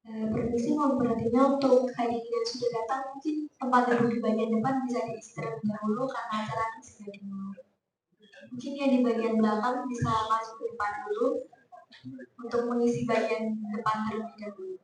Permisi, mohon perhatiannya untuk hadirin yang sudah datang, mungkin tempat duduk di bagian depan bisa diisi terlebih dahulu karena acara ini sudah dimulai. Mungkin yang di bagian belakang bisa masuk ke depan dulu untuk mengisi bagian depan terlebih dahulu.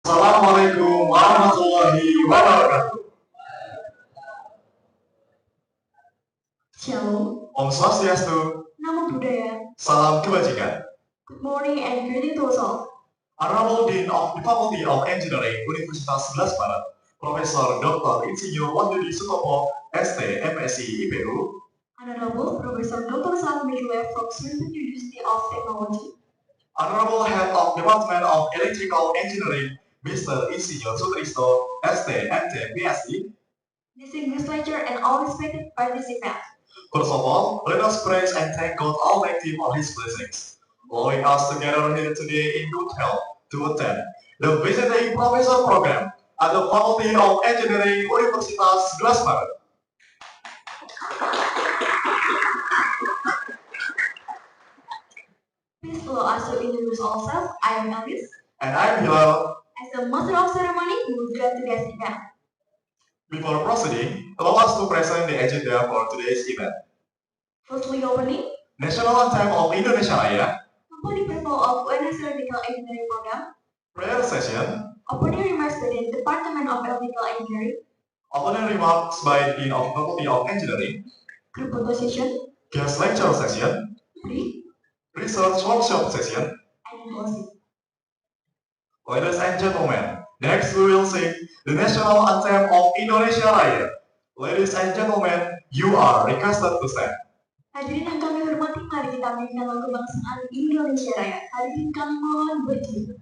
Assalamualaikum warahmatullahi wabarakatuh. Shalom, Om Swastiastu, Namo Buddhaya. salam kebajikan. Good morning and greeting to us all. Honorable Dean of the Faculty of Engineering, Universitas 11 Maret, Profesor Dr. Insinyur Wahyudi Sutopo, ST, MSI, IPU. Honorable Professor Dr. Saad Mekhilef from Sweden University of Technology. Honorable Head of Department of Electrical Engineering, Mr. Insinyur Sutrisno, ST, MT, PhD. Distinguished lecturer and all respected participants. First of all, let us praise and thank God Almighty for His blessings, allowing us to gather here today in good health to attend the visiting professor program at the Faculty of Engineering Universitas Glasmaret. Please allow us to introduce ourselves. I am Elvis. And I am Hilal. As the master of ceremony, we would like to guest event. Before proceeding, allow us to present the agenda for today's event. Firstly, opening. National Anthem of Indonesia Raya. Opening people of UNS Electrical Engineering Program. Prayer session. Opening remarks by the Department of Electrical Engineering. Opening remarks by the Dean of Faculty of Engineering. Group photo session. Guest lecture session. Research workshop session. And closing. Ladies and gentlemen, next we will sing the National Anthem of Indonesia Raya. Ladies and gentlemen, you are requested to stand. Hadirin yang kami hormati, mari kita menyanyikan lagu kebangsaan Indonesia Raya. Hadirin kami mohon berdiri.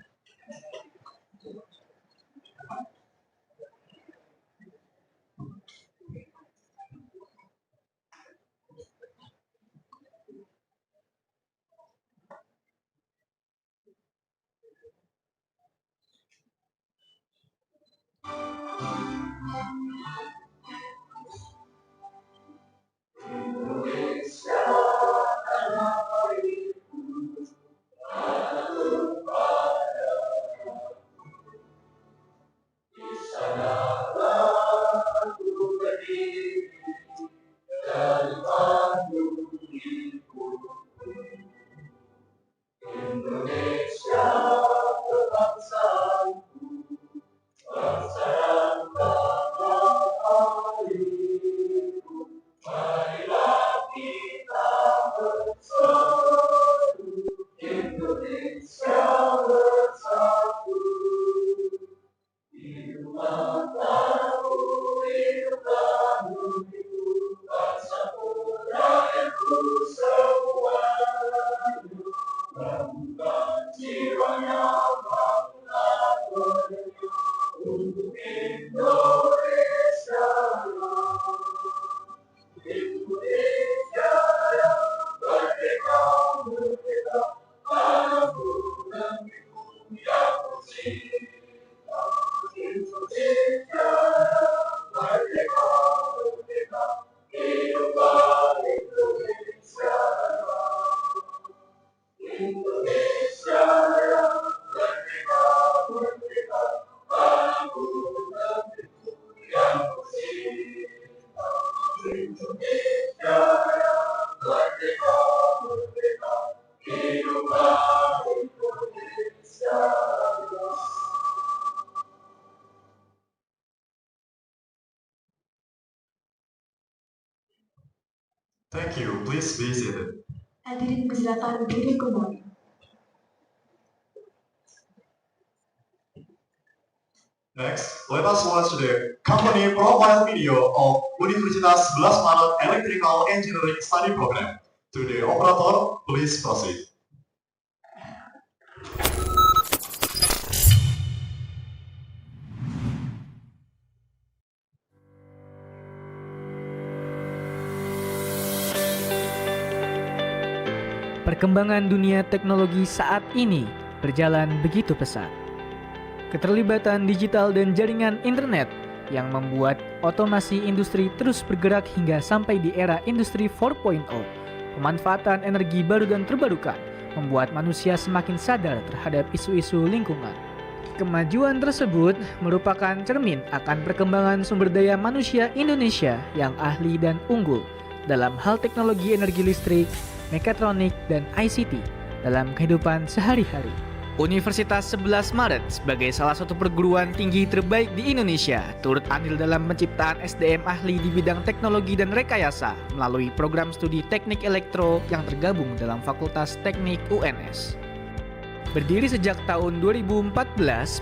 Thank you. Please be seated. Hadirin silakan berdiri kembali. Next, let us watch the company profile video of Universitas Glasmaret Electrical Engineering Study Program. To the operator, please proceed. Perkembangan dunia teknologi saat ini berjalan begitu pesat. Keterlibatan digital dan jaringan internet yang membuat otomasi industri terus bergerak hingga sampai di era industri 4.0. Pemanfaatan energi baru dan terbarukan membuat manusia semakin sadar terhadap isu-isu lingkungan. Kemajuan tersebut merupakan cermin akan perkembangan sumber daya manusia Indonesia yang ahli dan unggul dalam hal teknologi energi listrik, mekatronik, dan ICT dalam kehidupan sehari-hari. Universitas 11 Maret sebagai salah satu perguruan tinggi terbaik di Indonesia turut andil dalam penciptaan SDM ahli di bidang teknologi dan rekayasa melalui program studi teknik elektro yang tergabung dalam Fakultas Teknik UNS. Berdiri sejak tahun 2014,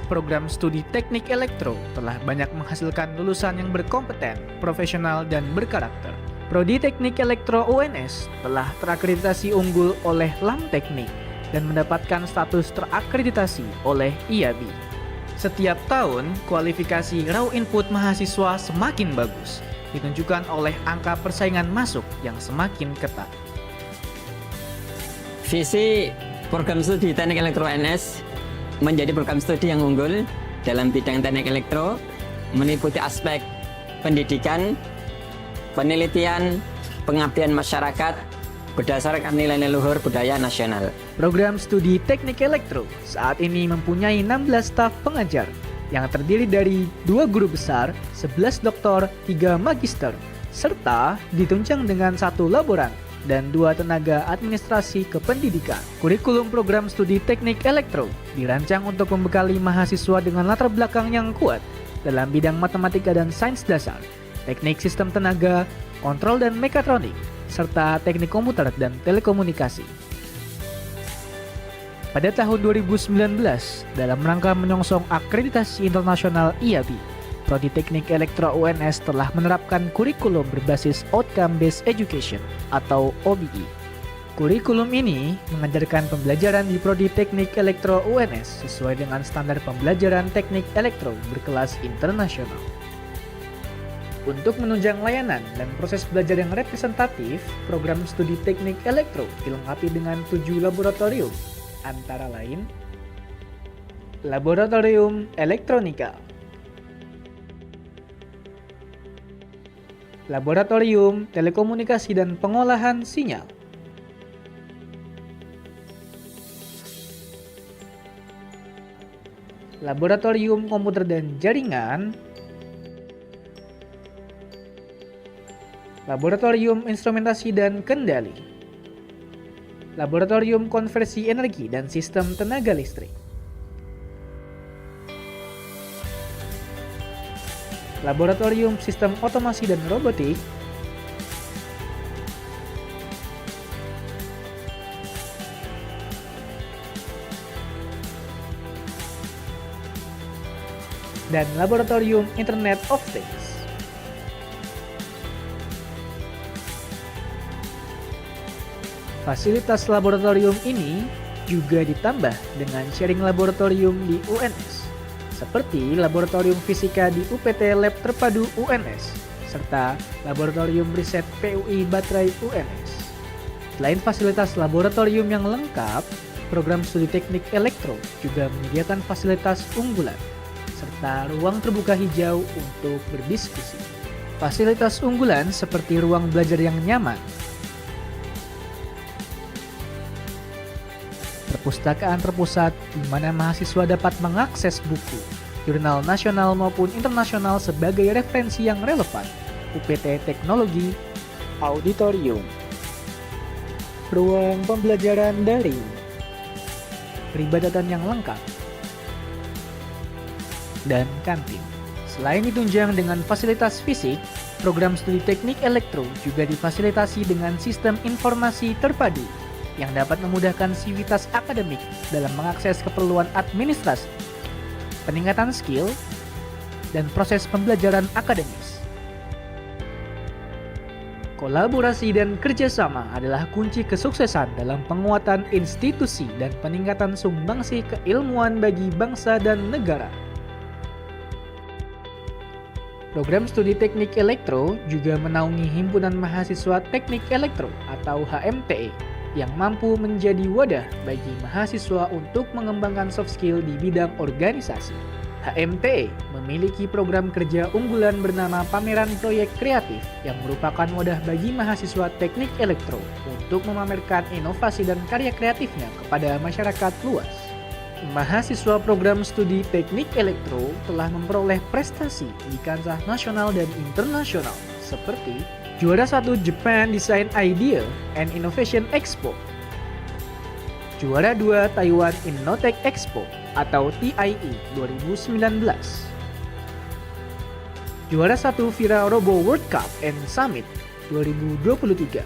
program studi teknik elektro telah banyak menghasilkan lulusan yang berkompeten, profesional, dan berkarakter. Prodi Teknik Elektro UNS telah terakreditasi unggul oleh Teknik dan mendapatkan status terakreditasi oleh IABI. Setiap tahun, kualifikasi raw input mahasiswa semakin bagus, ditunjukkan oleh angka persaingan masuk yang semakin ketat. Visi program studi Teknik Elektro UNS menjadi program studi yang unggul dalam bidang teknik elektro, meliputi aspek pendidikan, penelitian, pengabdian masyarakat berdasarkan nilai luhur budaya nasional. Program studi Teknik Elektro saat ini mempunyai 16 staf pengajar yang terdiri dari 2 guru besar, 11 doktor, 3 magister, serta ditunjang dengan 1 laboran dan 2 tenaga administrasi kependidikan. Kurikulum program studi Teknik Elektro dirancang untuk membekali mahasiswa dengan latar belakang yang kuat dalam bidang matematika dan sains dasar, teknik sistem tenaga, kontrol dan mekatronik, serta teknik komputer dan telekomunikasi. Pada tahun 2019, dalam rangka menyongsong akreditasi internasional IABI, Prodi Teknik Elektro UNS telah menerapkan kurikulum berbasis Outcome Based Education atau OBE. Kurikulum ini mengajarkan pembelajaran di Prodi Teknik Elektro UNS sesuai dengan standar pembelajaran teknik elektro berkelas internasional. Untuk menunjang layanan dan proses belajar yang representatif, program studi teknik elektro dilengkapi dengan 7 laboratorium, antara lain Laboratorium Elektronika, Laboratorium Telekomunikasi dan Pengolahan Sinyal, Laboratorium Komputer dan Jaringan, Laboratorium Instrumentasi dan Kendali, Laboratorium Konversi Energi dan Sistem Tenaga Listrik, Laboratorium Sistem Otomasi dan Robotik, dan Laboratorium Internet of Things. Fasilitas laboratorium ini juga ditambah dengan sharing laboratorium di UNS, seperti Laboratorium Fisika di UPT Lab Terpadu UNS, serta Laboratorium Riset PUI Baterai UNS. Selain fasilitas laboratorium yang lengkap, program studi teknik elektro juga menyediakan fasilitas unggulan, serta ruang terbuka hijau untuk berdiskusi. Fasilitas unggulan seperti ruang belajar yang nyaman, perpustakaan terpusat di mana mahasiswa dapat mengakses buku, jurnal nasional maupun internasional sebagai referensi yang relevan, UPT teknologi, auditorium, ruang pembelajaran dari, peribadatan yang lengkap, dan kantin. Selain ditunjang dengan fasilitas fisik, program studi teknik elektro juga difasilitasi dengan sistem informasi terpadu yang dapat memudahkan sivitas akademik dalam mengakses keperluan administrasi, peningkatan skill, dan proses pembelajaran akademis. Kolaborasi dan kerjasama adalah kunci kesuksesan dalam penguatan institusi dan peningkatan sumbangsi keilmuan bagi bangsa dan negara. Program studi teknik elektro juga menaungi himpunan mahasiswa teknik elektro atau HMTE yang mampu menjadi wadah bagi mahasiswa untuk mengembangkan soft skill di bidang organisasi. HMTE memiliki program kerja unggulan bernama Pameran Proyek Kreatif yang merupakan wadah bagi mahasiswa teknik elektro untuk memamerkan inovasi dan karya kreatifnya kepada masyarakat luas. Mahasiswa program studi teknik elektro telah memperoleh prestasi di kancah nasional dan internasional seperti juara 1 Japan Design Idea and Innovation Expo, juara 2 Taiwan Innotech Expo atau TIE 2019, juara 1 Vira Robo World Cup and Summit 2023,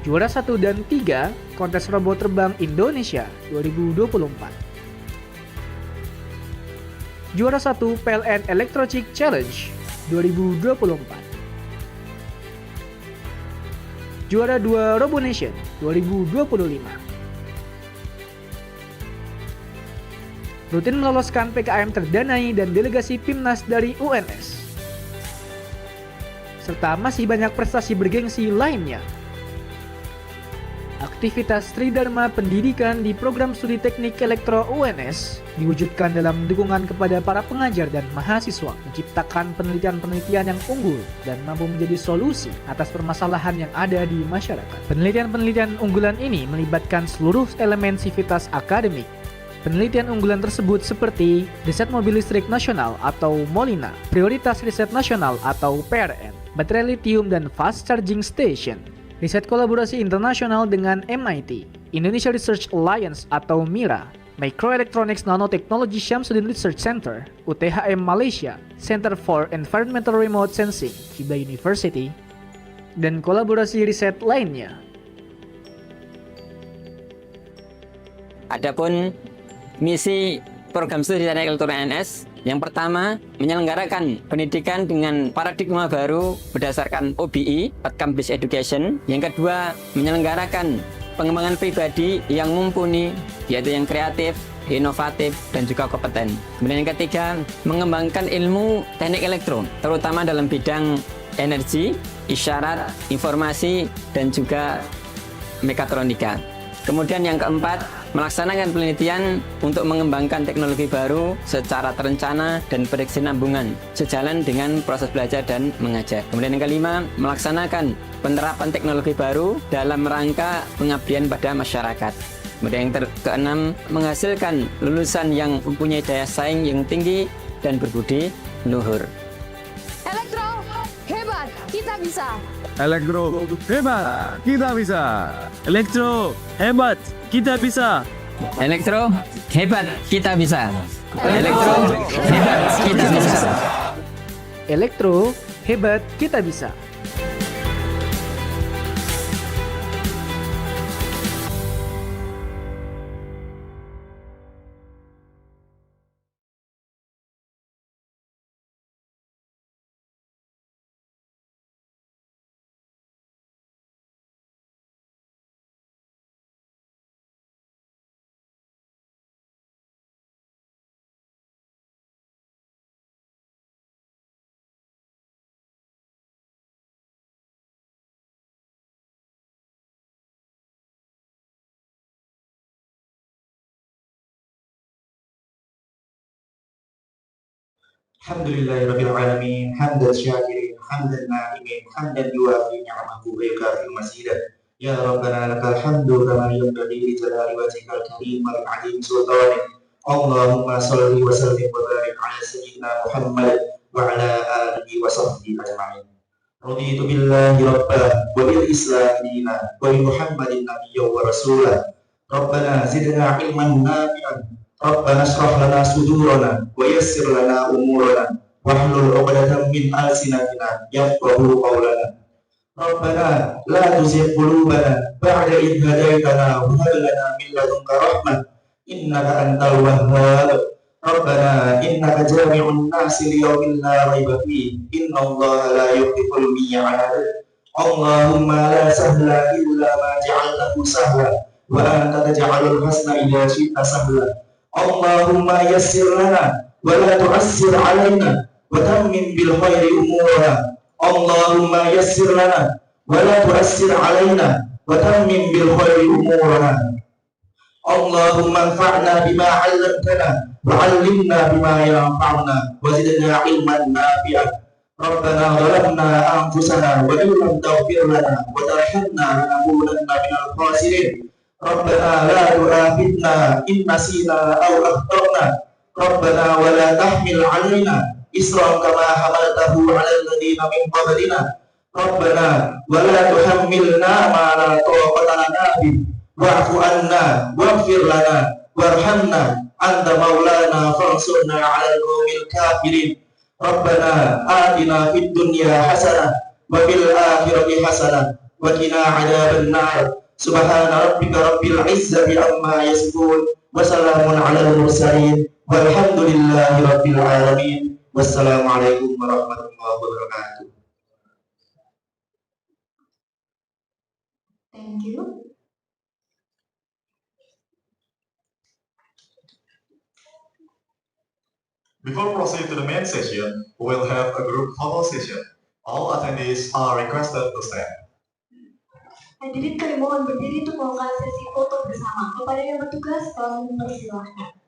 juara 1 dan 3 Kontes Robot Terbang Indonesia 2024, juara 1 PLN Electrochick Challenge 2024. Juara 2 Robonation 2025. Rutin meloloskan PKM terdanai dan delegasi PIMNAS dari UNS. Serta masih banyak prestasi bergengsi lainnya. Aktivitas Tridharma Pendidikan di program studi teknik elektro UNS diwujudkan dalam dukungan kepada para pengajar dan mahasiswa menciptakan penelitian-penelitian yang unggul dan mampu menjadi solusi atas permasalahan yang ada di masyarakat. Penelitian-penelitian unggulan ini melibatkan seluruh elemen sivitas akademik. Penelitian unggulan tersebut seperti riset mobil listrik nasional atau MOLINA, prioritas riset nasional atau PRN, baterai lithium dan fast charging station, riset kolaborasi internasional dengan MIT, Indonesia Research Alliance atau MIRA, Microelectronics Nanotechnology Syamsuddin Research Center, UTHM Malaysia, Center for Environmental Remote Sensing, Hibah University, dan kolaborasi riset lainnya. Adapun misi program studi teknik elektro UNS, yang pertama menyelenggarakan pendidikan dengan paradigma baru berdasarkan OBE, Outcome Based Education. Yang kedua menyelenggarakan pengembangan pribadi yang mumpuni, yaitu yang kreatif, inovatif, dan juga kompeten. Kemudian yang ketiga mengembangkan ilmu teknik elektro, terutama dalam bidang energi, isyarat, informasi, dan juga mekatronika. Kemudian yang keempat, melaksanakan penelitian untuk mengembangkan teknologi baru secara terencana dan berkesinambungan, sejalan dengan proses belajar dan mengajar. Kemudian yang kelima, melaksanakan penerapan teknologi baru dalam rangka pengabdian pada masyarakat. Kemudian yang keenam, menghasilkan lulusan yang mempunyai daya saing yang tinggi dan berbudi luhur. Elektro, hebat, kita bisa. Elektro, hebat, kita bisa. Elektro, hebat, kita bisa. Elektro, hebat, kita bisa. Elektro, hebat, kita bisa. Elektro, hebat, kita bisa. Alhamdulillahirabbil alamin, hamdan syakirin, hamdan na'imin, hamdan yuwafi ni'amahu wa yukafi mazidah. Ya Rabbana lakal hamdu kama yanbaghi li jalali wajhikal karim wal 'azim sultanik. Allahumma shalli wa sallim wa barik ala sayyidina Muhammad wa ala alihi wa sahbihi ajma'in. Raditu billahi rabbah wa bil islam dinan wa bi Muhammadin nabiyyan wa rasulah. Rabbana zidna ilman nafi'an. Rabbana shrah lana sudurana wa yassir lana umurana wahlul 'uqdatam min alsinatina yafqahu qawlana. Rabbana la tuzigh qulubana ba'da idh hadaytana wa hab lana min ladunka rahmah innaka antal wahhab. Rabbana innaka jami'un nasi liyawmin la raiba fihi innallaha la yukhliful mi'ad. Allahumma la sahla illa ma ja'altahu sahla wa anta taj'alul hasna idza syi'ta sahla. Allahumma yassir lana wa la tu'assir alaina wa tammim bil khairi umurana. Allahumma yassir lana wa la tu'assir alaina wa tammim bil khairi umurana. Allahumma anfa'na bima 'allamtana wa 'allimna bima yanfa'una wa zidna ilman nafi'an. Rabbana zalamna anfusana wa illam taghfir lana wa tarhamna lanakunanna minal khasirin. Rabbana la tu'akhidna in nasina aw akhtana. Rabbana wa la tahmil 'alaina isran kama hamaltahu 'alal ladzina min qablina. Rabbana wa la tuhammilna ma la taqata lana bih. Wa'fu anna waghfir lana warhamna anta maulana fansurna 'alal qaumil kafirin. Rabbana atina fid dunya hasanah wa fil akhirati hasanah wa qina 'adzaban nar. Subhana rabbika rabbil izzati amma yasifun wa salamun 'alal mursalin walhamdulillahi rabbil alamin. Wassalamualaikum warahmatullahi wabarakatuh. Thank you. Before proceed to the main session, we will have a group photo session. All attendees are requested to stand. Hadirin kami mohon berdiri untuk melakukan sesi foto bersama. Kepada yang bertugas, tolong dipersilahkan.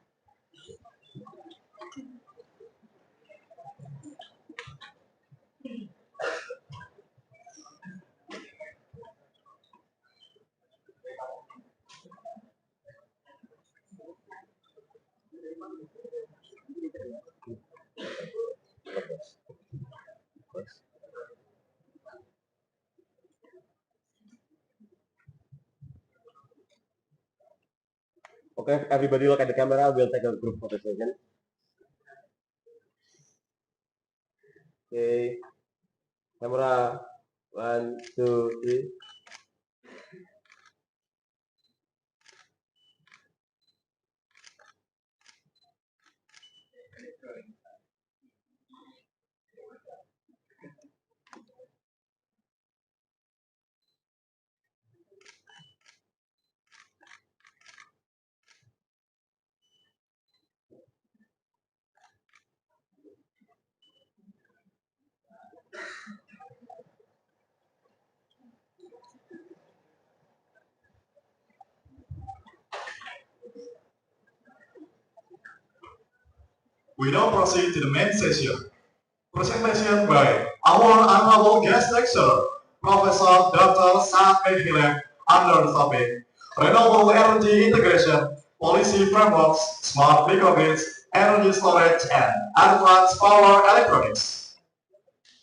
Okay, everybody look at the camera. We'll take a group photo session. Okay, camera, 1, 2, 3. We now proceed to the main session. Presentation by our honorable guest lecturer, Professor Dr. Saad Mekhilef, under the topic Renewable Energy Integration, Policy Frameworks, Smart Microgrids, Energy Storage, and Advanced Power Electronics.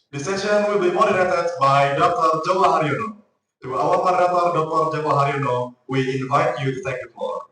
The session will be moderated by Dr. Joko Haryono. To our moderator, Dr. Joko Haryono, we invite you to take the floor.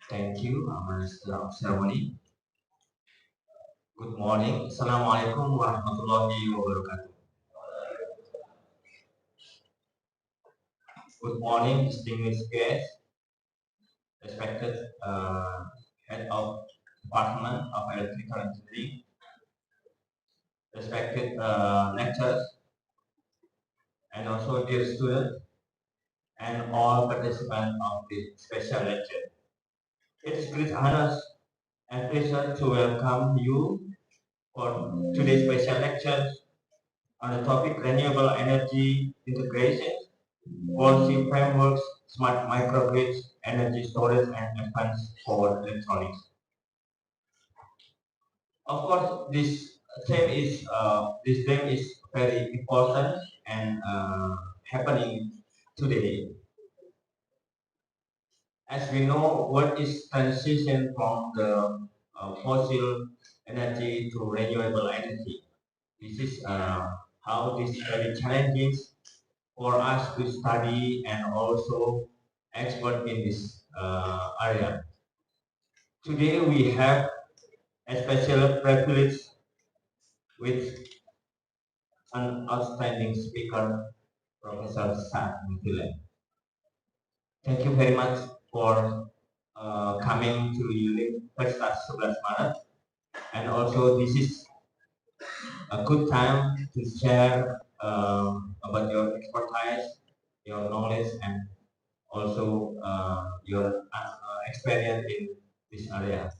Thank you, Master of Ceremony. Good morning. Assalamualaikum warahmatullahi wabarakatuh. Good morning, distinguished guests, respected Head of Department of Electrical Engineering, respected lecturers, and also dear students, and all participants of this special lecture. It is great honor and pleasure to welcome you for today's special lecture on the topic renewable energy integration, policy frameworks, smart microgrids, energy storage, and advanced power electronics. Of course, this theme is very important and happening today. As we know, what is transition from the fossil energy to renewable energy? This is how this very challenging for us to study and also expert in this area. Today we have a special privilege with an outstanding speaker, Professor Saad Mekhilef. Thank you very much for coming to Universitas 11 Maret, and also this is a good time to share about your expertise, your knowledge, and also your experience in this area.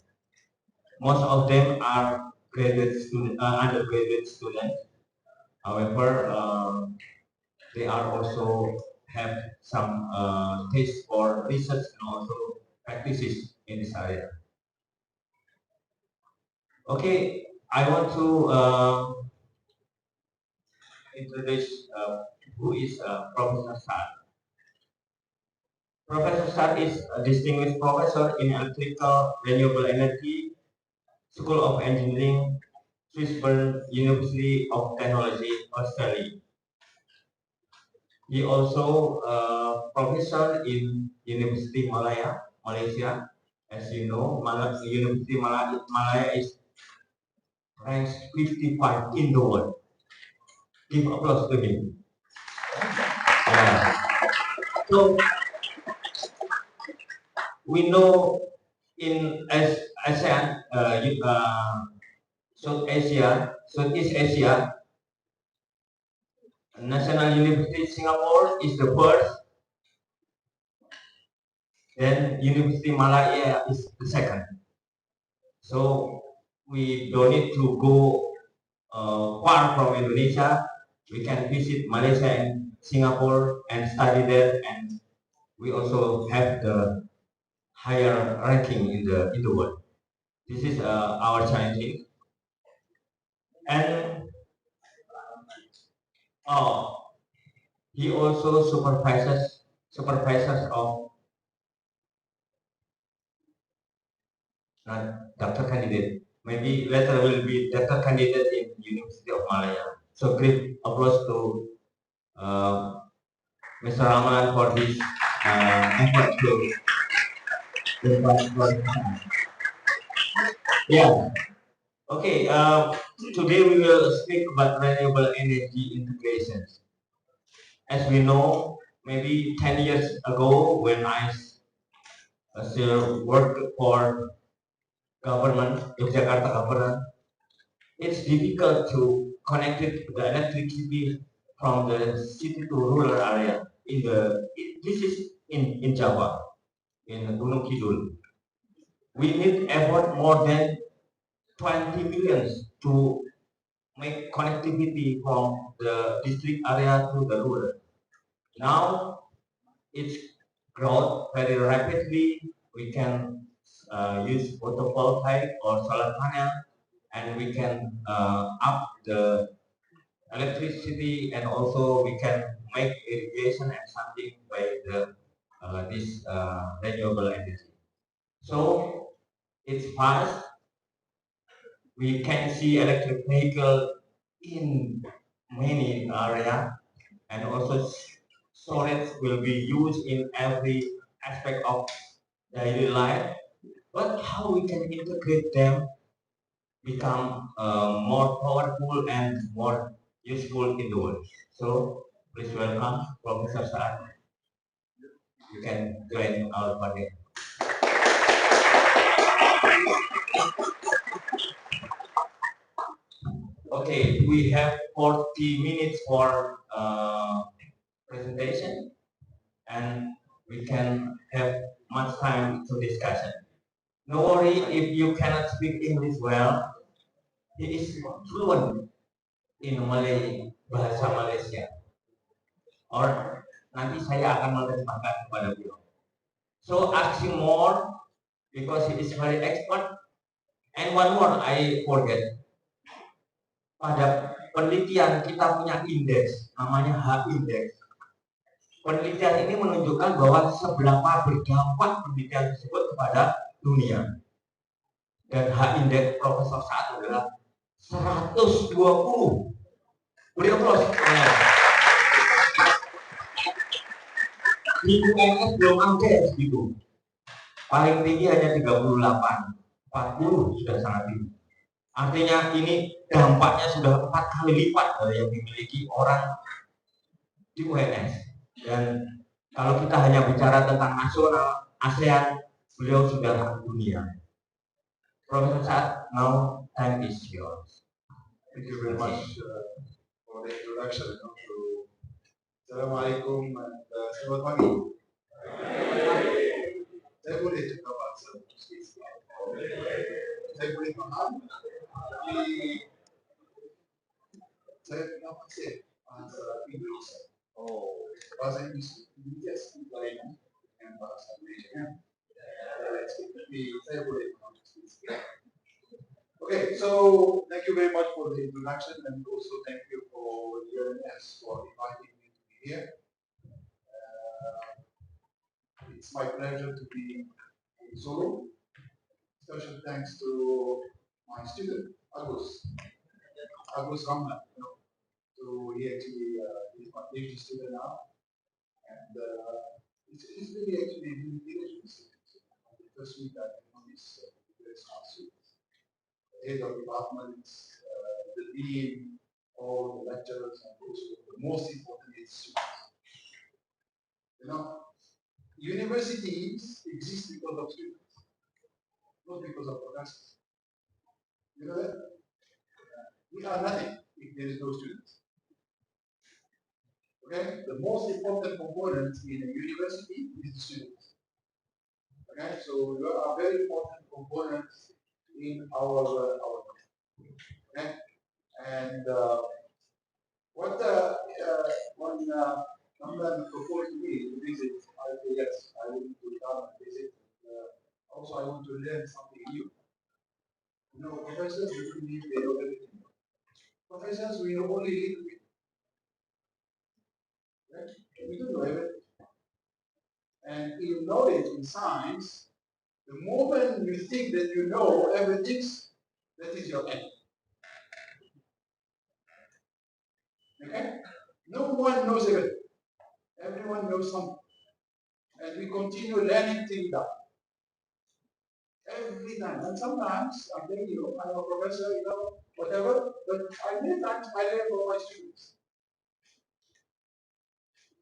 Most of them are undergraduate students. However, they are also have some taste for research and also practices in this area. Okay, I want to introduce who is Professor Saad. Professor Saad is a distinguished professor in electrical renewable energy, School of Engineering, Swinburne University of Technology, Australia. He also professor in University Malaya, Malaysia. As you know, University Malaya is ranked 55 in the world. Give applause to him. So we know in ASEAN, Southeast Asia, National University Singapore is the first, then University Malaya is the second. So we don't need to go far from Indonesia. We can visit Malaysia and Singapore and study there, and we also have the higher ranking in the world. This is our challenge. And he also supervisors of doctor candidate. Maybe later will be doctor candidate in University of Malaya. So great applause to Mr. Rahman for this effort to yeah. Okay. Today we will speak about renewable energy integrations. As we know, maybe 10 years ago when I still worked for government, Yogyakarta government, it's difficult to connect the electricity from the city to rural area. This is in Java, in Gunung Kidul. We need effort more than 20 millions to make connectivity from the district area to the rural. Now it's grown very rapidly. We can use photovoltaic or solar panel, and we can up the electricity, and also we can make irrigation and something by this renewable energy. So it's fast. We can see electric vehicle in many areas, and also storage will be used in every aspect of daily life. But how we can integrate them become more powerful and more useful in the world. So please welcome Professor Saad. You can join our panel. Okay, we have 40 minutes for presentation, and we can have much time to discussion. No worry if you cannot speak English well. He is fluent in Malay, bahasa Malaysia. Or nanti saya akan menerjemahkan kepada beliau. So asking more because he is very expert. And one more I forget. Pada penelitian kita punya indeks, namanya H-index. Penelitian ini menunjukkan bahwa seberapa berdampak penelitian tersebut kepada dunia. Dan H-index Profesor Saad adalah 120. Beri aplaus. Di UNS belum ada segitu. Paling tinggi hanya 38, 40 sudah sangat tinggi. Artinya ini dampaknya sudah 4 kali lipat dari yang dimiliki orang di UNS. Dan kalau kita hanya bicara tentang nasional, ASEAN, beliau sudah dunia. Profesor Saad, now time is yours. Thank you very much for the introduction. Assalamualaikum and selamat pagi. Saya boleh cakap bahasa Inggris. Saya boleh faham, tapi saya tidak fasih bahasa Inggris. Bahasa Inggris sedikit lain dengan bahasa Malaysia. Tapi saya boleh faham. Okay, so thank you very much for the introduction, and also thank you for UNS for inviting me to be here. my pleasure to be in Solo. Special thanks to my student, Agus Ramlan. So he actually is my PhD student now, and it's really actually really interesting. The first week that is very smart students, the head of departments, the dean, all the lecturers, and also the most important is students. Universities exist because of students, not because of professors. You know that? We are nothing if there is no students. Okay? The most important component in a university is the students. Okay? So you are a very important component in our okay? And what when someone proposed to me to visit, I say yes, I want to come and visit. Also, I want to learn something new. Professors don't believe they know everything. Professors, we know only little bit. Right? We don't know everything. And in knowledge, in science, the moment you think that you know everything, that is your end. Okay? No one knows everything. Everyone knows something. And we continue learning till that. Every time. And sometimes, I'm telling you, I'm a professor, whatever, but many times I learn from my students.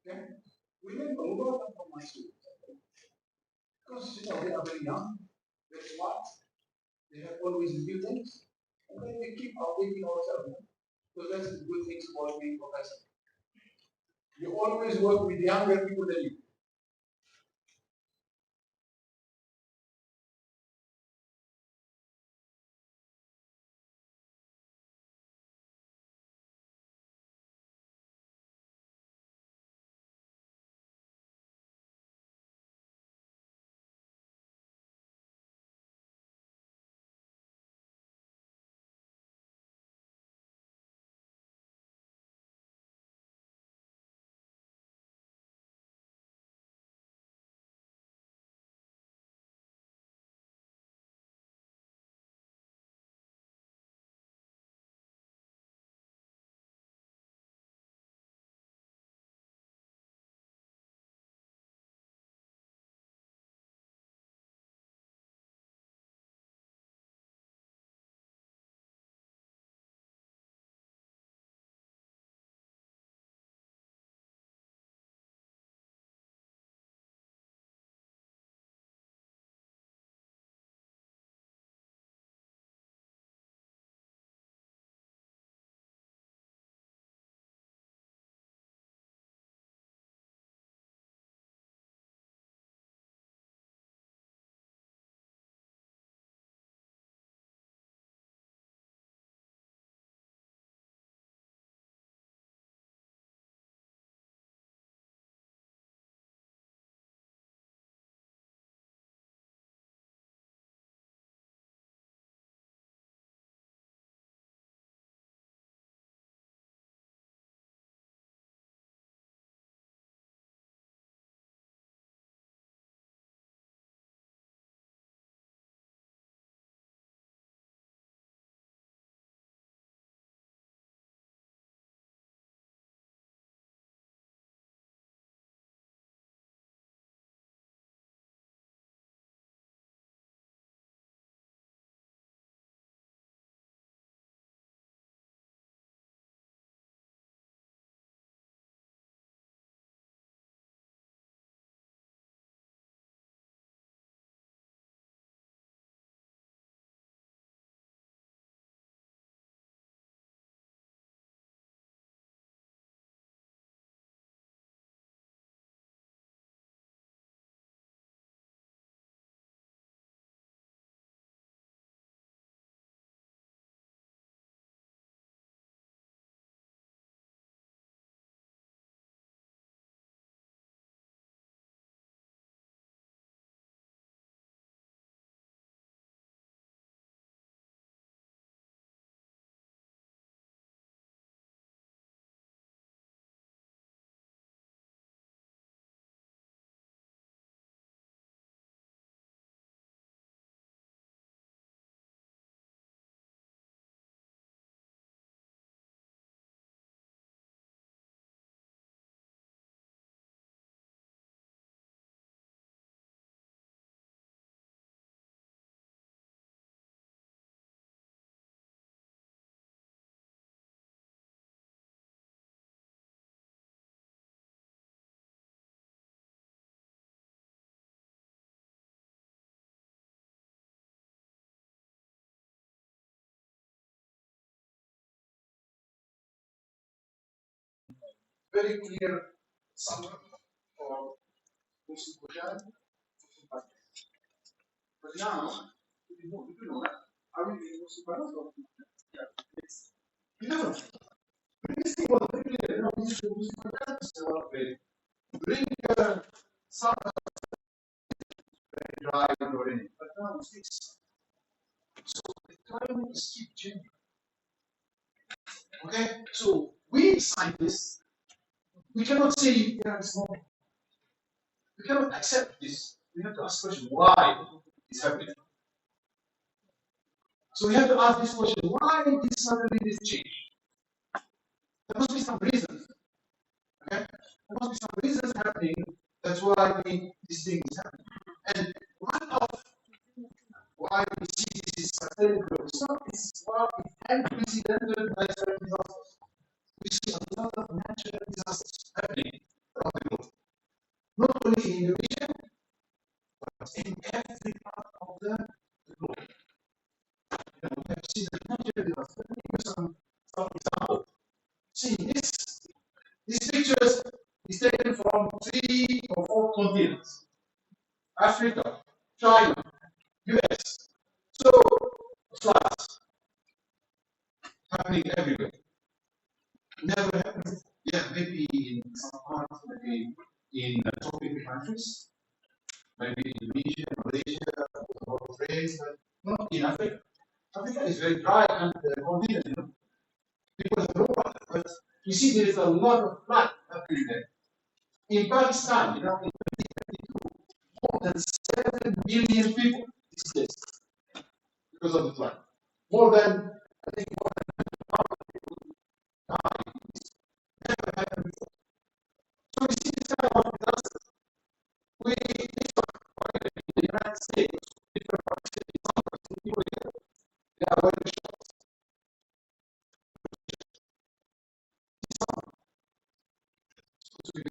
Okay? We learn a lot from my students. Because, they are very young, very smart, they have always new things, and then we keep updating ourselves. So that's the good things about being professor. You always work with younger people than you. very clear summary for musim hujan, musim panas. But now, you know that. Are we in musim panas or musim hujan? Yeah, we don't. This thing was very clear. This is musim hujan, this is about rain. During summer, very dry and rainy. But now it's this. So the climate is keep changing. Okay, so we scientists, we cannot say it's normal. We cannot accept this. We have to ask the question why it's happening. So we have to ask this question: why did suddenly this change? There must be some reasons. Okay, there must be some reasons happening. That's why this thing is happening. And one of why we see this is sustainable is what is unprecedented natural disasters. We see a lot of natural disasters happening around the world, not only in the region, but in every part of the globe. We have seen the natural disasters. Let me give you some examples. See, these pictures is taken from 3 or 4 continents: Africa, China, US. So, floods happening everywhere. Never happened. Yeah, maybe in some parts, maybe in tropical countries, maybe Indonesia, Malaysia, a lot of rains, but not in Africa. Africa is very dry and continent, People have no water, but you see there is a lot of flood happening there. In Pakistan, in 2022, more than 7 million people displaced because of the flood. More than, I think, more than 1,000 people died. Never happened before. So we see this kind of disasters. In the United States, different people here, they are wearing shorts. There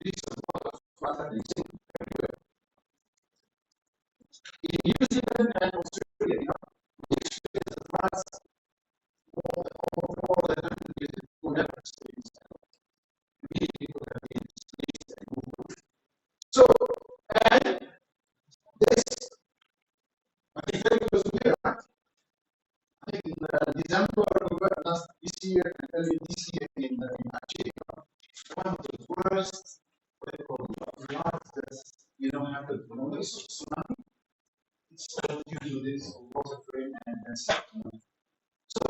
is a lot of flood happening everywhere. In New Zealand and Australia, we experience the floods more than 100 years ago. Never experienced that. Many people have been displaced and moved. So, and this, I think, very close to here, right? I think in December, this year, and early this year in Nigeria, one of the worst, what they call floods that happened. It's a tsunami. It's due to this water frame and stuff. So,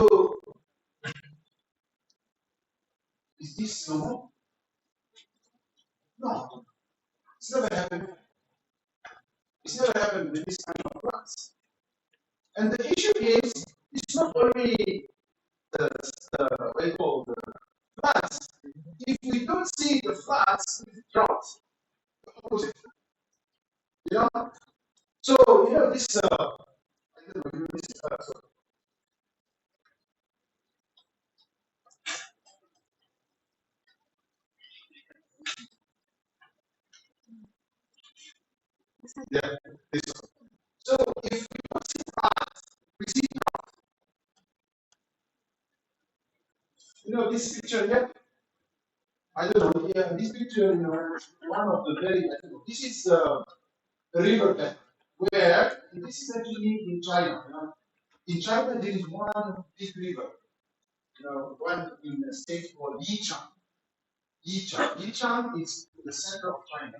is this normal? No, it's never happened. It's never happened with this kind of floods. And the issue is, it's not only the what you call the floods. If we don't see the floods, it's drought. The opposite. So this. I don't know. Yeah. This. So if we don't see floods, we see drought. This picture here. I don't know. Yeah, this picture. One of the very. This is the river bed, where this is actually in China. In China, there is one big river. One in a state called Yichang. Yichang is the center of China.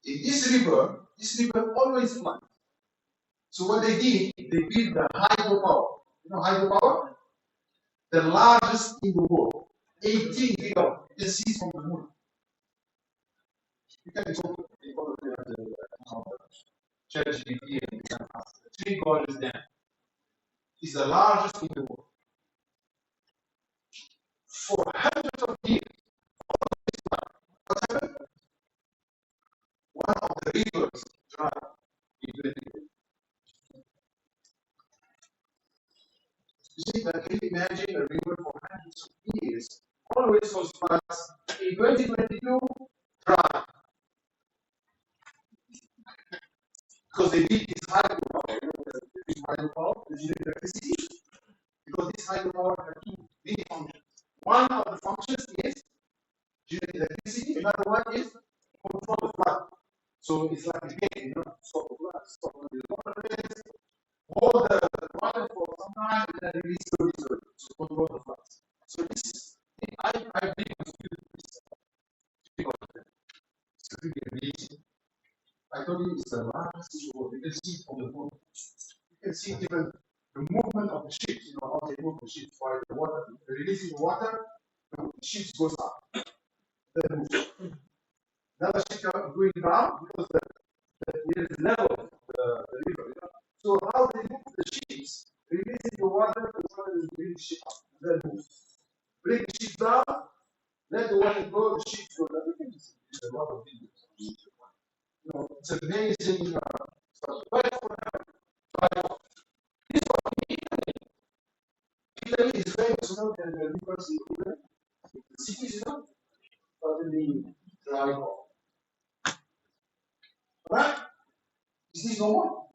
In this river always floods. So what they did, they built the hydropower. Hydropower? The largest in the world. 18 gigawatts. You can see from the moon. You can go to the church in here in San Francisco. 3 gorges dam. Is the largest in the world. For hundreds of years, what happened? One of the rivers dried in 2020. You see, can you imagine a river for hundreds of years always was floods? In 2022, dry. Because they did this hydropower, this hydropower, this electricity. Because this hydropower had two big functions. One of So it's like a game, stop the glass, stop the hold the water for some time and then release slowly, so control the flux. So this, I believe it's really amazing. I told you it's the last visual. You can see from the photo. You can see even the movement of the ships, how they move the ships while the water, releasing the water, the ships goes up. Then another ship going down because there is level of the river. So how they move the ships, releasing the water is bring the ship up, then move. Bring the ship down, let the water go, the ship goes. Everything is a lot of things. It's amazing stuff. But Italy is famous, and the rivers in Italy, the cities, suddenly dry up. Right? Is this normal?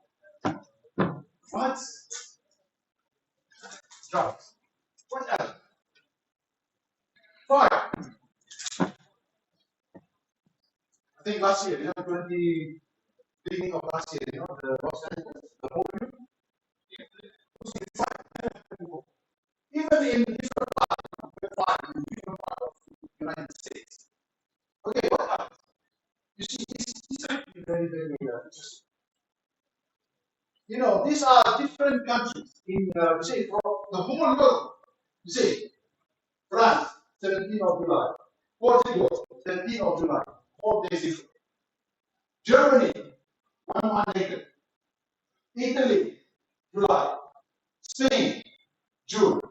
What? Drought. What else? Fire. I think last year, beginning of last year, the Los Angeles, the whole even in different parts of the United States. Okay, what happens? You see, this is actually very, very interesting. These are different countries in, say, from the whole world. You see, France, 17th of July. Portugal, 17th of July. 4 days different. Germany, 1 month later. Italy, July. Spain, June.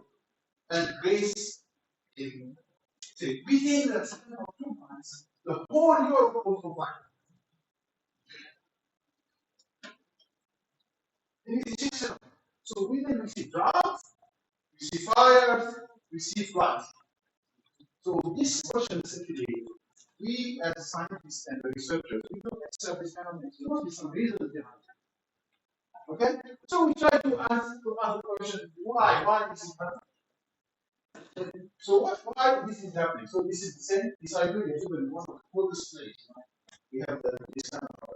And Greece, in, say, within the span of 2 months, the whole Europe was combined. So we see droughts, we see fires, we see floods. So this question essentially, we as scientists and researchers, we don't accept this kind of things. There must be some reasons behind it. Okay? So we try to ask the question, why this is happening? So why this is happening? So this is the same, this idea is even one of the coolest place. We have this kind of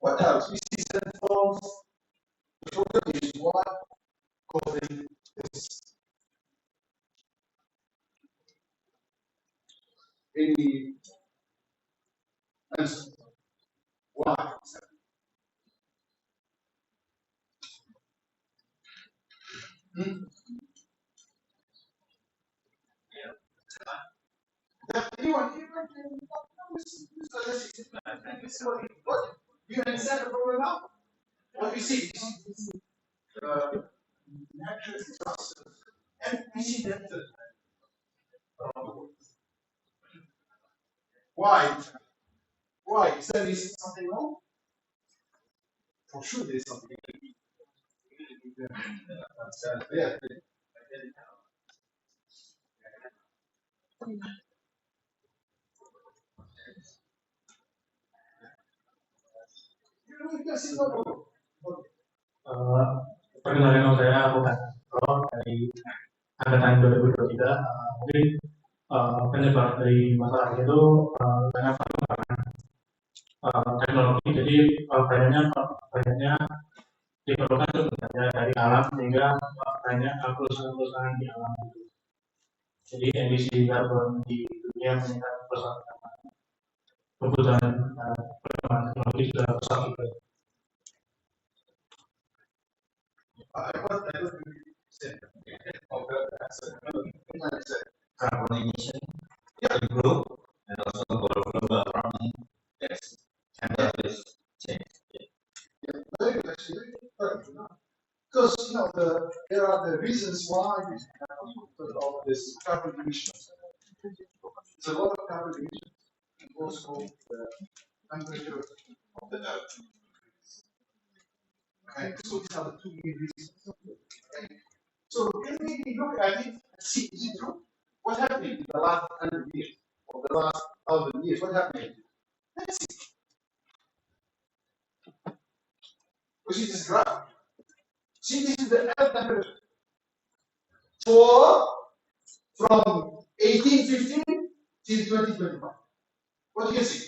what else? We see certain forms. The problem is what causing this. Any answer? Why? Anyone? You understand the problem now? What we see is natural disasters, and we see that around the world. Why? Why? Is there something wrong? For sure, there is something wrong. Yeah. Perkenalkan nama saya Prof dari Angkatan 2023. Mungkin penyebab dari masalah itu karena pengembangan teknologi. Jadi banyaknya diperlukan sebenarnya dari alam sehingga banyak kerusakan di alam. Jadi emisi karbon di dunia meningkat pesat. Kebutuhan perkembangan teknologi sudah pesat juga. Carbon emission, improve, and also global warming, yes, temperature change. Yeah, very good actually. Because there are the reasons why we have all this carbon emissions. It's a lot of carbon emissions, and also the temperature of the earth. Okay, so these are the two main reasons. Okay. So can we look at it and see, is it true? What happened in the last 100 years, or the last 1,000 years? What happened? Let's see. We see this graph. See, this is the earth temperature from 1815 till 2025. What do you see?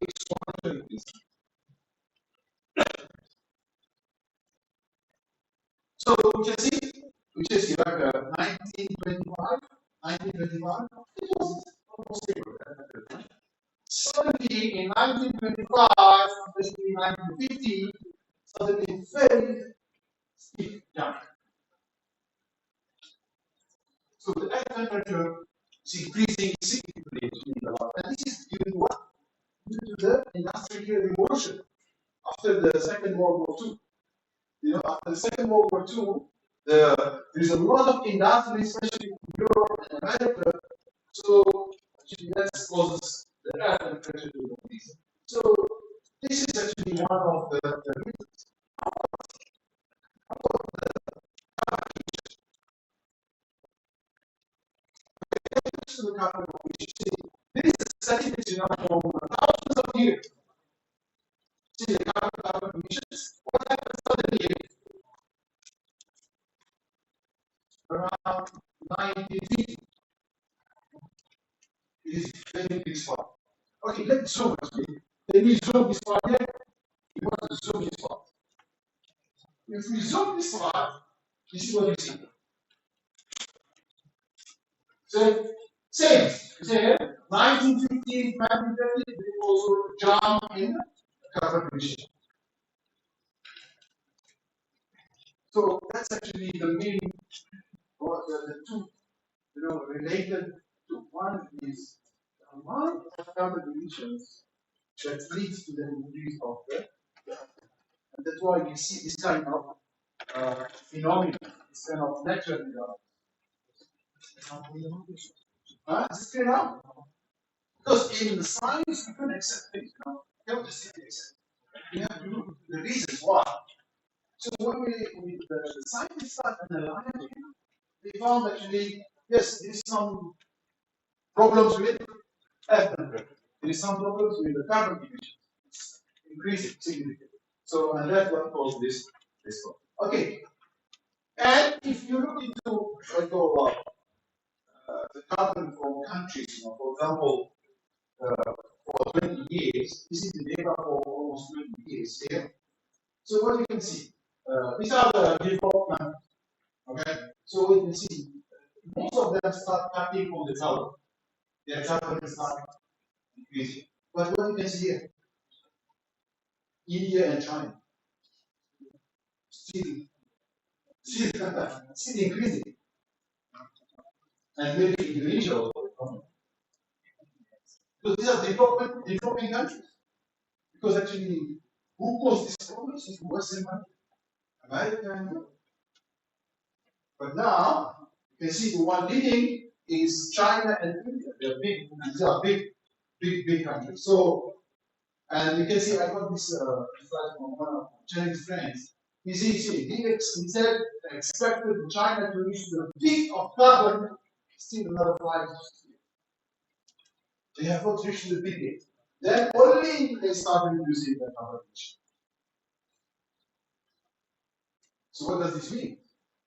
exponentially increasing. So we can see, which is like 1925, it was almost stable. Suddenly in 1925, basically 1950, suddenly very steep jump. So the earth temperature is increasing significantly in the world. And this is due to what? Due to the industrial revolution after the Second World War II. You know, after the Second World War II, there's a lot of industry, especially in Europe and America. So actually that causes the earth temperature to increase. So this is actually one of the reasons. To the carbon emission. This is a statistic from thousands of years. See the carbon emissions. What happens suddenly around 1950? It is very big spot. Okay, let's zoom actually. Can we zoom this part here? We want to zoom this part. If we zoom this part, this is what you see. So, same. Say 1950, 1930, there was a jump in carbon emission. So that's actually the main, or the two, related to. One is the amount of carbon emissions that leads to the increase of the earth. And that's why we see this kind of phenomenon, this kind of natural phenomenon. This phenomenon. Because in the science, we can accept things. We have to see this. We have to look at the reasons why. So when the scientists start analyzing, they found actually, yes, there is some problems with earth temperature. There is some problems with the carbon emissions. It's increasing significantly. So, and that's what caused this problem. Okay. And if you look into the carbon from countries, for example, for 20 years, this is the data for almost 20 years here. So what you can see, these are the developed countries. Okay, so we can see most of them start cutting on the carbon. Their carbon is not increasing. But what you can see here, India and China still increasing. And maybe Indonesia also. So these are developing countries. Because actually, who caused these problems is Western countries, America and Europe. But now, you can see the one leading is China and India. They're big. These are big countries. So, and you can see, I got this slide from one of my Chinese friends. He said expected China to reach the peak of carbon still another 5 years. They have not reached the peak yet. Then only they started using the carbon emission. So what does this mean? It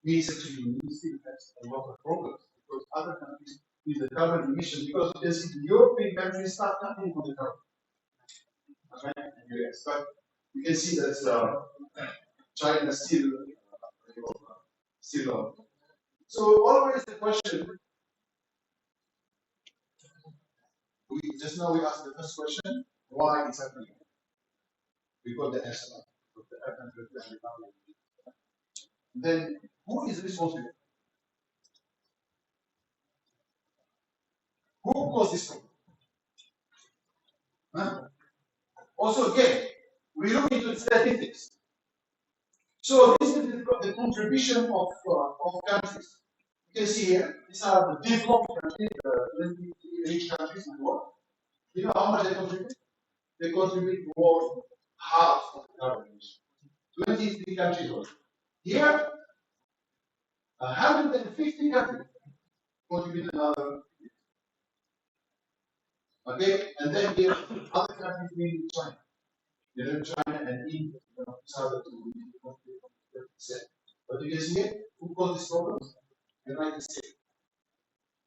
means actually we still have a lot of problems because other countries with the carbon emission, because you can see the European countries start cutting on the carbon. Okay, in the US. But you can see that China still on. So always the question, just now we asked the first question, why it's happening? We got the answer. Then who is responsible? Who caused this problem? Huh? Also, again, we look into statistics. So this is the contribution of countries. You can see here, these are the developed countries, the rich countries in the world. You know how much they contribute? They contribute more than half of the carbon emission. 23 countries only. Here, 150 countries contribute another. Okay, and then there are other countries, mainly China. China and India, these are the two. But you can see here, who caused these problems? United States,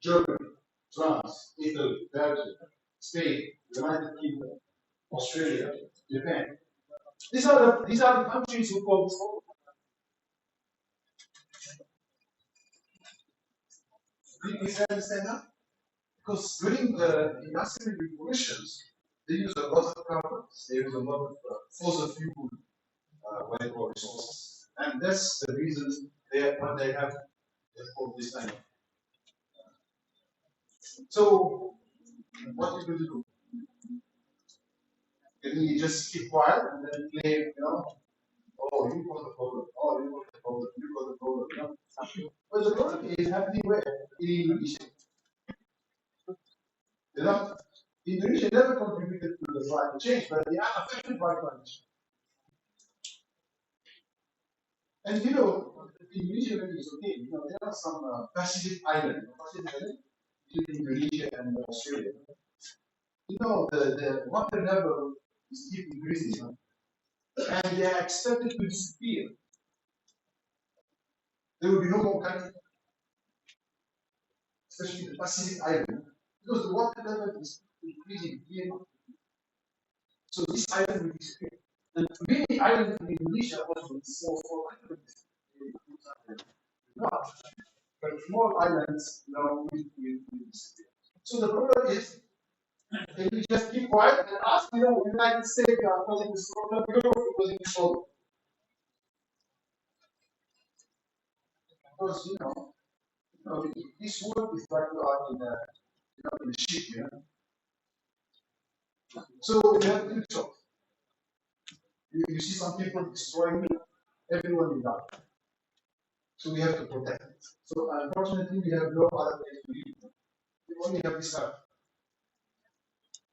Germany, France, Italy, Belgium, Spain, United Kingdom. Australia, Japan. These are the countries who call this problem. Do you understand that? Because during the industrial revolutions, they use a lot of carbons, they use a lot of fossil fuel resources, and that's the reason what they have for this time. So, what are you going to do? Can we just keep quiet and then claim, oh, you got the problem, oh, you got the problem, you got the problem, But the problem is happening where? In Indonesia. Indonesia never contributed to the climate change, but they are affected by climate change. And Indonesia is okay. There are some Pacific islands between Indonesia and Australia. The water level is keep increasing, and they are expected to disappear. There will be no more country, especially the Pacific island, because the water level is increasing here. So this island will disappear. And many islands in Indonesia also for not, but small islands will disappear. So the problem is, can we just keep quiet and ask, United States are causing this problem, Europe is causing this problem? Because this world is like you are in a ship, So we have two choices. You see some people destroying it, everyone will die. So we have to protect it. So unfortunately, we have no other place to live. We only have this earth.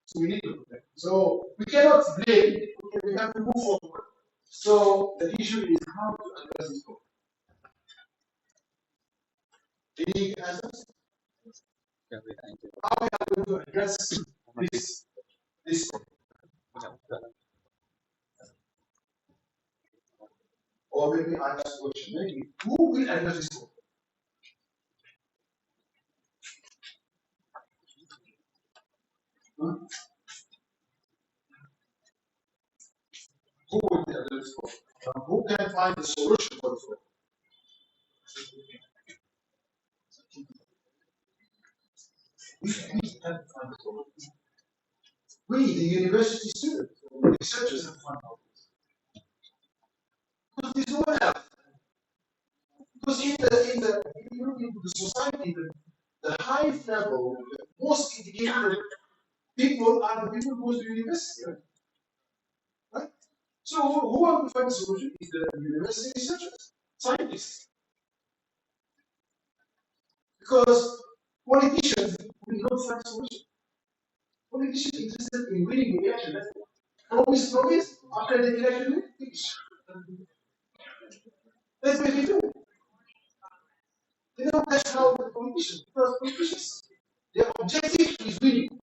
So we need to protect it. So we cannot blame. Okay, we have to move forward. So the issue is how to address this problem. Any answers? How we are going to address this problem? Or maybe I ask a question. Maybe who will address this problem? Who will address this problem? Who can find the solution for this problem? We can find the solution. We, the university students, the researchers, have found out. Because there's no one else. Because in the society, the highest level, the most educated people are the people who go to university, right? So who are to find the solution is the university researchers, scientists. Because politicians will not find a solution. Politicians are interested in winning the election. Promise, after the election, finish. That's what they do. That's how the politicians, because politicians, their objective is winning.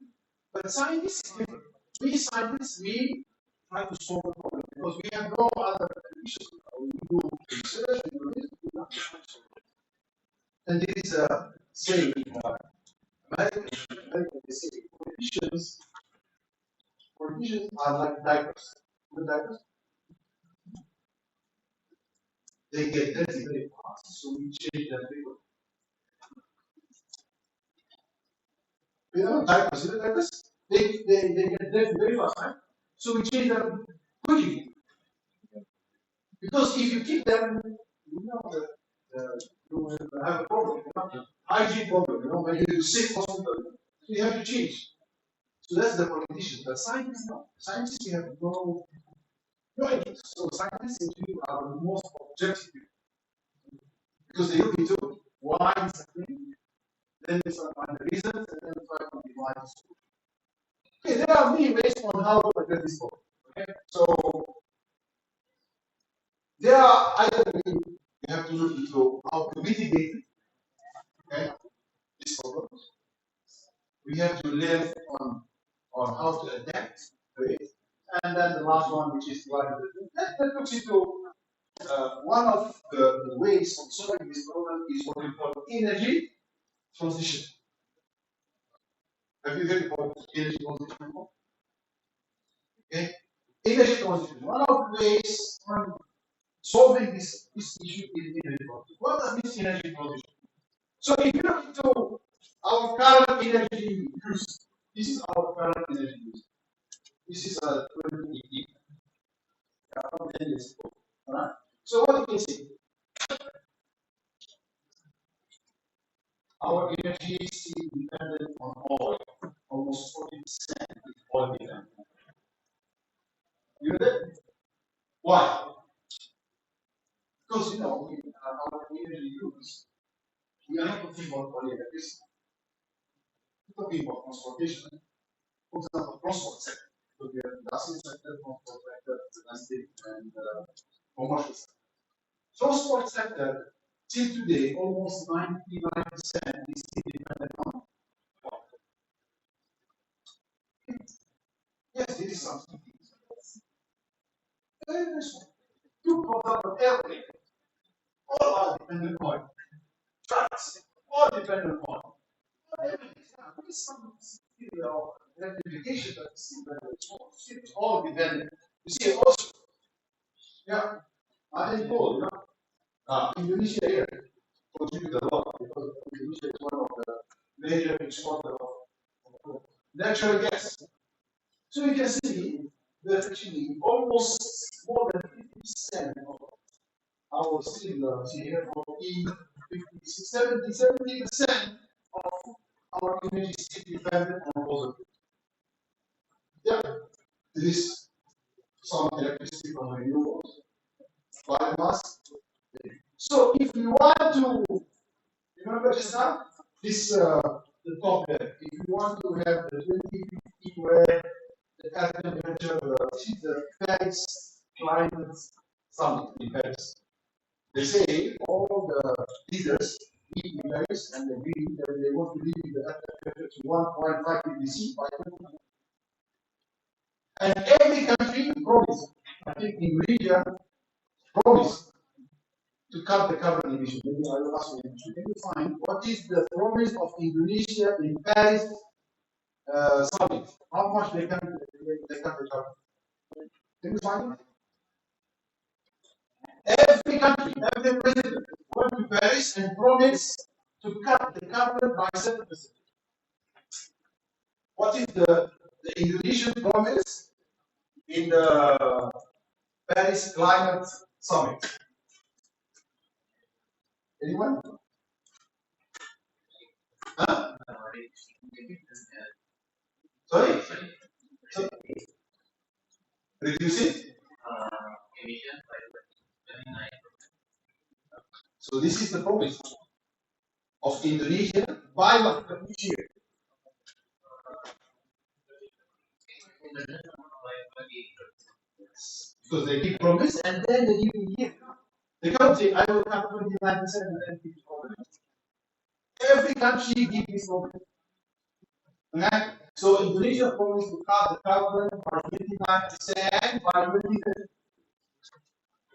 But scientists is different. We scientists, we try to solve the problem because we have no other conditions. We do research, we do this, we do that. And there is a saying, American, they say, politicians are like diapers. The diapers, they get dirty very fast, so we change them very quickly. Diapers, they get dirty very fast, right? So we change them quickly. Because if you keep them, you will have a problem, hygiene problem, when you sick hospital, you have to change. So that's the politician. But scientists, no. Scientists, we have no idea. So scientists are the most objective people. Because they look into why it's happening, then they try to find the reasons, and then try to divide the solution. Okay, there are many ways on how to address this problem. Okay, so there are either we have to look into how to mitigate this problem. We have to learn on how to adapt to it. And then the last one, which is that looks into one of the ways of solving this problem is what we call energy transition. Have you heard about energy transition before? Okay? Energy transition. One of the ways on solving this issue is energy transition. What does this energy transition? So if you look into our current energy use, this is our current energy use. This is a 2018. From 10 years ago. Alright? So what you can see, our energy is still dependent on oil. Almost 40% is oil dependent. You know that? Why? Because our energy use, we are not talking about only electricity. We're talking about transportation. For example, transport sector. So we have industrial sector, transport sector, domestic, and commercial sector. Transport sector, till today, almost 99% is still dependent on oil. Yes, this is something. Two products of airplane, all are dependent on oil. Trucks, all dependent on oil. Everything. There is some electrification, but it's all dependent. You see, also, yeah, I didn't know, Indonesia here contribute a lot because Indonesia is one of the major exporters of natural gas. So you can see that actually almost more than 50% of our steel here, 70% of our energy is still dependent on fossil fuels. Yeah, there is some electricity from renewables, biomass. So if we want to, remember just now, this the top there, if you want to have the 2050 where the Earth temperature, this is the Paris Climate Summit in Paris. They say all the leaders meet in Paris and agree that they want to limit the Earth temperature to 1.5 degrees C by 2050. And every country promised, I think Indonesia promised to cut the carbon emission. Maybe I will ask you, can you find what is the promise of Indonesia in Paris summit? How much they cut the carbon? Can you find it? Every country, every president went to Paris and promised to cut the carbon by 7%. What is the Indonesian promise in the Paris Climate Summit? Anyone? Huh? Sorry? So, reduce it? So this is the promise of Indonesia by which year? Because they give promise and then they give a year. They can't say, I will have 29% and then give promise. Every country gives this promise. Okay? So Indonesia promised to cut the carbon by 29% by 2030.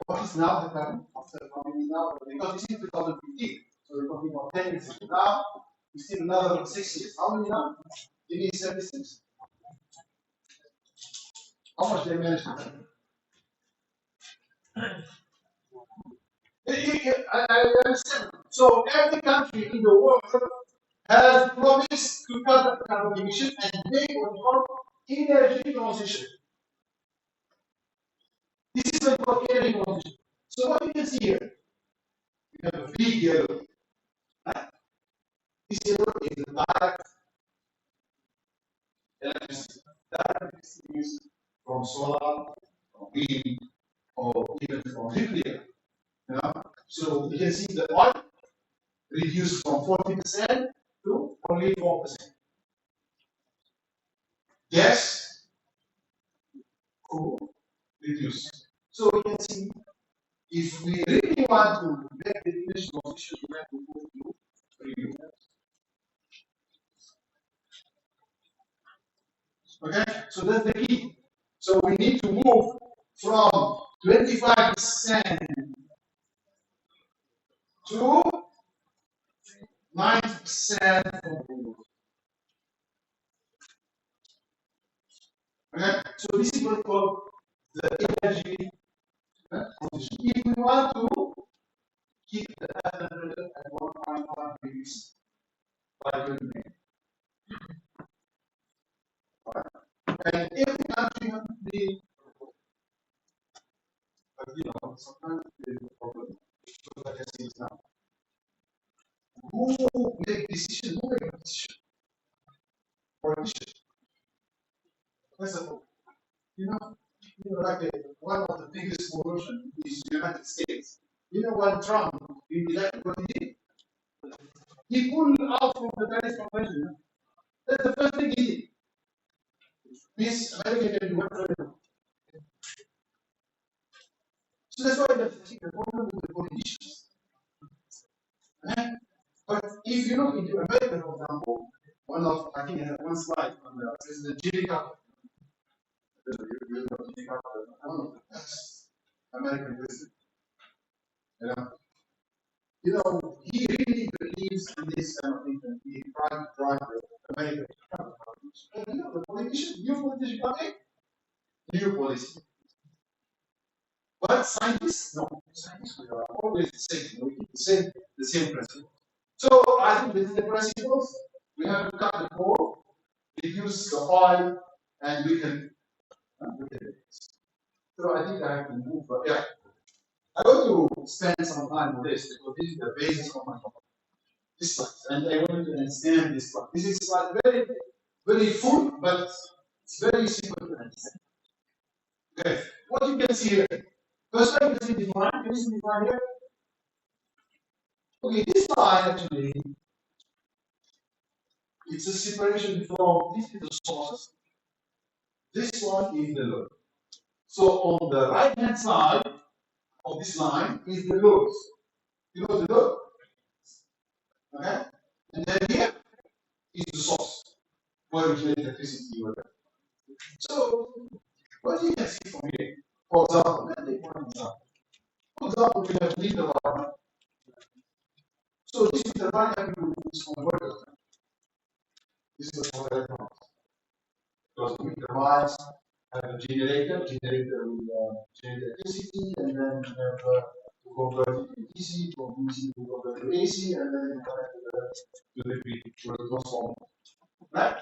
What is now the carbon? After how many now? Because this is 2015. So we're talking about 10 years. Now, we still another 6 years. How many now? Give me 76. How much they managed to cut? I understand. So every country in the world has promised to cut the carbon emission and they will call energy transition. This is what called energy transition. So what you can see here, we have a big yellow. This yellow is the direct electricity. Direct electricity is from solar, from wind, or even from nuclear. So you can see the oil reduced from 40% to only 4%. Gas, coal, reduced. So you can see if we really want to make the energy transition, we have to move to renewables. Okay, so that's the key. So we need to move from 25% to 90% of renewables. Okay? So this is what we call the energy transition. If we want to keep the Earth temperature at 1.1 degrees by 2020. And every country has to be, but sometimes there is a problem. So like I say now, who make decision? Who make a decision? Politicians. First of all, like one of the biggest pollution is the United States. When Trump being elected, what he did? He pulled out from the Paris Convention. That's the first thing he did. This America can do whatever. So that's why the problem with the politicians. But if you look into America, for example, I think I have one slide on the President Jimmy Carter. Jimmy Carter, one of the best American president. He really believes in this kind of thing, and he tried to drive America. And the politician, new politician come in, new policy. But scientists, no. Scientists, we are always the same. We keep the same principle. So I think this is the principles. We have to cut the coal, reduce the oil, and we can. So I think I have to move. Yeah. I want to spend some time on this because this is the basis of my talk. This slide, and I want you to understand this slide. This is slide very, very full, but it's very simple to understand. Okay, what you can see here. First, you can see this line. Can you see this line here? Okay, this line actually, it's a separation from this is the source. This one is the load. So on the right hand side of this line is the loads. You know the load? Okay? And then here is the source where we get electricity. So what you can see from here, for example, let's take one example. For example, we have wind turbine. So this wind turbine has to do this converter. This is the converter. Because wind turbines have a generator will generate electricity, and then we have to convert it to DC, from DC to convert to AC, and then we connect to the grid, to the transformer. Right?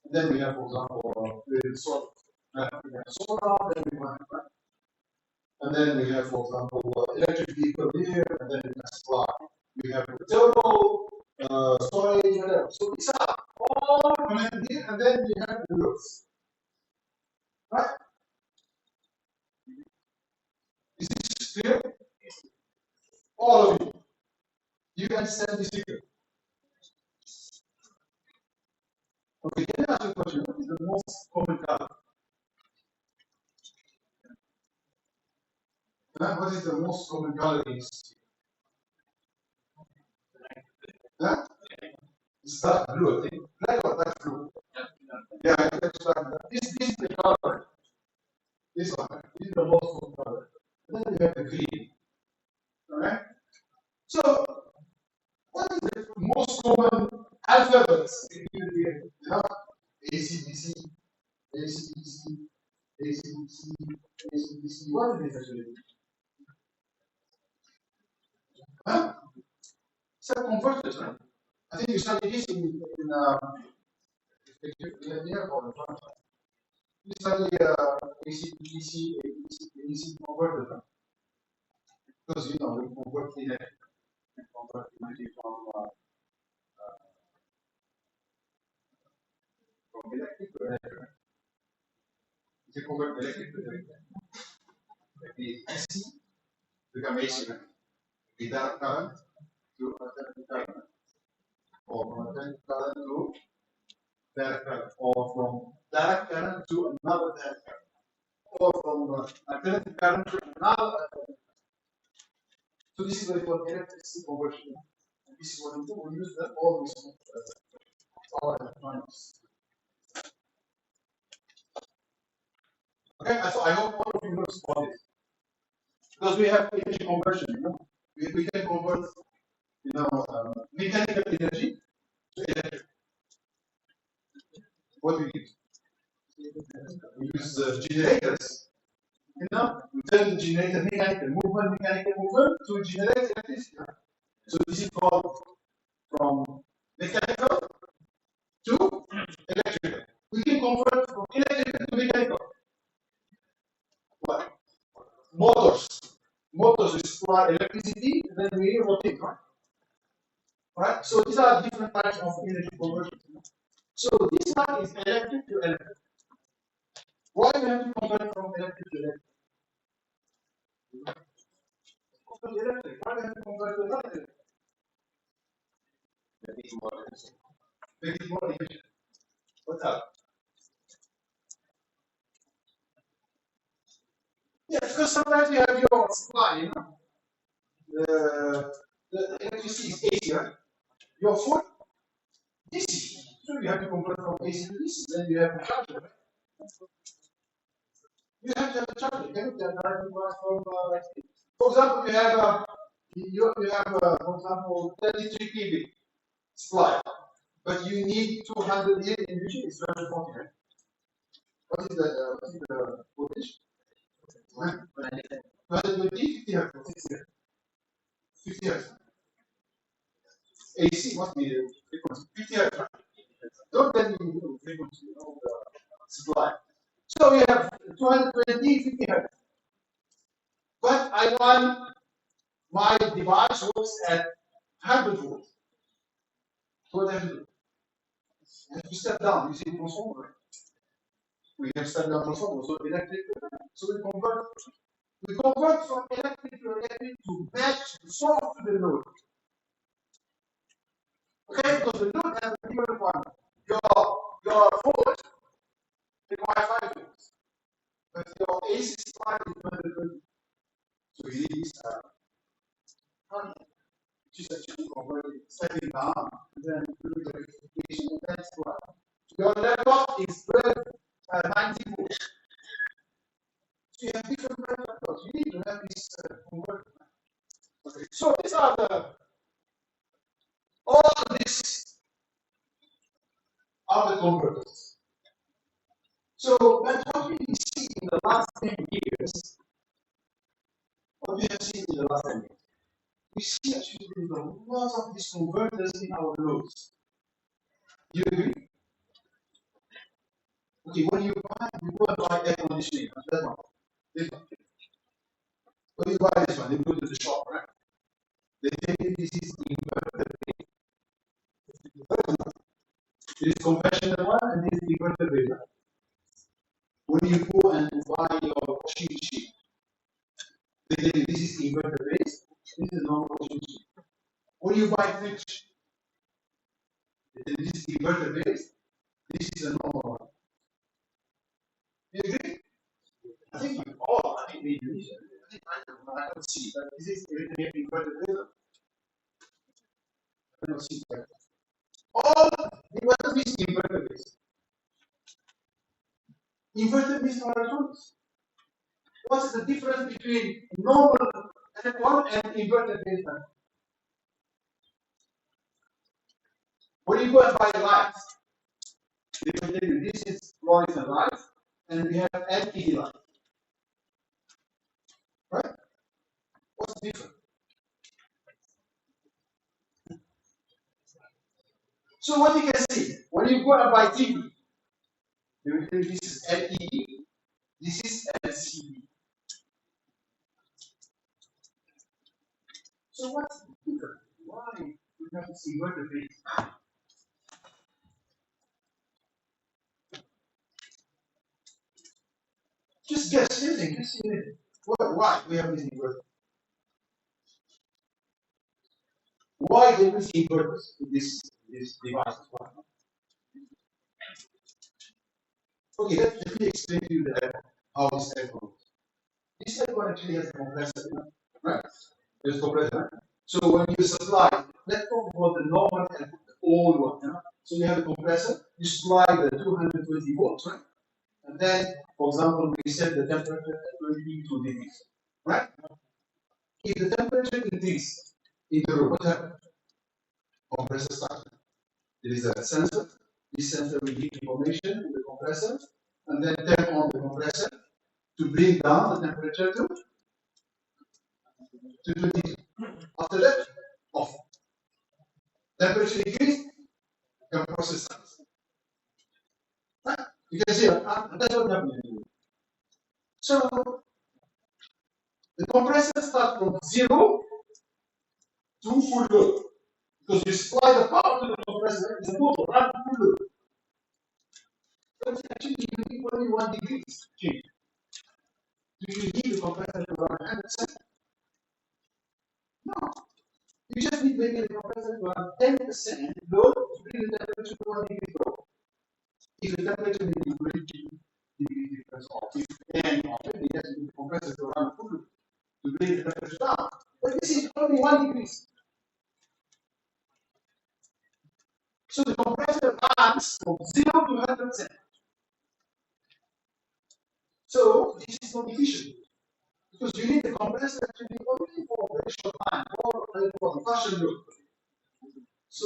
And then we have, for example, the solar. We have solar, then we have, and then we have, for example, electric vehicle here, and then we have supply. We have thermal, storage, whatever. So these are all connected here, and then we have the loads. Right? Is this clear? All of you. You understand this figure? Okay, can I ask you a question? What is the most common color? What is the most common color in this? Huh? It's dark blue, I think. Black or dark blue? Yeah, that's dark. This is the color. This one. This is the most common color. And then we have the green. Alright? So, what is the most common alphabets in here? ACDC, ACDC, ACDC, ACDC. What is it actually? Huh? It's a converter, right? I think you study this in you study AC, DC converter. Because we convert energy from electric to electric. You convert electric to electric. The AC become AC, the direct current to alternating current, or from alternating current to direct current, or from direct current to another direct current, or from alternating current to another alternating current. So this is what we call electricity conversion. And this is what we do. We use that always our electronics. Okay, so I hope all of you know about this. Because we have energy conversion, we can convert, mechanical energy to electric. What we need? We use generators. You know, we turn the generator mechanical movement to generate electricity. So this is called from mechanical to electrical. We can convert from electrical to mechanical. What? Motors. Motors we supply electricity, then we rotate, right? Right? So these are different types of energy conversion. So this one is electric to electric. Why do we have to convert from electric to electric? Why do we have to convert to electric? Make it more efficient. What's up? Yeah, because sometimes you have your supply, you know. The electricity is AC, right? Your phone, DC. So you have to convert from AC to DC. Then you have to charge it. You have to have a charger. You cannot have from like this. For example, you have for example 33 kV supply, but you need 200 here in usually it's 240. Right? What is the voltage? 220, 50 hertz. 50 hertz. AC must be the frequency. 50 hertz. Don't tell me the frequency of the supply. So we have 220, 50 hertz. But I want my device works at 100 volts. So what do I have to do? I have to step down using transformer. We have step down transformer, so electric. So we convert from electric to match the source to the load. Okay, because the load has a different one. Your volt requires 5 volts, but your AC supply is 220. So you need this which is actually converted, stepping down, and then doing the rectification, and that's what. Your laptop is 90 volts. So you have different laptops. You need to have this converter. Okay. So these are all these are the converters. So but what we see in the last 10 years, what we have seen in the last 10 years, we see actually there is a lot of these converters in our loads. Do you agree? Okay, when you go and buy air conditioning, that one. This one. When you buy this one, you go to the shop, right? They tell you this is inverter base. There is conventional one and this is inverter base. When you go and buy your washing machine, they tell you this is inverter base, this is normal washing machine. When you buy fridge, they tell you this is inverter base, this is a normal one. You agree? I think we all, I think we do. I don't see, but this is inverter base. I don't see that. All inverter base inverter base. Inverter base are electronics. What's the difference between normal electron and inverter base? When you go and buy lights, they will tell you this is fluorescent light and we have LED light. Right? What's the difference? So what you can see, when you go and buy TV, they will tell you this is LED, this is LCD. So what's the difference? Why we have to see inverter base? Just guess anything, just see anything. Why we have this inverter? Why do we see inverters in this device? Okay, let me explain to you how this aircon works. This aircon actually has a compressor, right? There's a compressor. So when you supply, let's talk about the normal aircon, the old one. You know? So you have a compressor, you supply the 220 volts, right? And then, for example, we set the temperature at 22 degrees, right? If the temperature increases in the room, what happens? Compressor starts. There is a sensor. This sensor will give information to the compressor, and then turn on the compressor to bring down the temperature to 20. After that, off. Temperature increase, compressor starts. Right? You can see that's what happening. So the compressor starts from 0 to full load. Because you supply the power to the compressor, it's a motor, run full load. But actually, you need only 1 degree change. Do you need the compressor to run 100%? No. You just need maybe the compressor to run 10% load to bring the temperature to 1 degree low. If the temperature may be 20 degrees difference off, if then already has the compressor to run full load to bring the temperature down. But this is only 1 degree. So the compressor runs from 0 to 100%. So this is not efficient. Because you need the compressor to be only for a very short time, or for the partial load. So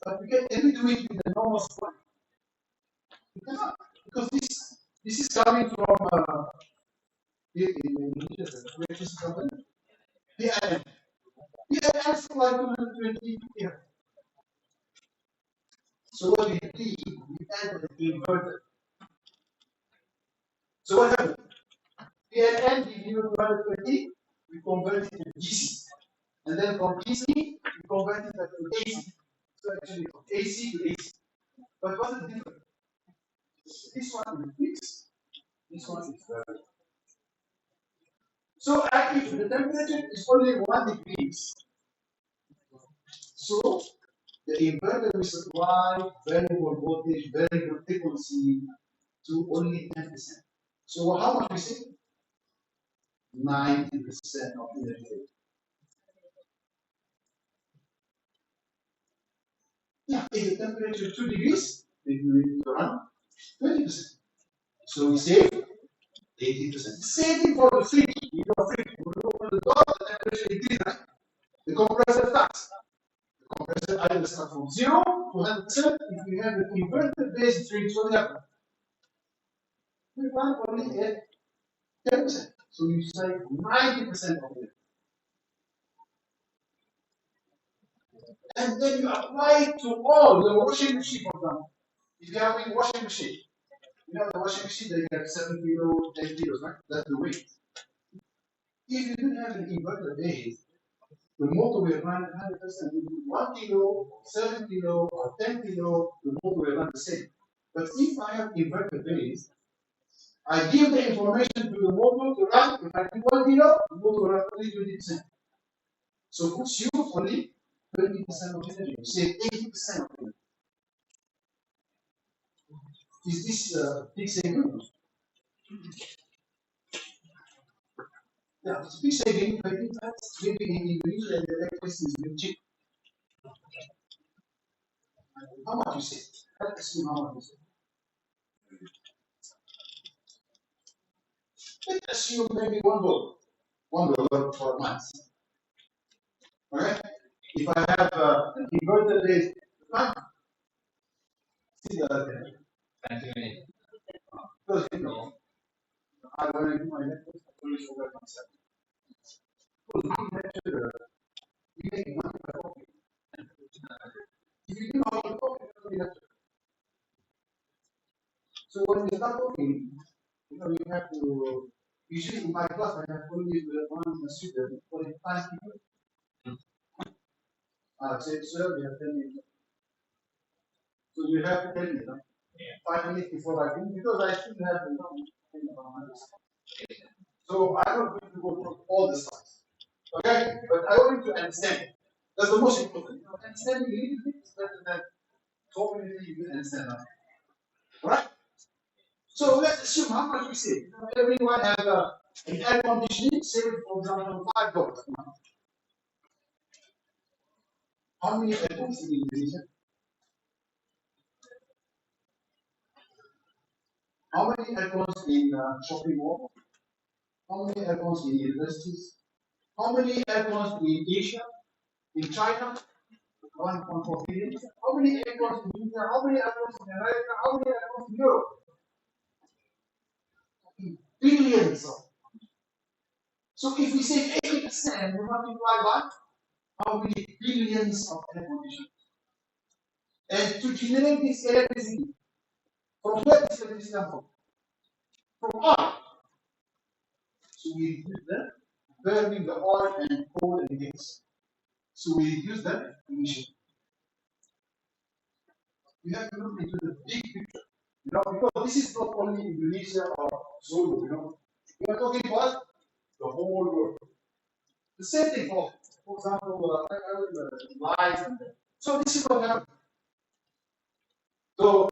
but we can only do it with the normal supply. We cannot, because this is coming from electricity company. PIN. PIN supply 220 here. So what we do, we add the inverter. So what happens? PIN give you 220, we convert it to DC. And then from DC, we convert it to AC. So actually from AC to AC. But what's the difference? This one is fixed. This one is so actually the temperature is only 1 degree. So the inverter will supply variable voltage, variable frequency to only 10%. So how much we say? 90% of energy. Yeah, if the temperature is 2 degrees, then we need to run 20%. So we save 80%. Same thing for the fridge. You know, fridge. When you open the door, the temperature increases, right? The compressor starts. The compressor either starts from 0 to 100%. If we have an inverter based fridge, what happens? We run only at 10%. So you save 90% of it. And then you apply it to all the washing machine, for example. If you have a washing machine, you know the washing machine, they have 7 kilos, 10 kilos, right? That's the weight. If you don't have an inverter base, the motor will run 100%. If you 1 kilo, 7 kilo, or 10 kilo, the motor will run the same. But if I have inverter base, I give the information to the motor to run. If I give 1 kilo, the motor will run only 20%. So puts you only 20% of energy. You save 80% of energy. Is this big saving? Yeah, it's big saving, but in fact, living in Indonesia and the electricity is very cheap. How much you save? Let's assume how much you save. Let's assume maybe $1 for a month. Alright? If I have an inverter based plant, see the other thing. Because you know, I want to do my network, I always forget myself. You make money by copy. If you do how you copy, it will be natural. So when you start talking, you know, you have to, usually in my class, I have always one student, 45 people. Say, sir, we have 10 minutes. So you have to tell me, 5 minutes before I finish, because I still have the thing about my list. So I'm not going to go through all the slides. Okay? But I want you to understand. That's the most important. You know, understanding a little bit is better than talking until you understand that. Alright? So let's assume how much we save. You know, everyone has an air conditioning, save for example $5 a month. How many aircons in Indonesia? How many aircons in shopping mall? How many aircons in universities? How many aircons in Asia? In China? 1.4 billion. How many aircons in India? How many aircons in America? How many aircons in Europe? billions of. So if we say 80%, we multiply by how many billions of air conditioners. And to generate this electricity, from where this electricity comes from? From oil. So we use them burning the oil and coal and gas. So we use them emission. We have to look into the big picture. Because this is not only Indonesia or Solo, we are talking about the whole world. The same thing for example, lights and that. So this is what happens. So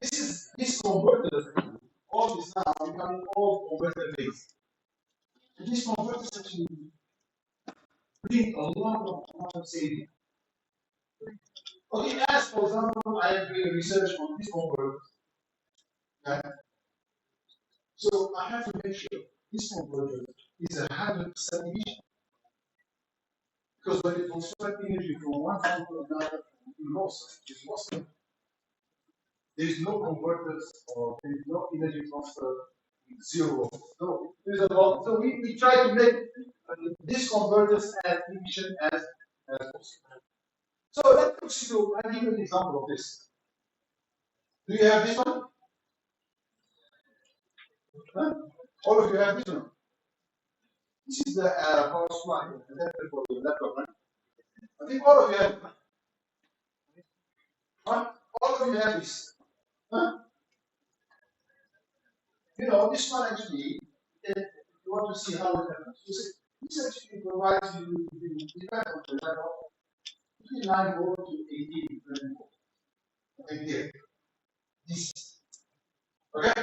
this converter, all this now becoming all converter based. And this converters actually bring a lot of saving. Okay, as for example, I am doing research on this converter. Okay? So I have to make sure this converter is 100% efficient. Because when it transfers energy from one form to another, you lost it. There is no converters or there is no energy transfer zero. No, there's a lot. So we try to make these converters as efficient as possible. So let's go. I'll give you an example of this. Do you have this one? Huh? All of you have this one. This is the power supply adapter for the laptop, right? I think all of you have. Huh? All of you have this. Huh? This one actually, if you want to see how it happens, this actually provides you the depends on the level between 9 volt to 18, 20 volt. Okay, here. This. Okay?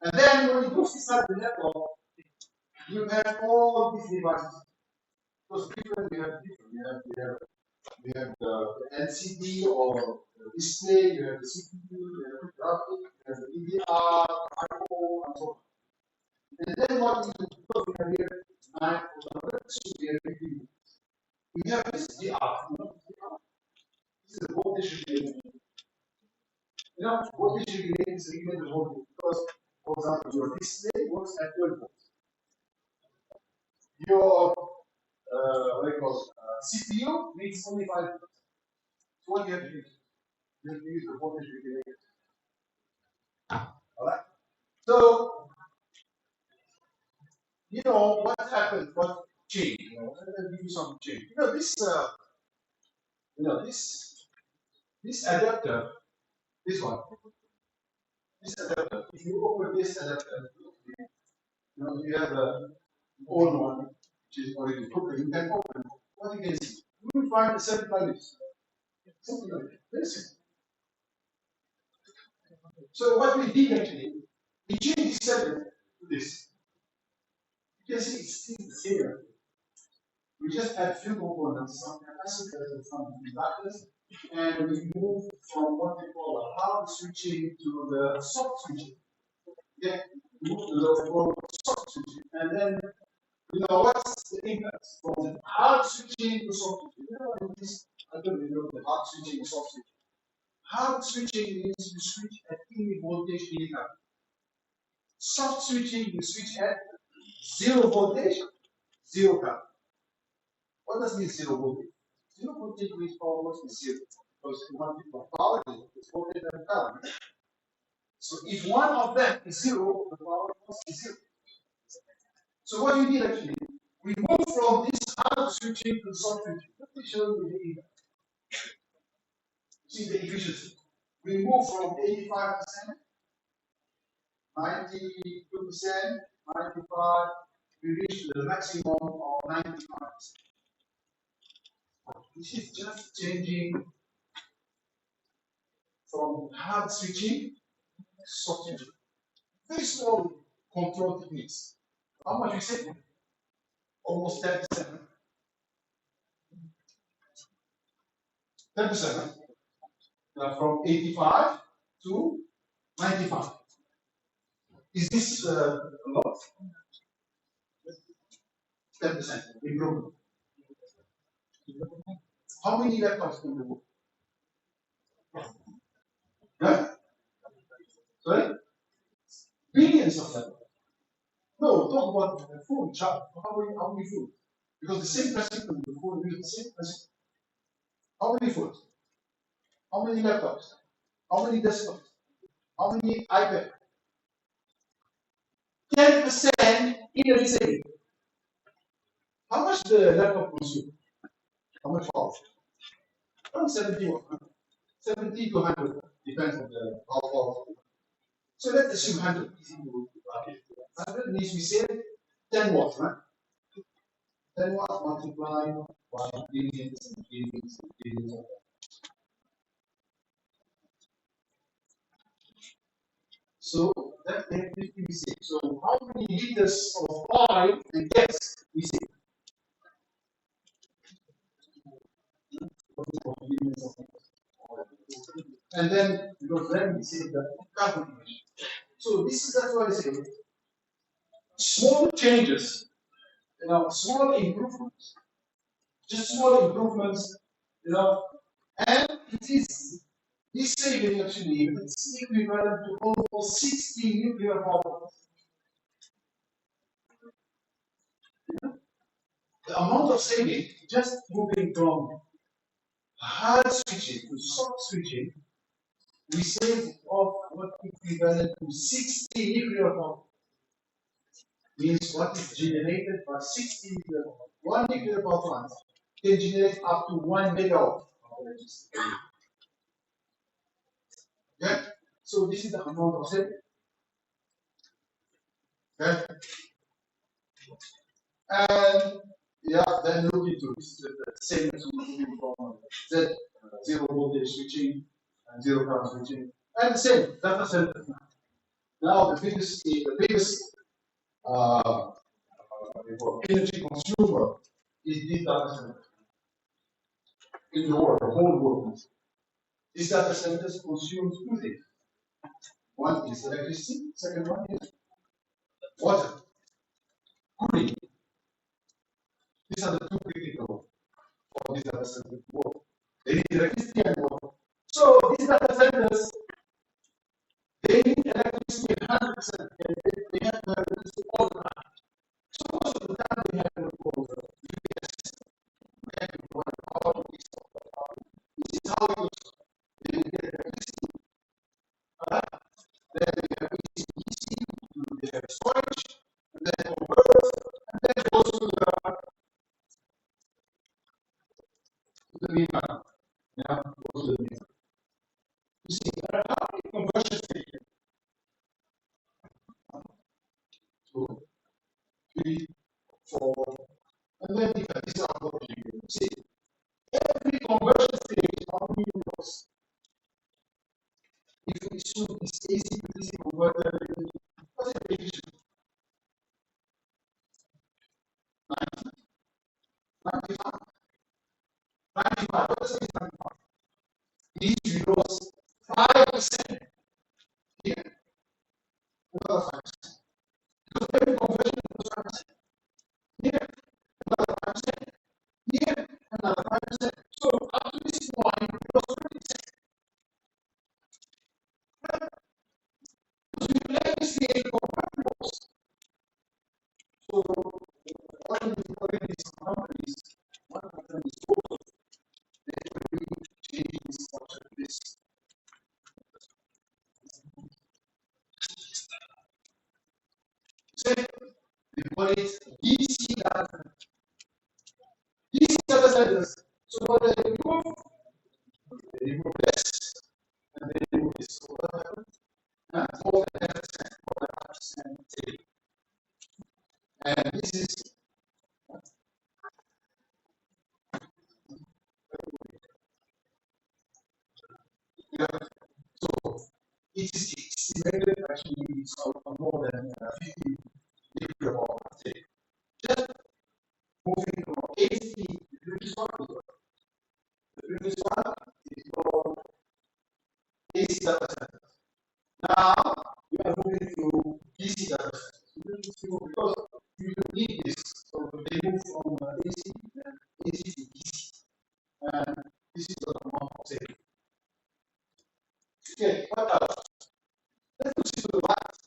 And then when you go inside the network, you have all these devices. Because different, we have the LCD or the display, you have the CPU, you have the graphic, you have the EDR, IO, and so on. And then what we do, because we have here 9 we have this DR. This is the voltage regulator. Voltage regulator is regulated the voltage because, for example, your display works at 12 volts. Your CPU needs only 5 volts. So what do you have to use? You have to use the voltage regulator. Alright? So, what happened? What changed? Let me give you some change. This adapter, this one, this adapter, if you open this adapter, you have the old one, which is already open, you can open. What you can see, you will find a certain values. Something like that. Very simple. So what we did actually, we changed the setting to this. You can see it's still the same. We just add few components, some capacitors and some inductors, and we move from what we call a hard switching to the soft switching. Okay, we move to what we call soft switching, and then what's the impact from the hard switching to soft switching? I don't know the hard switching to soft switching. Hard switching means you switch at any voltage, any current. Soft switching, you switch at 0 voltage, 0 current. What does mean 0 voltage? 0 voltage means power must be 0. Because one people power is voltage and current. So if one of them is 0, the power must be 0. So what we did actually, we moved from this hard switching to soft switching. Let me show you the impact. See the efficiency. We move from 85%, 92%, 95%, we reach the maximum of 95%. This is just changing from hard switching to soft switching. Very small control techniques. How much we save? Almost 10%. 10%. From 85 to 95. Is this a lot? 10% improvement. How many laptops can you work? Huh? Sorry? billions of them. No, talk about the food, child. How many food? Because the same principle, the food is the same principle. How many food? How many laptops? How many desktops? How many iPads? 10% energy saving. How much the laptop consume? How much power? Around 70 to 100, depends on the how powerful. So let's assume 100. 100 means we save 10 watts, right? 10 watts multiplied by billions and billions and billions of watts. So that electricity we save. So how many liters of oil and gas we save? And then because then we save the carbon emission. So that's why I say small changes, small improvements, just small improvements, and it is this saving actually it's equivalent to almost 60 nuclear power plants. The amount of saving just moving from hard switching to soft switching, we save of what equivalent to 60 nuclear power. Means what is generated by 60 nuclear power. One nuclear power plant can generate up to 1 megawatt of electricity. Okay? So this is the amount of saving. Okay? And then look into this, the same as moving from Z, zero voltage switching and zero current switching, and the same data center. Now the biggest energy consumer is this data center in the world, the whole world. These data centers consume two things. One is electricity, second one is water, cooling. These are the two critical for these data centers to work. They need electricity and water. So these data centers, they need electricity 100%. They have the electricity all the time. So most of the time they have the UPS system. They have to run all of these stuff. This is how it goes. They will get electricity. Then they have AC, they have storage, and then convert, and then it goes to the main line. Yeah, goes to the main line. You see, there are how many conversion stations? 2, 3, 4, and then these are what you see. Every conversion stage, how many units? If we assume this AC to DC converter, what's the efficiency? 90, 95. 95, what does it mean 95? These zeros 5% here, another 5%. Because every conversion is 5%. Here, another 5%. Here, another 5%. So up to this point, it was 20%. Because we let me see a convertibles. So what these companies, one company is total, they really change this structure to this. So we call it DC data center. DC data centers. So what they remove? They remove this, and they remove this. So what happens? More than 10%, more than 5% saving. And this is so it is estimated actually it's more than 50 nuclear power plants. Just moving from AC, the previous one is called AC data center. Now we are moving to DC data center. Because you need this, so they move from AC to DC. And this is the amount of saving. Okay, what else? Let's go to the last.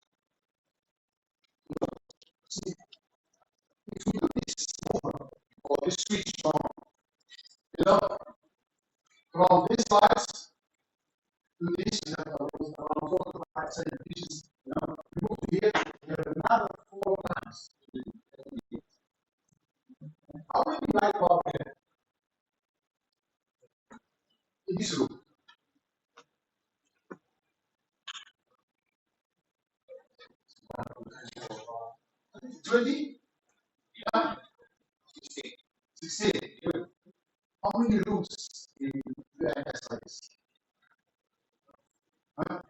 light bulb here in this room? 20? 16. Good. How many rooms in UNS like this? Huh?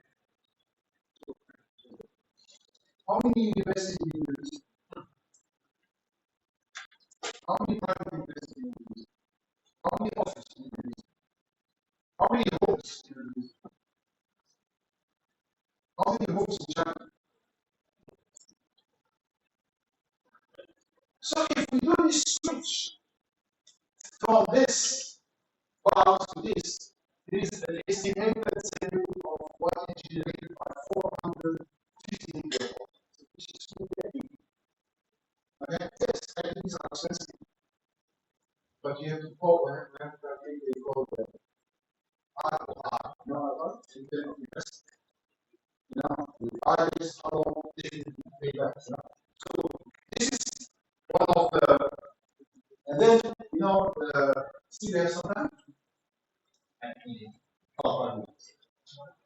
How many universities in university? How many private universities in university? How many offices in university? How many homes in university? How many homes in China? So if we do this switch from this valve to this, there is an estimated saving of what is generated by 450 megawatts, which is really big. Okay, yes, these are expensive, but you have to call them. I think they call them R, you know, in terms of investment. You know, the others how long they pay back. So this is one of the, and then you know see there sometimes.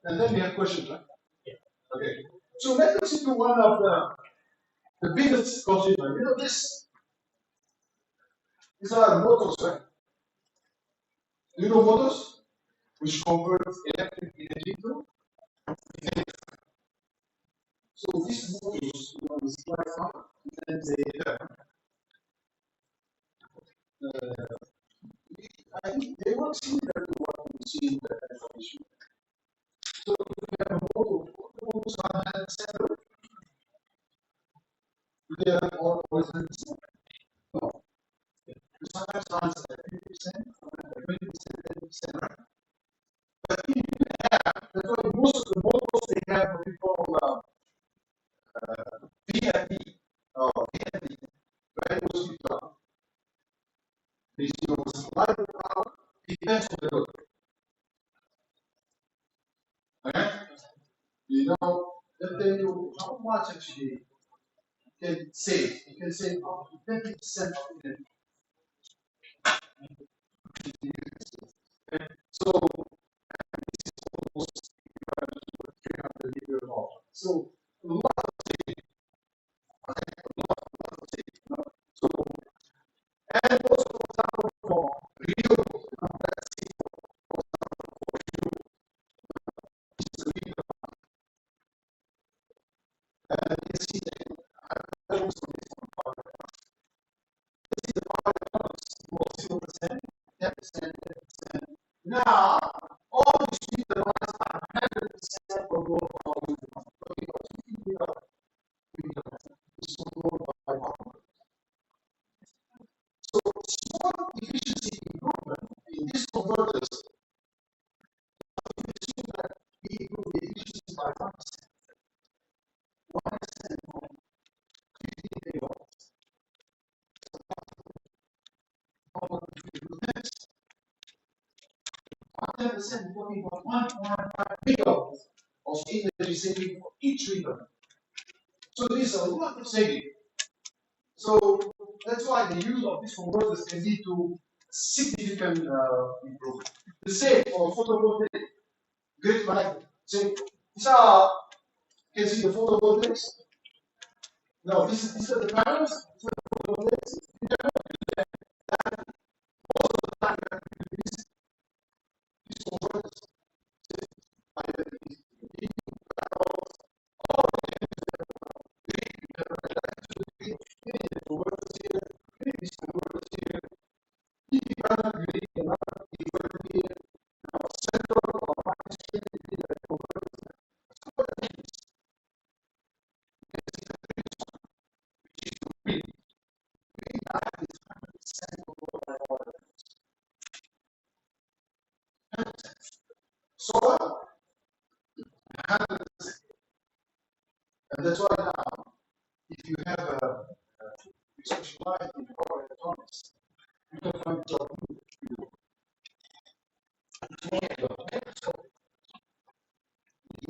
And then we have questions, right? Yeah. Okay. So let us into one of the biggest constituents. You know this. These are motors, right? Do you know motors, which convert electric energy to heat? So these motors, you know, is quite fun, and I think they work similar to what we see in the information. So if you have a motor, the motors are 100% load. They are all always 100%. No. Sometimes runs at 50%, 20%, 10%, right? But if you have, that's why most of the motors they have what we call VFD or VFD, variable speed drive. This is your supply of power depends on the load. Okay? You know, let me tell you how much actually you can save. You can save up to 20% of energy. Okay? So this is almost 300 liters of water. So a lot of saving. Okay? A lot of saving. You know? So and also for example for renewables, you know, let's see for example for renewables, this is a renewable. You can see that I also this one power. This is the power was 0%, 10%, 10%. Now all these people are 100% of all power. Okay, but we are it's controlled by power. So small efficiency improvement in these converters, if you see that we improve the efficiency by 1%, 1% from 15 megawatts. How much we do this? 10% talking about 1.5 megawatts of energy saving for each river. So this is a lot of saving. So that's why the use of these converters can lead to significant improvement. The same for photovoltaic grid management. So these are, you can see the photovoltaics. No, these are the panels. These are the photovoltaics. You cannot do that. Most of the time, you have to do these converters. Solar, 100%. And that's why now, if you have a specialized in power electronics, you can find job.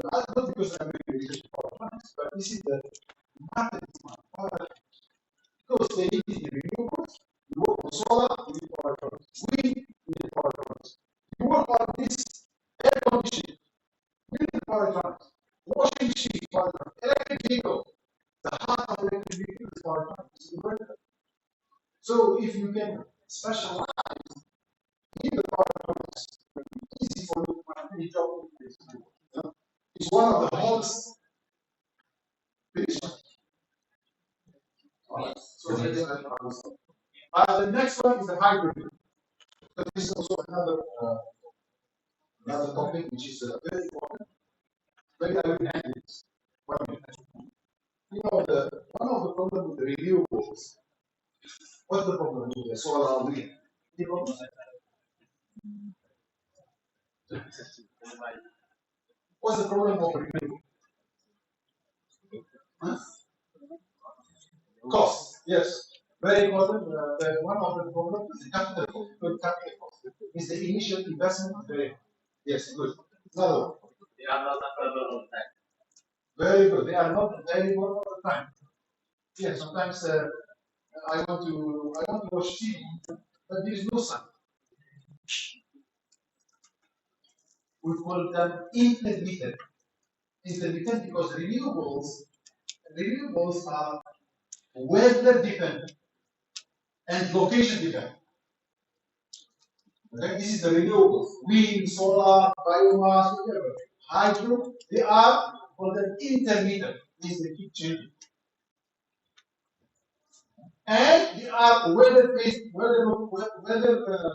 Not because I'm really research power electronics, but this is the market demand. Because they need the renewables, you work on solar, We need power electronics. You work on this air conditioning, we need power electronics. Washing machine, power electronics. Electric vehicle, the heart of electric vehicle is power electronics. So if you can specialize in the power electronics, it's easy for you to find any job. It's one of the hardest. Alright, so the next one is the hybrid. This is also another topic which is very important. Very important. You know, one of the problems with the renewables. What's the problem with the solar wind? What's the problem of renewable? Huh? Cost, yes. Very important. One of the problems is the capital cost. Good capital cost. Is the initial investment very high? Yes, good. Another one. They are not available all the time. Very good. They are not available all the time. Yeah, sometimes I want to watch TV, but there is no sun. We call them intermittent. Intermittent because renewables are weather dependent and location dependent. Okay? This is the renewables: wind, solar, biomass, whatever. Hydro, they are called intermittent. Means they keep changing. And they are weather-based, weather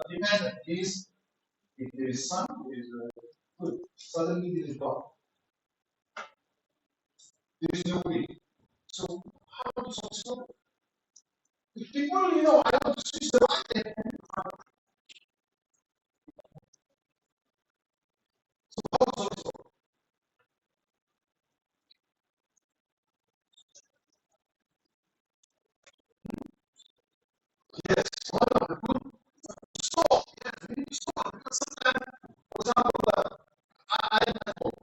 dependent. Is if there is sun, it is good. Suddenly there is dark. There is no wind. So how to solve this problem? If people, I want to switch the light. So how to solve this problem? Yes, one of the good solve. Yes, we need to solve because sometimes, for example, I am at home.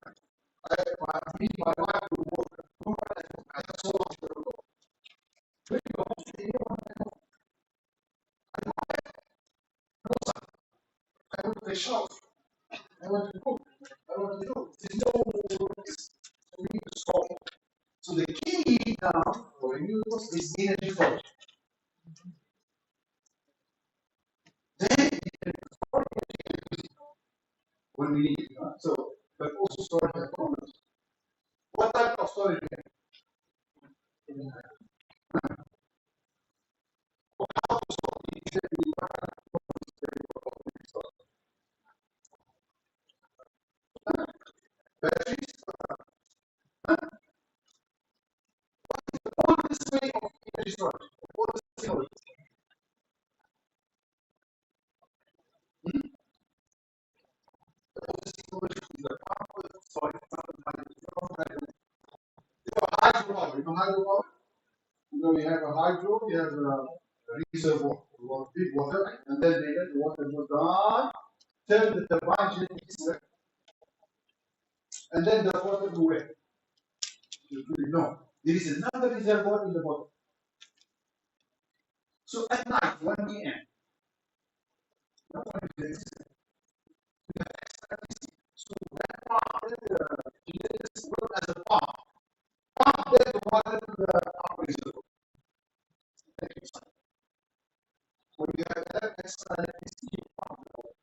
Me, my wife will work. I have solar to the door. When you go home, you don't want to go. I want to shower. I want to cook. I want to do. There's no works. So we need to solve. So the key now for renewables is energy storage. Then when we need it. So, but also storage has problems. What type of storage do you have? How to store batteries? The oldest way of energy storage. The oldest technology. The oldest technology is the power storage. Hydropower. You know hydropower? You have a hydro, you have a reservoir, big water, and then they let the water go down, turn the turbine to this way, and then the water go away. No, there is another reservoir in the bottom. So at night, 1 p.m., no one is there. So that part, this work as a pump. Pump the water to the pump reservoir. When you have extra electricity,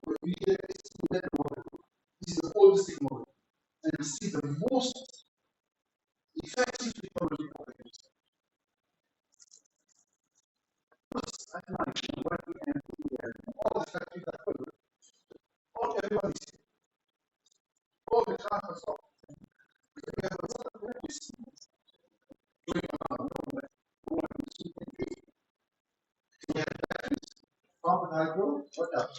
when we get electricity, let the water go. This is the oldest technology. And this is the most effective technology for the future. At night, 1 p.m., 2 p.m., all the factories are covered. Everyone is here. All the cars are stopped. We have a lot of electricity going on. We have batteries, pump hydro, what else?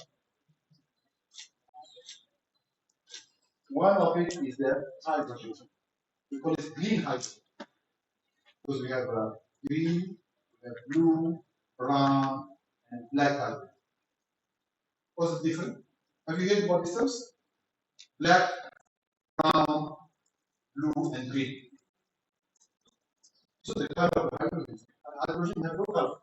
One of it is the hydrogen. We call it green hydrogen. Because we have green, we have blue, brown, and black hydrogen. What's the difference? Have you heard about these terms? Black, brown, blue, and green. So the color of the hydrogen has no color.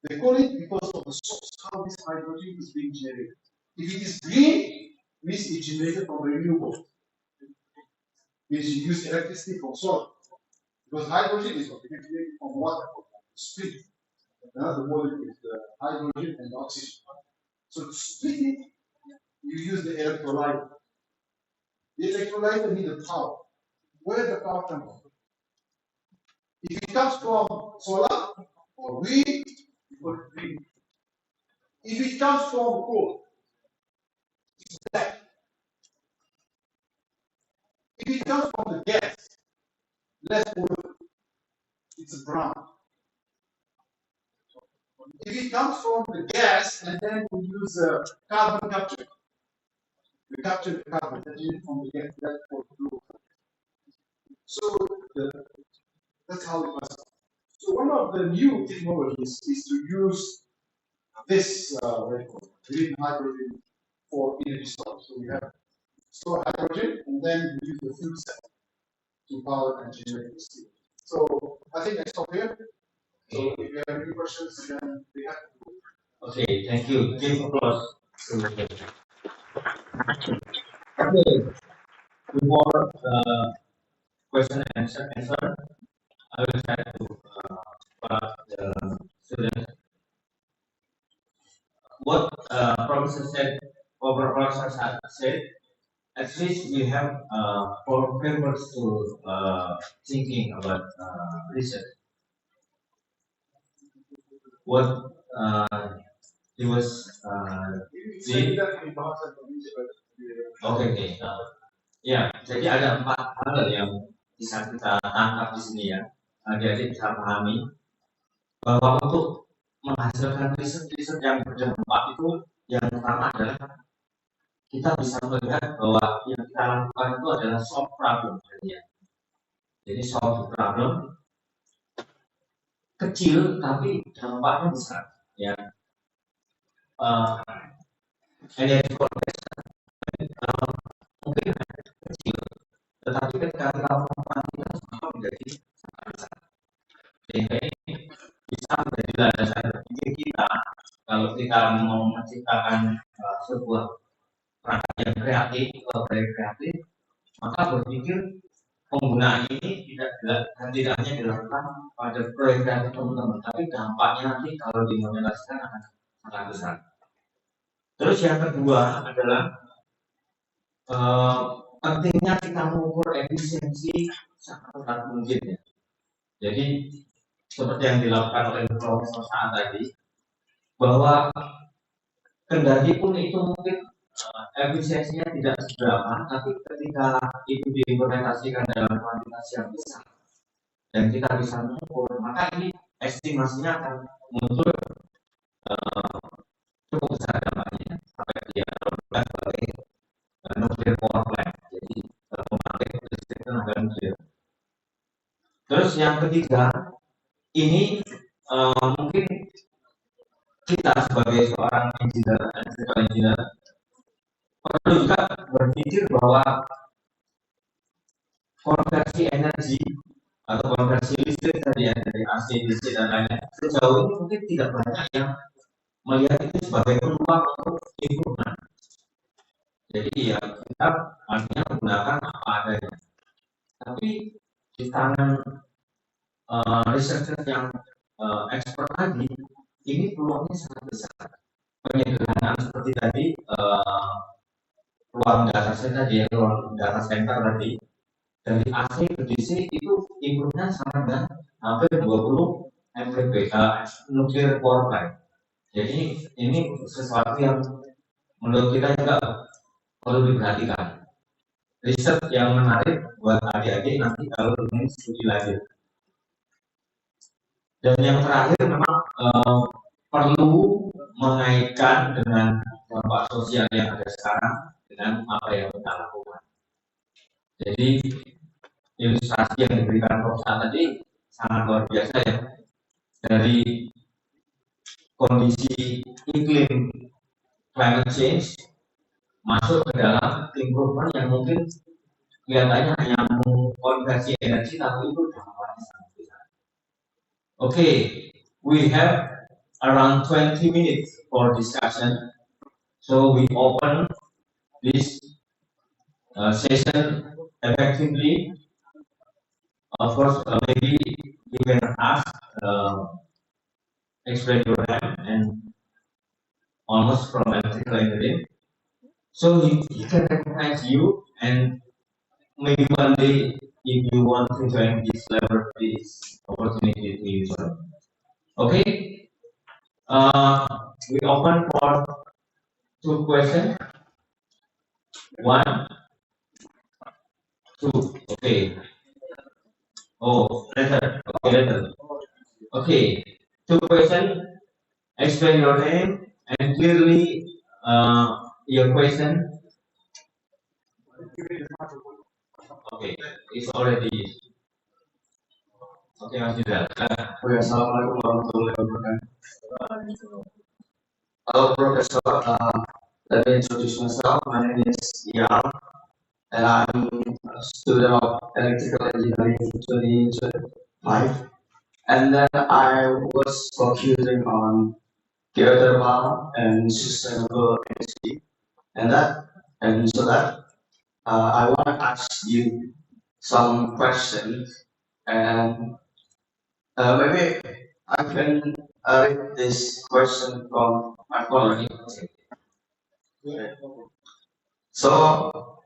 They call it because of the source, how this hydrogen is being generated. If it is green, means it's generated from renewable. Means you use electricity from solar. Because hydrogen is generated from water, split. The molecule is the hydrogen and the oxygen. So to split it, you use the electrolyte. The electrolyte needs the power. Where the power comes from? If it comes from solar or wind, you call it green. If it comes from coal, it's black. If it comes from the gas, less oil, it's brown. If it comes from the gas and then we use carbon capture, we capture the carbon that is from the gas, that's called blue. So that's how it was. So one of the new technologies is to use this green hydrogen for energy storage. So we have store hydrogen and then we use the fuel cell to power and generate the steam. So I think I stop here. So if you have any questions, then we have to. Okay, thank you. Give applause. Okay, before question and answer, I will try to ask the students what Professor said, or Professor Saad said. At least we have four frameworks to thinking about research. What he was doing. Oke. Ya, jadi ada 4 hal yang bisa kita tangkap di sini ya. Adik-adik bisa pahami bahwa untuk menghasilkan riset yang berdampak itu yang pertama adalah kita bisa melihat bahwa yang kita lakukan itu adalah solve problem. Jadi solve problem kecil tapi dampaknya besar. Ya, energi mungkin kecil, tetapi ketika kita melakukan itu semua menjadi sangat besar. Sehingga ini bisa menjadi landasan berpikir kita kalau kita mau menciptakan sebuah perangkat yang kreatif atau proyek kreatif, maka berpikir penggunaan ini tidak hanya dilakukan pada proyek kreatif teman-teman, tapi dampaknya nanti kalau dimodulasikan akan sangat besar. Terus yang kedua adalah pentingnya kita mengukur efisiensi sangat mungkin ya. Jadi seperti yang dilakukan oleh Profesor Saad tadi, bahwa kendati pun itu mungkin efisiensinya tidak seberapa, tapi ketika itu diimplementasikan dalam kuantitas yang besar dan kita bisa mengukur, maka ini estimasinya akan muncul cukup besar dampaknya sampai dia sebagai nuclear power plant, jadi pembangkit listrik tenaga nuklir. Terus yang ketiga, ini mungkin kita sebagai seorang engineer perlu juga berpikir bahwa konversi energi atau konversi listrik tadi dari AC, DC dan lainnya sejauh ini mungkin tidak banyak yang melihat itu sebagai peluang untuk improvement. Jadi ya kita artinya menggunakan apa adanya. Tapi di tangan researcher yang expert tadi, ini peluangnya sangat besar. Penyederhanaan seperti tadi, ruang data center tadi, dari AC ke DC itu improve-nya sangat hampir 20 MPP nuclear power plant. Jadi ini sesuatu yang menurut kita juga perlu diperhatikan. Riset yang menarik buat adik-adik nanti kalau ingin studi lanjut. Dan yang terakhir memang perlu mengaitkan dengan dampak sosial yang ada sekarang dengan apa yang kita lakukan. Jadi ilustrasi yang diberikan Prof tadi sangat luar biasa ya, dari kondisi iklim climate change masuk ke dalam improvement yang mungkin kelihatannya hanya mengkonversi energi, tapi itu dampaknya sangat besar. Okay, we have around 20 minutes for discussion. So we open this session effectively. Of course, maybe you can ask, explain your name and almost from electrical engineering. So he can recognize you, and maybe one day if you want to join this laboratory, this opportunity to you join. Okay. We open for 2 questions. 1, 2. Okay. Oh, later. Okay, later. Okay. 2 questions. Explain your name and clearly your question. Okay, it's already. Okay, Mas Yuda. Assalamualaikum warahmatullahi wabarakatuh. Hello, Professor. Let me introduce myself. My name is Yang, and I'm a student of electrical engineering 2025. And then I was focusing on geothermal and sustainable energy, and so that I want to ask you some questions, and maybe I can read this question from my colleague. So,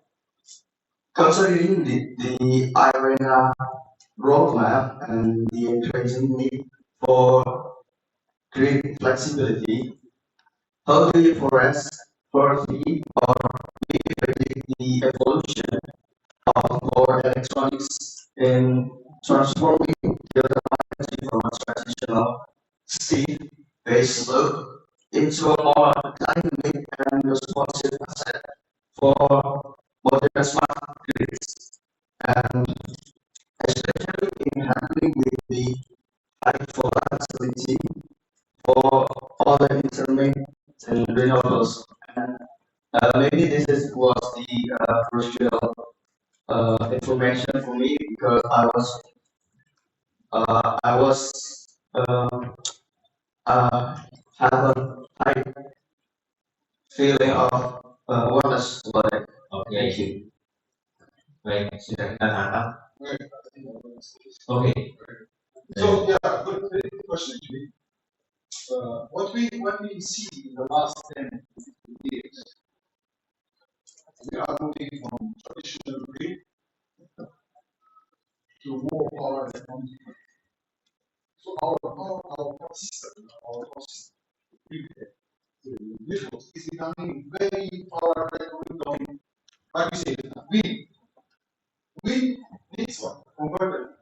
considering the IRENA roadmap and the increasing need for grid flexibility, how do you foresee or predict the evolution of core electronics in transforming the energy from a traditional steam-based load into a more dynamic and responsive asset for modern smart grids, and especially in handling with the high volatility for all the intermittent and renewables. And maybe was the crucial information for me, because I was have a high feeling of what is like. Okay, thank you. Baik, sudah kita tangkap. Okay. So yeah, good question actually. What we see in the last 10 years, we are moving from traditional grid to more power economy. So our power system, visuals is becoming very power economic. Like we say, we needs one converter,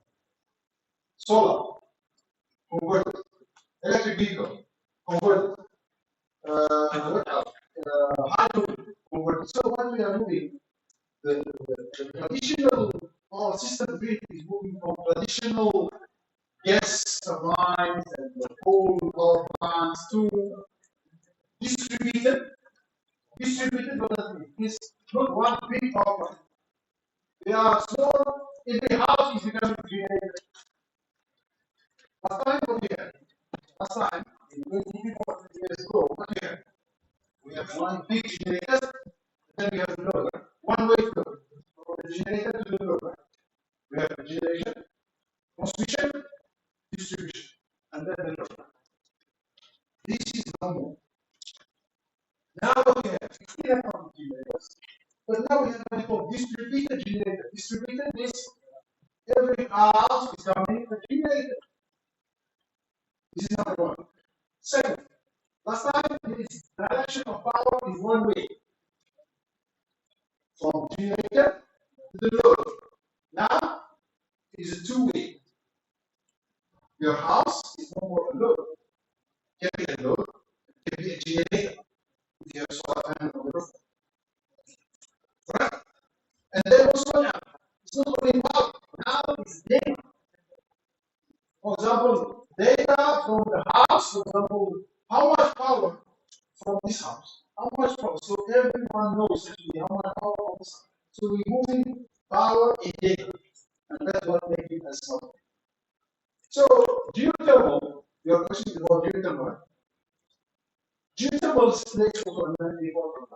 solar converter, electric vehicle converter, what else? Hydrogen converter. So what we are moving, the traditional power system grid is moving from traditional gas turbines and the coal power plants to distributed, but it's not one big power plant. They are small, every house is becoming generated. Last time, in 24 years ago, what we had? We have one big generator, then we have the loader. One way flow from the generator to the loader. We have generation, transmission, distribution, and then the loader. This is normal. Now we have 16 generators, but now we have what we call distributed generator. Distributed means every house is coming a generator. This is number one. Second, last time this direction of power is one way, from generator to the load. Now it is a two-way. Your house is no more a load. Can be a load, can be a generator. If you have solar panel on the roof. Right? And then also now, it's not only power, now it's data. For example, data from the house, for example, how much power from this house? How much power? So everyone knows actually how much power from this house. So we're moving power in data. And that's what makes it as well. So geothermal, your question is about geothermal. Geothermal makes also another important,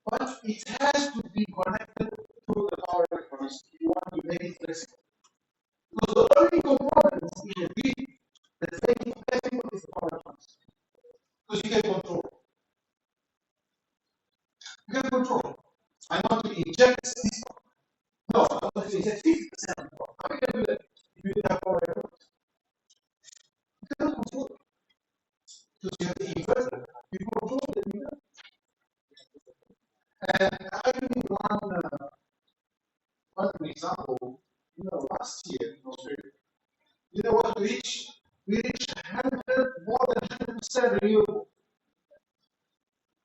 but it has to be connected to the power electronics if you want to make it flexible. Because the only components in the grid that make it flexible is the power electronics. Because you can control. You can control. I want to inject this. No, I want to inject 50%. How can you do that if you have power electronics? You cannot control it. Because you have the inverter. You control the inverter. And I give one example. Last year in Australia, what we reached? We reached more than 100% renewable.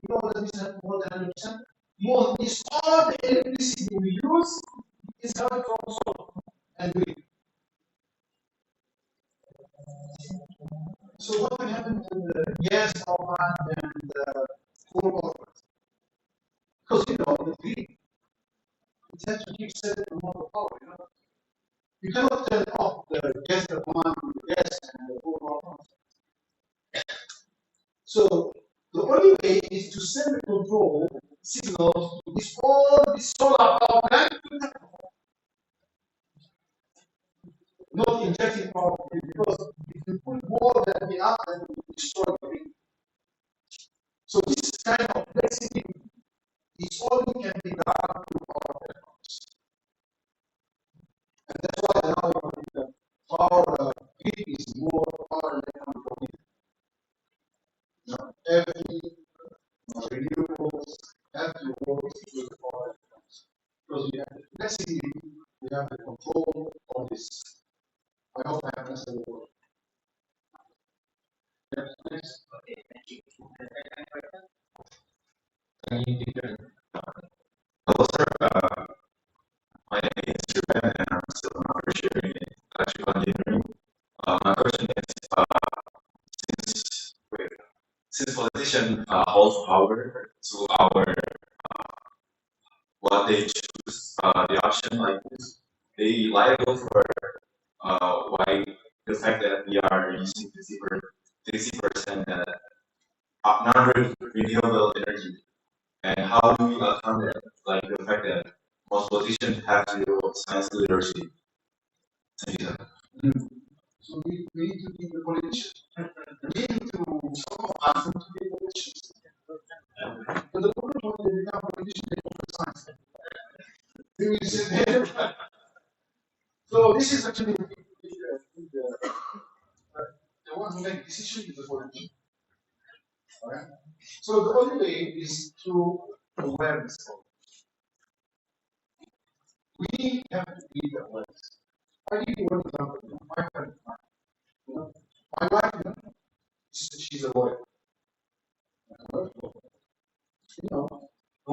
You know what that is more than 100%? More is all the electricity we use is coming from solar and wind. So what will happen to the gas power plant and coal power plant? Because the grid, it has to keep setting amount of power. You cannot turn off the gas plant, the gas and the coal power plant. So the only way is to send the control signals to all the solar power plant, not injecting power, because if you put more than the other, it will destroy the grid. So this kind of flexibility is only can be done through power electronics. And that's why now the power grid is more power electronic. Every renewables have to work with the power electronics. Because we have the flexibility, we have the control of this. I hope I have answered the word. Yes, please. Okay, thank you. Hello, sir. My name is Ruben, and I'm still an undergraduate in electrical engineering. My question is, since politicians hold power to our what they choose, the option like this, they liable for why the fact that we are using 50% non-renewable energy, and how do we account that, like the fact that most politicians have zero science literacy? Thank you. So we need to be the politicians. We need to ask them to be politicians. But the problem when they become politicians, they don't have science. They will sit there. So this is actually the one who makes decisions is the politician. Alright? So the only way is through awareness. We have to be the awareness. I give you one example. My friend, my wife, she's a lawyer.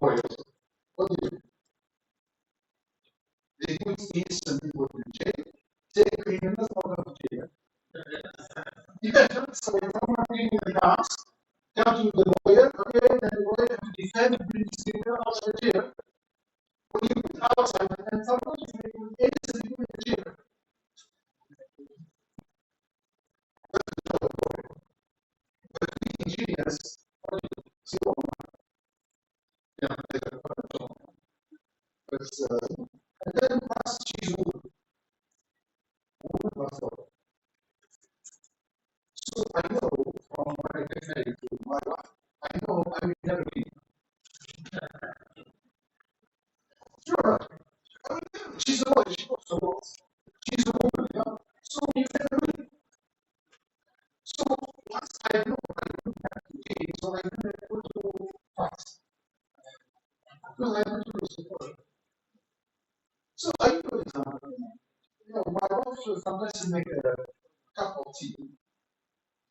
Lawyers, what do you do? They put innocent people in jail, take criminals out of jail. Yeah, so if someone bring the house, come to the lawyer, okay, then the lawyer has to defend and bring the criminal out of jail. When you put outside, and sometimes you put innocent people in jail. But we engineers, yeah, and then plus she's woman. So I know from what I get married to my wife, I know I will never be. Sure. I mean, she's a lawyer, she knows the laws. She's a woman, so you never win. So once I know I don't have to change, so I never go to fight. Because I don't do support. So I give an example. My wife sometimes make a cup of tea.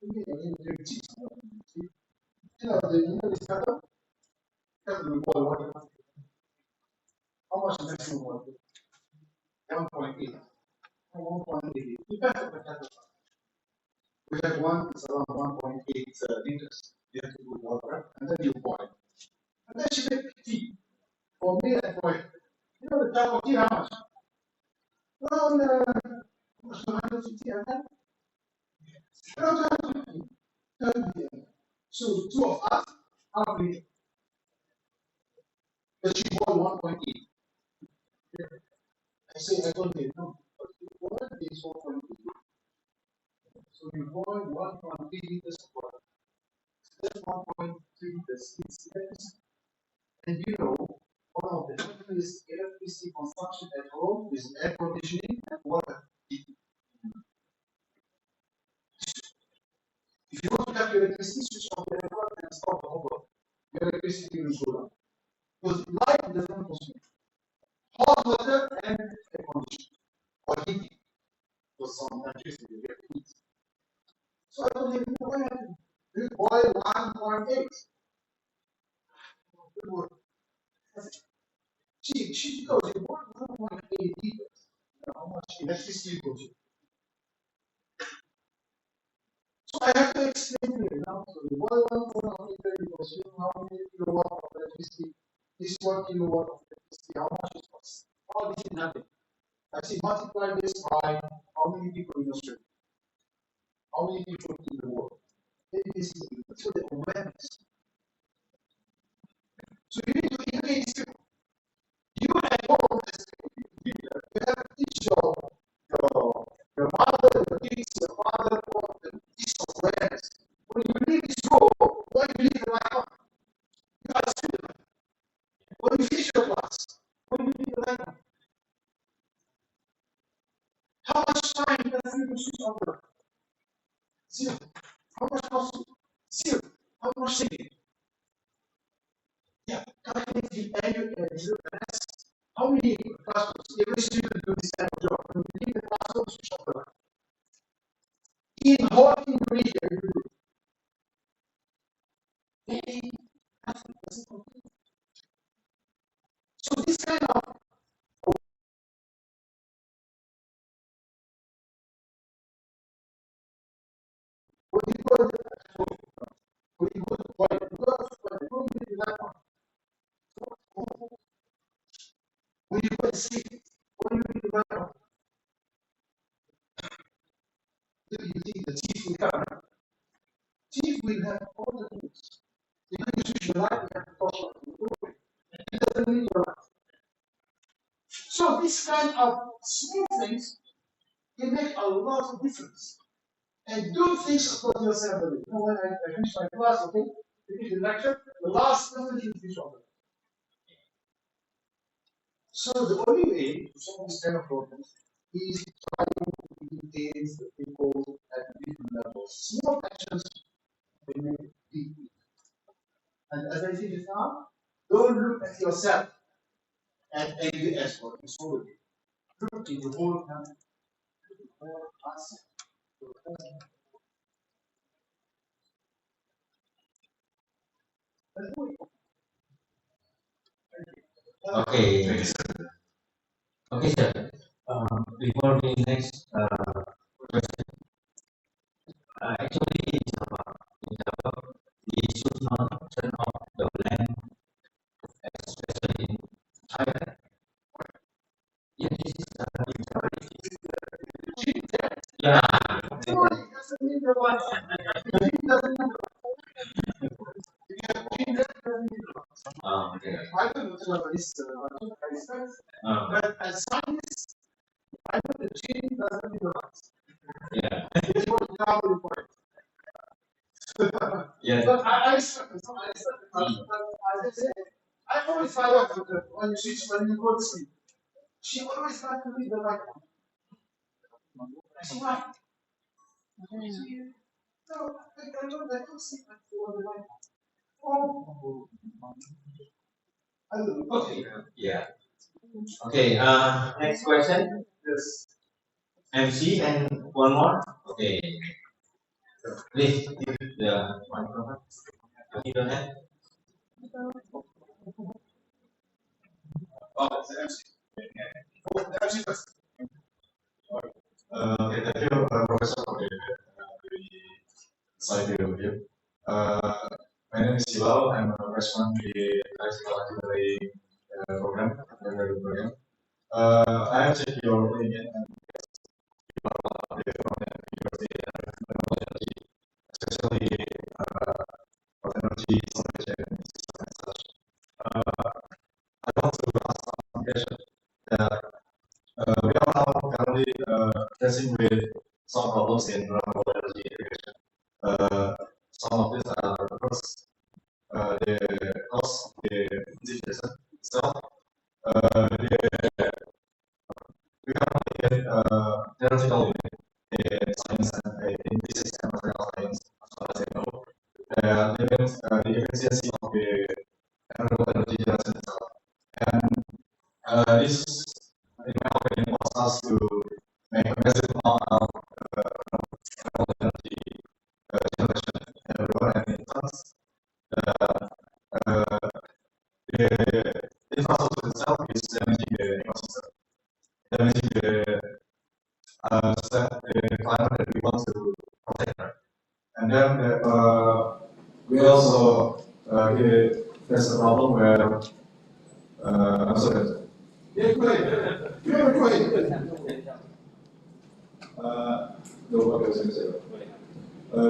Drink tea. This cup will boil water. How much maximum water? 1.8. 1.8. Depends on the kettle. We have one, it's around 1.8 liters. You have to put water, and then you boil. And then she make tea. For me and for her. The cup of tea, how much? Around 250 ml. Around 250. So the two of us are related. But she bought 1.8. I told her, no, but you bought is 1.8. So you bought 1.3 liters of water. That's 1.3 liters. And you know, one of the heaviest electricity consumption at home is air conditioning and water heating. If you want to cut your electricity, switch off the aircon and stop the whole world. Your electricity will go down. Because light does not consume hot water and air conditioning or heating. Because some countries will get heat. So I told him, what happened? You boil 1.8. She goes, you boil 1.8 liters. How much electricity you consume? So I have to explain to you now. So the boil 1.8 liter, you consume how many kilowatt of electricity? This 1 kilowatt of electricity, how much it costs? All this is nothing. I say multiply this by how many people in Australia? How many people in the world? Then this is the awareness. So you need to engage people. You at home as a leader, you have to teach your mother, your kids, your father, this awareness. When you leave this room, what do you leave the light on? You got to see it. When you finish your class, when you leave the light on? How much time does it switch on the light? Zero. How much cost it? Zero. How much saving? Yeah, calculate the annual UNS. How many classrooms? Every student do this kind of job. When you leave the classroom, switch off the light. In whole Indonesia, you do it. They doesn't complete. So this kind of when you go to the when you go to toilet, you go to toilet, don't leave the light on. When you go to sleep, when you leave the light on. Do you think the chief will come? Chief will have all the tools. If you switch the light, you have to touch it. He doesn't need the light. So this kind of small things can make a lot of difference. And do things according to yourself. You know, when I finish my class, okay, finish the lecture, the last 30 minutes is over. So the only way to solve this kind of problems is trying to engage the people at different levels. Small actions will make a big difference. And as I said just now, don't look at yourself and envy as for it's all. Look in the whole country, the whole us. Okay. Okay, sir. Before we next question, actually, in Java, we should not turn off the lamp, especially in Thailand. Yeah, this is yeah. Okay. I don't know what this but as science, I know the gene doesn't need a lot. Yeah. It's what the common point. Yeah. But I always find out that when you go to sleep, she always has to leave the light on. I said, why? No, I don't sleep until the light on. Oh. Okay. Yeah. Okay. Next question. Yes. MC and one more. Okay. Please give the microphone. You don't have. Oh, it's MC. MC first. Okay, thank you, Professor, for the slide review. My name is Silal. I'm a freshman in the electrical program, undergraduate program. I have checked your LinkedIn and especially the supply chain system and such. I want to ask some question that we are now currently facing with some problems in renewable energy integration. Some of these are first the cost of the integration itself. We currently get theoretical unit in science and in physics and material science, as far as I know. That means the efficiency of the renewable energy generation itself. And this, in my opinion, allows us to make a massive amount of renewable energy generation everywhere and in tons. The infrastructure itself is damaging the ecosystem, damaging the climate that we want to protect. And then we also there's a problem where I'm sorry. Yeah, go ahead. Yeah, go ahead. Lupa bahasa Indonesia.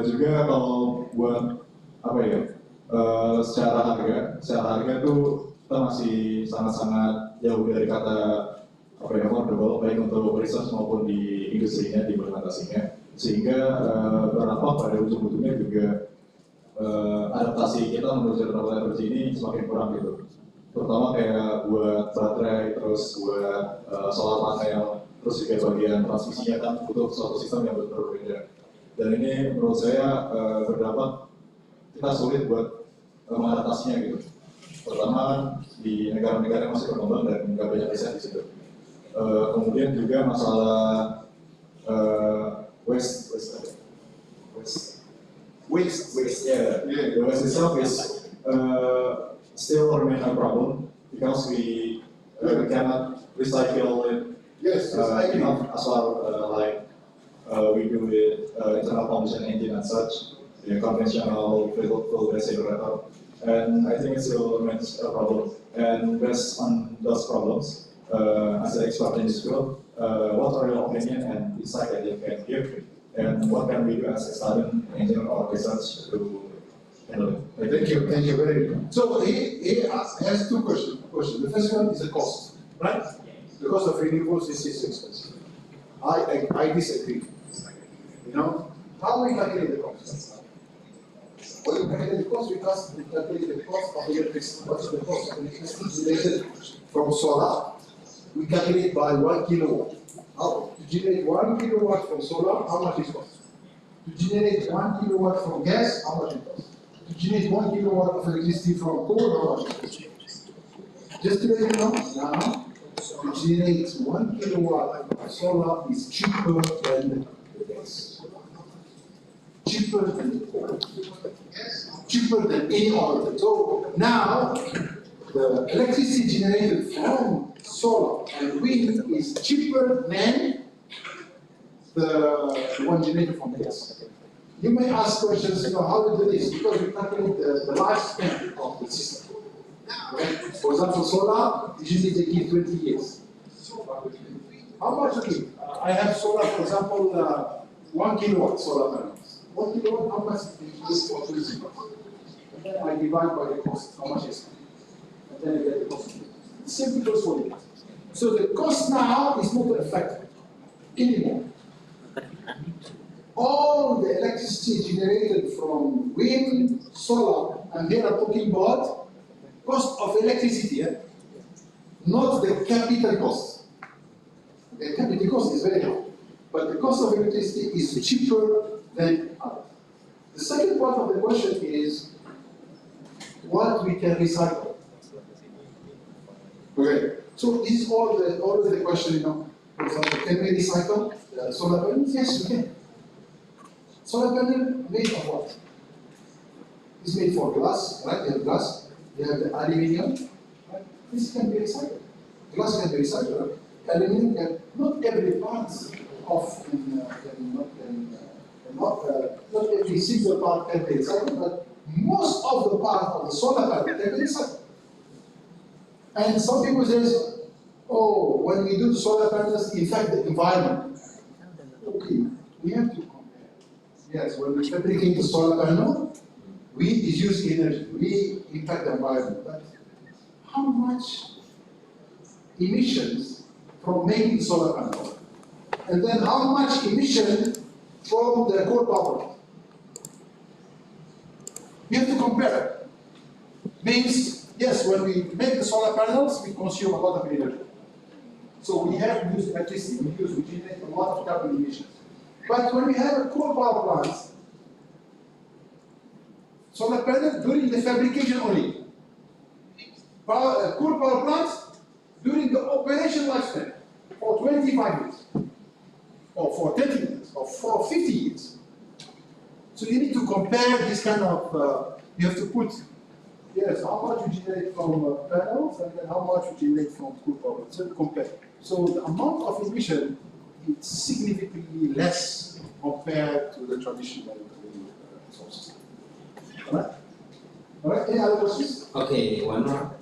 Juga kalau buat apa ya? Secara harga tuh kita masih sangat-sangat jauh dari kata apa ya, affordable, baik untuk research maupun di industrinya, di implementasinya, sehingga berdampak pada ujung-ujungnya juga adaptasi kita menuju renewable energy ini semakin kurang gitu. Terutama kayak buat baterai, terus buat solar panel, terus juga bagian transmisinya kan butuh suatu sistem yang berbeda. Dan ini menurut saya berdampak kita sulit buat mengatasinya gitu. Terutama kan di negara-negara yang masih berkembang dan nggak banyak riset di situ. Kemudian juga masalah waste itself is still remain a problem because we cannot recycle it. Yes, I agree. As well like we do with internal combustion engine and such, the conventional fuel gas generator, and I think it still remains a problem. And based on those problems, as an expert in this field, what are your opinion and insight that you can give, and what can we do as a student engineer or research to handle it? Thank you very much. So he has two questions. The first one is the cost, right? The cost of renewables is expensive. I disagree. You know, how we calculate the cost? Well, we calculate the cost because we calculate the cost of electricity. What is the cost of electricity related from solar? We calculate by 1 kilowatt. How to generate 1 kilowatt from solar? How much it costs? To generate 1 kilowatt from gas? How much it costs? To generate 1 kilowatt of electricity from coal? How much it costs? Just to let you know, now to generate 1 kilowatt of solar is cheaper than the gas. Cheaper than the coal. Cheaper than any other. So now the electricity generated from solar and wind is cheaper than the one generated from gas. You may ask questions, you know, how to do this? Because we calculate the lifespan of the system. Okay? For example, solar, usually they give 20 years. How much to give? I have solar, for example, 1 kilowatt solar panels. 1 kilowatt, how much is for 20 years? And then I divide by the cost, how much is it? And then I get the cost. Same goes for it. So the cost now is not effective anymore. All the electricity generated from wind, solar, and here I'm talking about cost of electricity, not the capital cost. The capital cost is very high, but the cost of electricity is cheaper than others. The second part of the question is what we can recycle. Okay, so this is always the question, you know. For example, can we recycle solar panels? Yes, we can. Solar panel made of what? It's made for glass, right? You have glass. You have the aluminium. Right? This can be recycled. Glass can be recycled. Right? Aluminium can. Not every part of not every single part can be recycled, but most of the part of the solar panel can be recycled. And some people say, oh, when we do the solar panels, in fact, the environment. Okay, we have to compare. Yes, when we fabricate the solar panel, we use energy, we impact the environment, but how much emissions from making the solar panel? And then how much emission from the coal power plant? We have to compare. Means, yes, when we make the solar panels, we consume a lot of energy. So we have to use electricity, we generate a lot of carbon emissions. But when we have a coal power plant, solar panel during the fabrication only. Coal power plants during the operation lifespan for 25 years, or for 30 years, or for 50 years. So you need to compare this kind of, you have to put, yes, how much you generate from panels, and then how much you generate from coal power plants. So compare. So the amount of emission is significantly less compared to the traditional sources. Alright? Alright, any other questions? Okay, one more.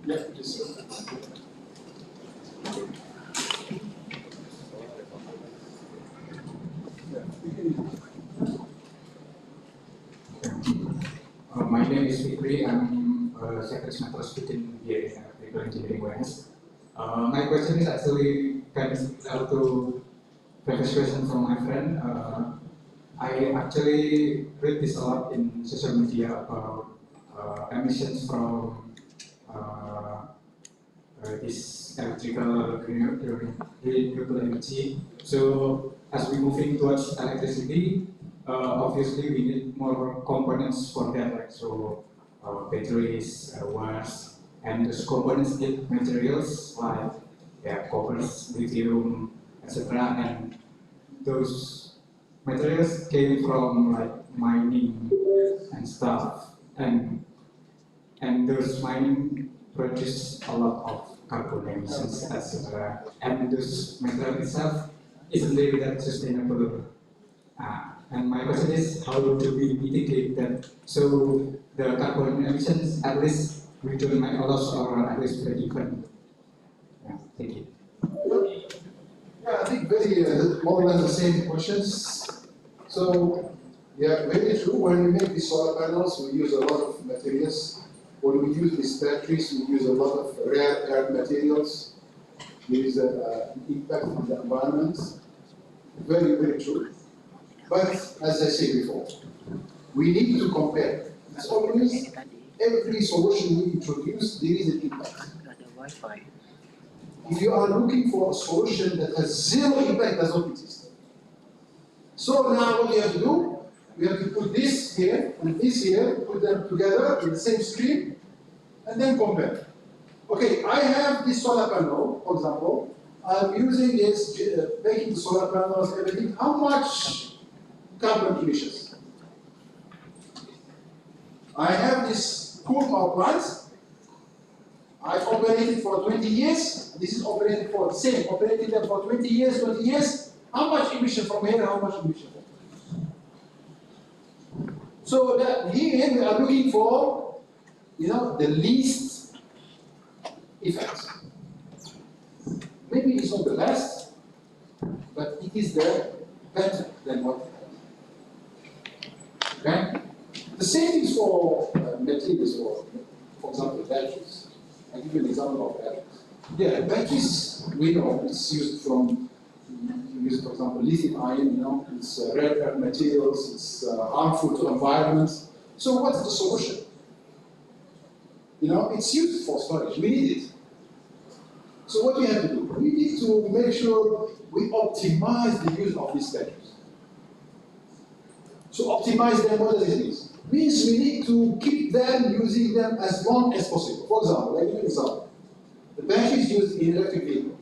Yeah, please. My name is Fikri. I'm a second semester student here in electrical engineering UNS. My question is actually kind of similar to previous question from my friend. I actually read this a lot in social media about emissions from this electrical renewable energy. So as we moving towards electricity, obviously we need more components for that, like so batteries, wires, and those components need materials like copper, lithium, etc. And those materials came from like mining and stuff, and those mining produce a lot of carbon emissions, etc. And those material itself isn't really that sustainable. And my question is, how do we mitigate that so the carbon emissions at least we don't make a loss or at least break even? Yeah, thank you. Yeah, I think very more or less the same questions. So, yeah, very true. When we make these solar panels, we use a lot of materials. When we use these batteries, we use a lot of rare earth materials. There is an impact on the environment. Very, very true. But as I said before, we need to compare. It's always every solution we introduce, there is an impact. If you are looking for a solution that has zero impact, does not exist. So now what you have to do, we have to put this here and this here, put them together in the same stream, and then compare. Okay, I have this solar panel, for example. I'm using this, making the solar panels, everything. How much carbon emissions? I have this coal power plant. I operated for 20 years. This is operated for the same. Operated them for 20 years, 20 years. How much emission from here? How much emission from here? So that here we are looking for, the least effect. Maybe it's not the best, but it is the better than what we have. Okay? The same is for materials, for example, batteries. I'll give you an example of batteries. Yeah, batteries, we know it's used from, for example, lithium ion, it's rare earth materials, it's harmful to environment. So what's the solution? It's used for storage, we need it. So what we have to do? We need to make sure we optimize the use of these batteries. So optimize them, what does it mean? Means we need to keep them, using them as long as possible. For example, I'll give you an example. The batteries used in electric vehicles.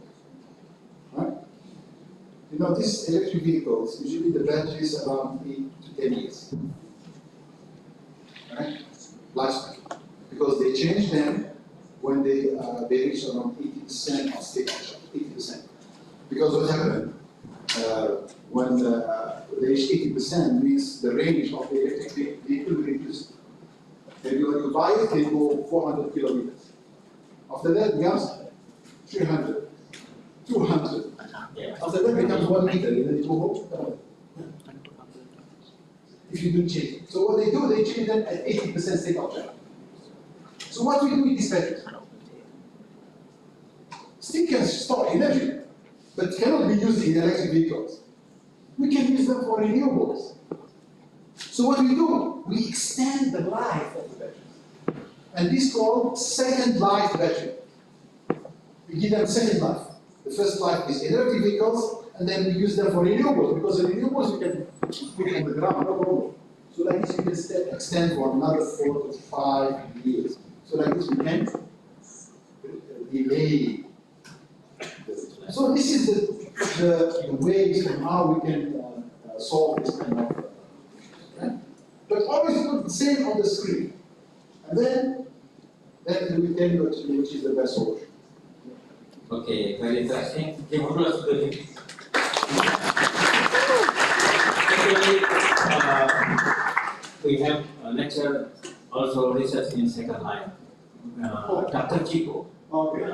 Right? These electric vehicles, usually the batteries around 8 to 10 years. Right? Lifespan. Because they change them when they reach around 80% of state, 80%. Because what happened? When they reach 80% means the range of the electric vehicle will reduce. Maybe when you buy it, they go 400 kilometers. After that, it becomes 300, 200. After that, it becomes 1 meter. And then you go home. if you don't change it. So what they do, they change them at 80% state of charge. So what we do with these batteries? Still can store energy, but cannot be used in electric vehicles. We can use them for renewables. So what we do, we extend the life of the batteries. And this is called second life battery. We give them second life. The first life is electric vehicles, and then we use them for renewables, because the renewables we can put on the ground, no problem. So like this, we can extend for another 4 to 5 years. So like this, we can delay. So this is the ways and how we can solve this kind of. But always put the same on the screen, and then we tell you which is the best solution. Okay, very interesting. Memperluas studi. Actually, we have lecture also research in second line. Dr. Chico. Okay.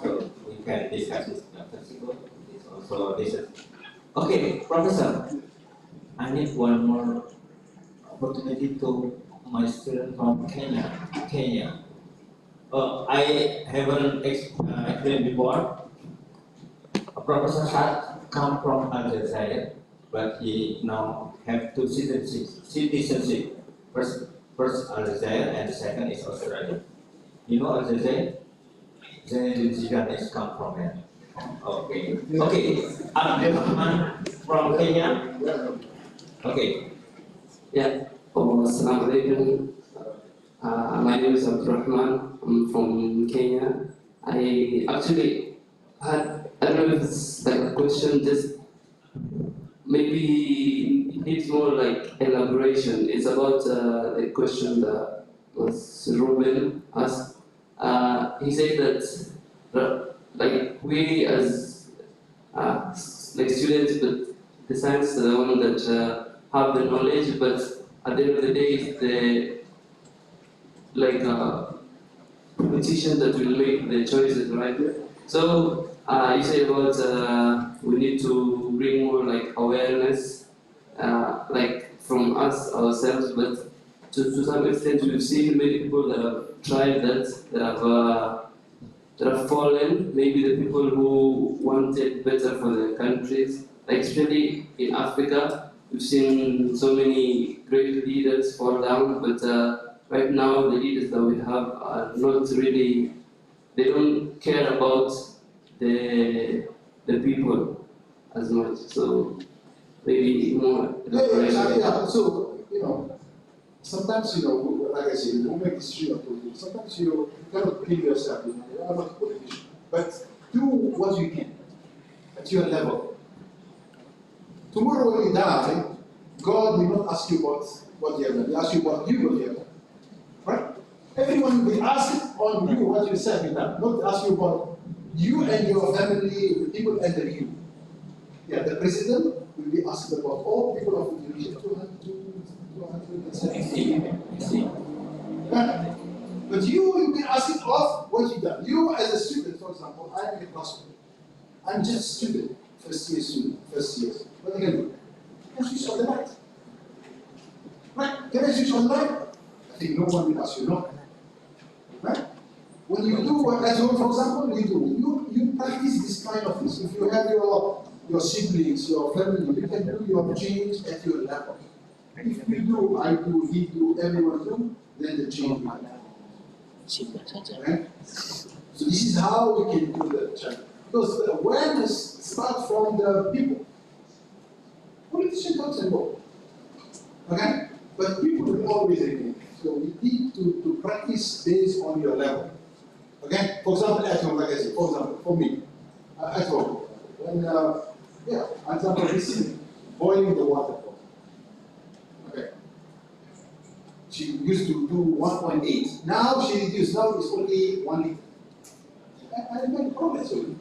So we can discuss with Dr. Chico. It's also research. Okay, Professor. I need one more opportunity to my student from Kenya. I haven't explained before. Professor Saad come from Algeria, but he now have two citizenship. First Algeria and the second is Australia. You know Algeria? Zainuddin is come from there. Okay. Okay. Abdulrahman from Kenya. Okay. Yeah. Assalamu alaikum. My name is Abdulrahman. I'm from Kenya. I actually had, I don't know if it's like a question, just maybe it needs more like elaboration. It's about the question that was Ruben asked. He said that like we as like students, but the science are the one that have the knowledge, but at the end of the day, it's the like politicians that will make the choices, right? So you say about we need to bring more like awareness, like from us ourselves, but to some extent we've seen many people that have tried that have fallen. Maybe the people who wanted better for their countries, like especially in Africa, we've seen so many great leaders fall down, but right now the leaders that we have are not really, they don't care about the people as much. So maybe more elaboration. Yeah. So sometimes like I said, you make decisions. Sometimes you cannot kill yourself. You are not a politician, but do what you can at your level. Tomorrow when you die, God will not ask you about what you have done. He ask you what you will have done. Right? Everyone will ask on you what you said with that, not ask you about you and your family, the people under you. Yeah, the president will be asked about all people of the region, 270. Right? But you will be asked of what you done. You as a student, for example, I'm in a classroom. I'm just a student, first year student, first year. What am I going to do? I can switch on the light. Right? Can I switch on the light? I think no one will ask you no. Right? When you do what at home, for example, you practice this kind of things. If you have your siblings, your family, you can do your change at your level. If you do, I do, he do, everyone do, then the change will happen. Right? So this is how we can do the change. Because the awareness starts from the people. Politicians comes and go. Okay? But people will always remain. So we need to practice based on your level. Okay? For example, at home, like I said, for example, for me, at home, when, for example, this is boiling the water. Okay. She used to do 1.8. Now she reduced, now it's only 1 liter. I made progress with it.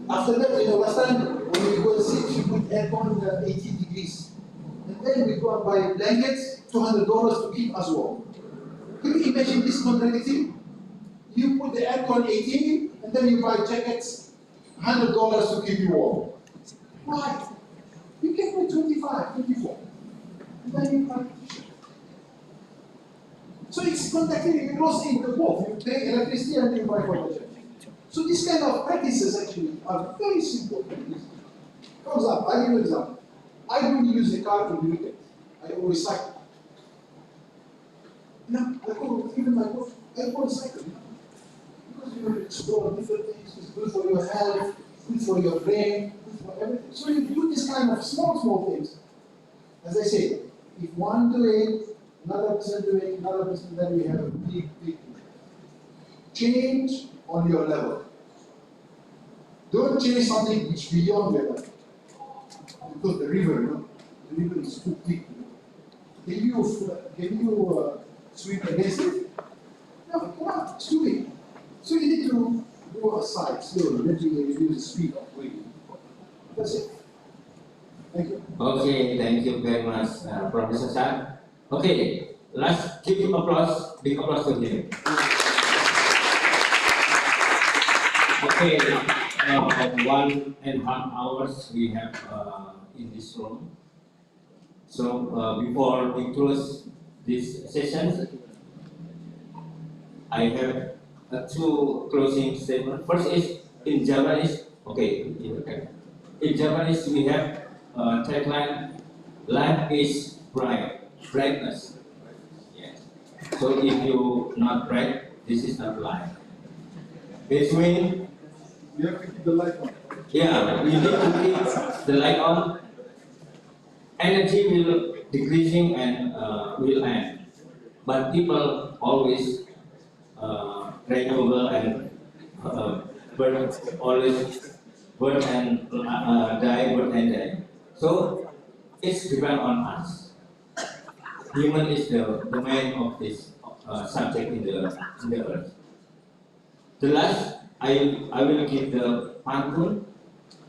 After that, last time, when we go to sleep, she put aircon 18 degrees. And then we go and buy blankets, $200 to keep us warm. Can you imagine this contradiction? You put the aircon 18, and then you buy jackets, $100 to keep you warm. Why? You can put 25, 24. value partition. So it's contacting, it goes into both. You pay electricity and you buy water. So these kind of practices actually are very simple. For example, I give you an example. I don't use the car to the weekend. I always cycle. No, I go, even my work, I go cycle. Because you will explore different things, it's good for your health, good for your brain, good for everything. So you do this kind of small things. As I say, if one do it, another person do it, another person, then we have a big change on your level. Don't change something which beyond your level. Because the river is too deep. Can you swim against it? No, come on, it's too big. So you need to go aside slowly, then you reduce the speed of waving. That's it. Thank you. Okay, thank you very much, Professor Saad. Okay, let's give him applause, big applause to him. Okay, 1.5 hours we have in this room. So before we close this session, I have two closing statements. First is in Japanese. Okay, in Japanese we have tagline: "Life is bright, brightness." Yes. So if you not bright, this is not life. Between We have to keep the light on. yeah, we need to keep the light on. Energy will decreasing and will end, but people always renewable and burn always burn and die. So it's depend on us. Human is the main of this subject in the earth. The last I will give the pantun.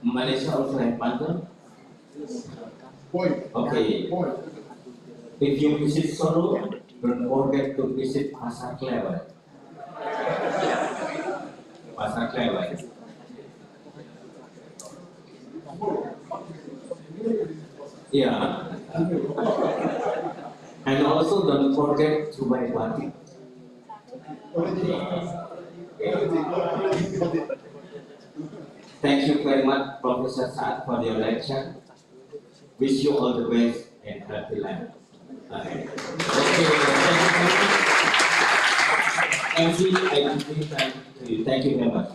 Malaysia also have pantun. Point. Okay. Point. If you visit Solo, don't forget to visit Pasar Klewer. Pasar Klewer. Yeah. And also don't forget to buy batik. Thank you very much, Professor Saad, for your lecture. Wish you all the best and happy life. Okay, thank you. I give time to you. Thank you very much.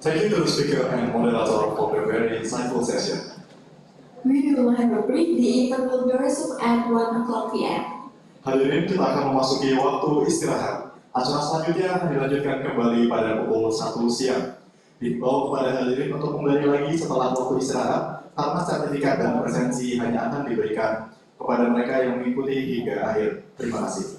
Thank you to the speaker and moderator for the very insightful session. We will have a break. The event will be resumed at 1 o'clock p.m. Hadirin, kita akan memasuki waktu istirahat. Acara selanjutnya akan dilanjutkan kembali pada pukul 1 siang. Dihimbau kepada hadirin untuk kembali lagi setelah waktu istirahat, karena sertifikat dan presensi hanya akan diberikan kepada mereka yang mengikuti hingga akhir. Terima kasih.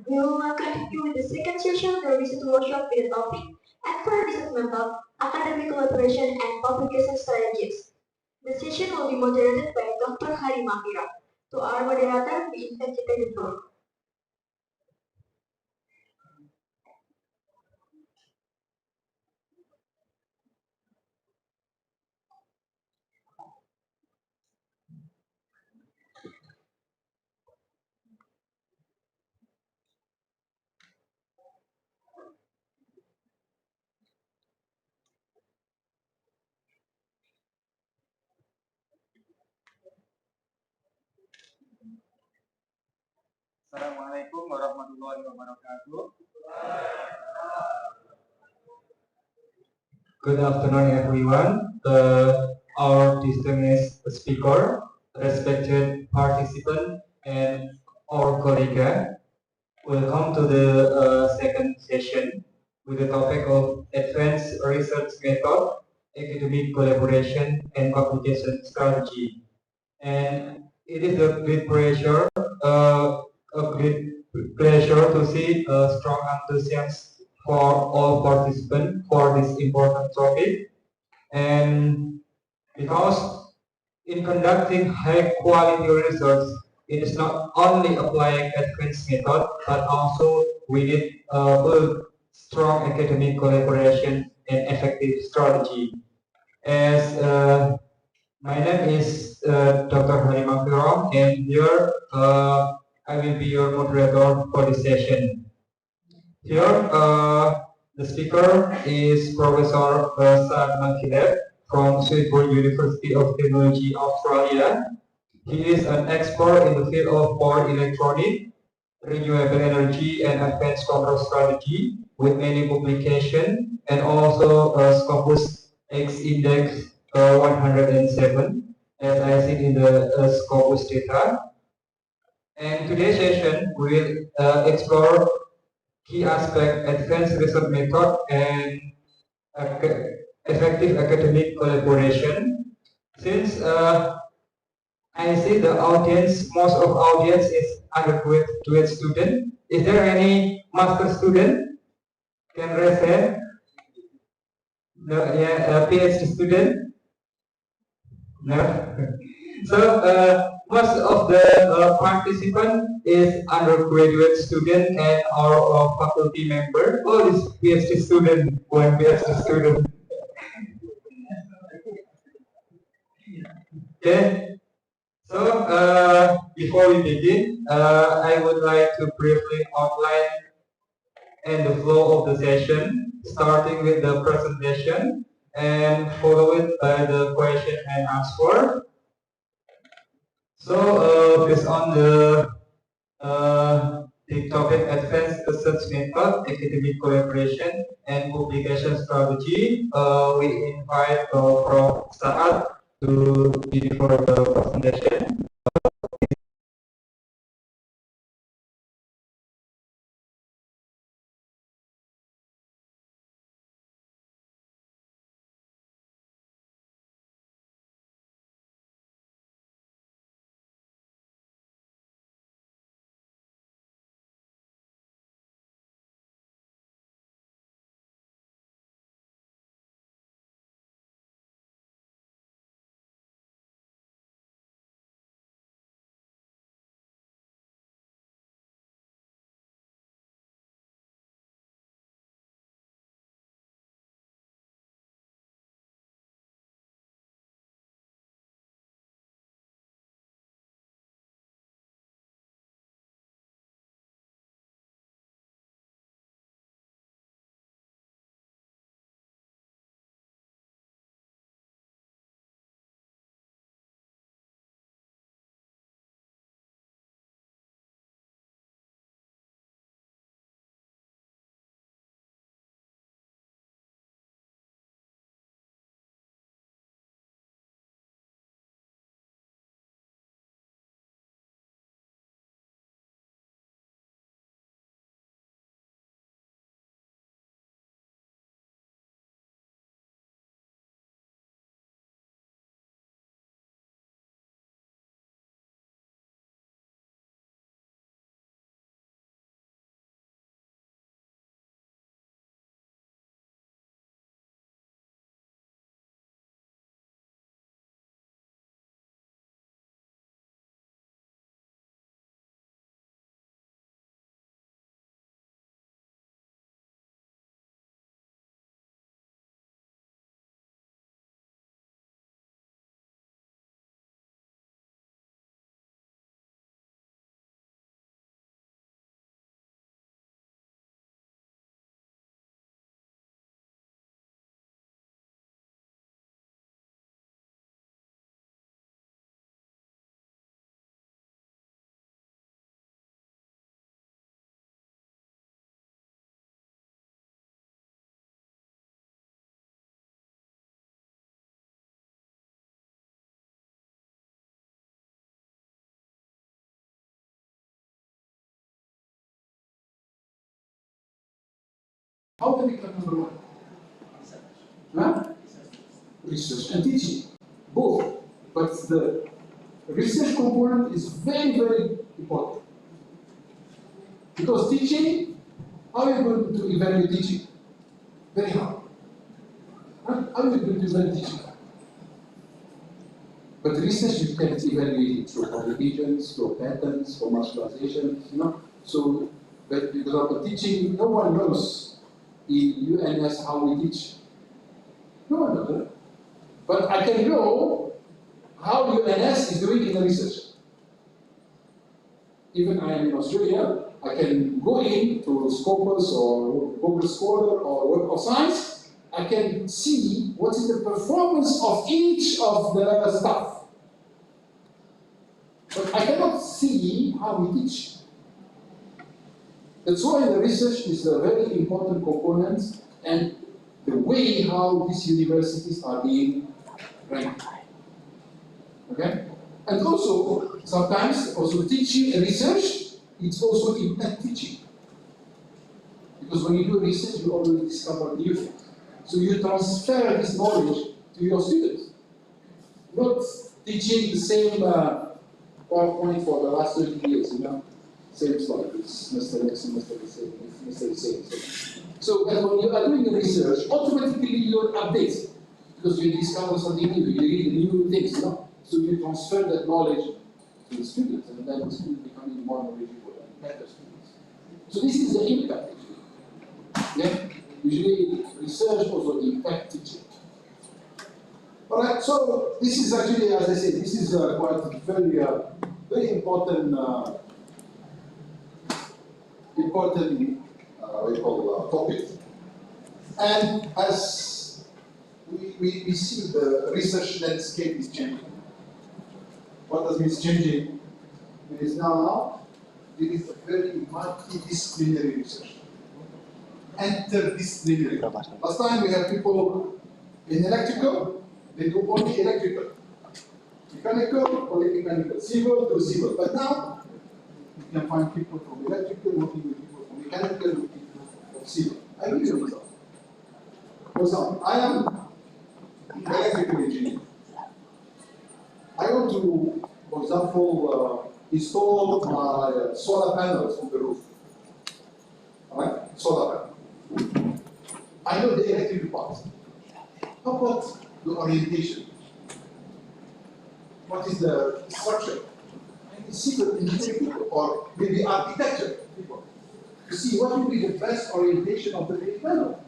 We will now continue with the second session, the research workshop with the topic Advanced Research Method, Academic Collaboration and Publication Strategies. The session will be moderated by Dr. Hari Mafira. To our moderator, we invite you to the floor. Assalamualaikum warahmatullahi wabarakatuh. Good afternoon, everyone. Our distinguished speaker, respected participant, and our colleague, welcome to the second session with the topic of Advanced Research Method, Academic Collaboration, and Publication Strategy. And it is a great pleasure, to see a strong enthusiasm for all participants for this important topic. And because in conducting high quality research, it is not only applying advanced method, but also we need build strong academic collaboration and effective strategy. As my name is Dr. Hari Mafira, and here I will be your moderator for this session. Here, the speaker is Professor Saad Mekhilef from University of Technology, Australia. He is an expert in the field of power electronics, renewable energy, and advanced control strategy, with many publications and also Scopus X Index 107, as I see in the Scopus data. And today's session will explore key aspect, advanced research method, and effective academic collaboration. Since I see the audience, most of audience is undergraduate student. Is there any master student? Can raise hand? No, yeah, PhD student? No. So most of the participant is undergraduate student and our faculty member. Oh, this PhD student, one PhD student. Okay. So before we begin, I would like to briefly outline and the flow of the session, starting with the presentation and followed by the question and answer. So based on the topic Advanced Research Method, Academic Collaboration, and Publication Strategy, we invite Prof. Saad to deliver the presentation. How do we become number one? Huh? Research and teaching, both. But the research component is very, very important. Because teaching, how are you going to evaluate teaching? Very hard. How are you going to evaluate teaching? But research, you can evaluate it through publications, through patents, through marginalizations, So, but because of the teaching, no one knows in UNS how we teach. No one knows that. But I can know how UNS is doing in the research. Even I am in Australia, I can go into Scopus or Google Scholar or Web of Science. I can see what is the performance of each of the staff. But I cannot see how we teach. That's why the research is a very important component and the way how these universities are being ranked. Okay? And also, sometimes also teaching and research, it's also impact teaching. Because when you do research, you already discover new things. So you transfer this knowledge to your students. Not teaching the same PowerPoint for the last 30 years, Same slide, it's semester next semester the same, semester the same. So when you are doing the research, automatically you update. Because you discover something new, you read new things, So you transfer that knowledge to the students, and then the students becoming more knowledgeable and better students. So this is the impact, actually. Yeah? Usually research also impact teaching. Alright, so this is actually, as I said, this is quite very, very important, topic. And as we see, the research landscape is changing. What does mean changing? It is now, it is a very multidisciplinary research. Interdisciplinary. Last time we had people in electrical, they do only electrical. Mechanical, only mechanical. Civil, do civil. But now, you can find people from electrical, working with people from mechanical, with people from civil. I give you an example. For example, I am an electrical engineer. I want to, for example, install my solar panels on the roof. Alright? Solar panel. I know the electrical part. How about the orientation? What is the structure? I need civil engineering people, or maybe architecture people, to see what will be the best orientation of the panel.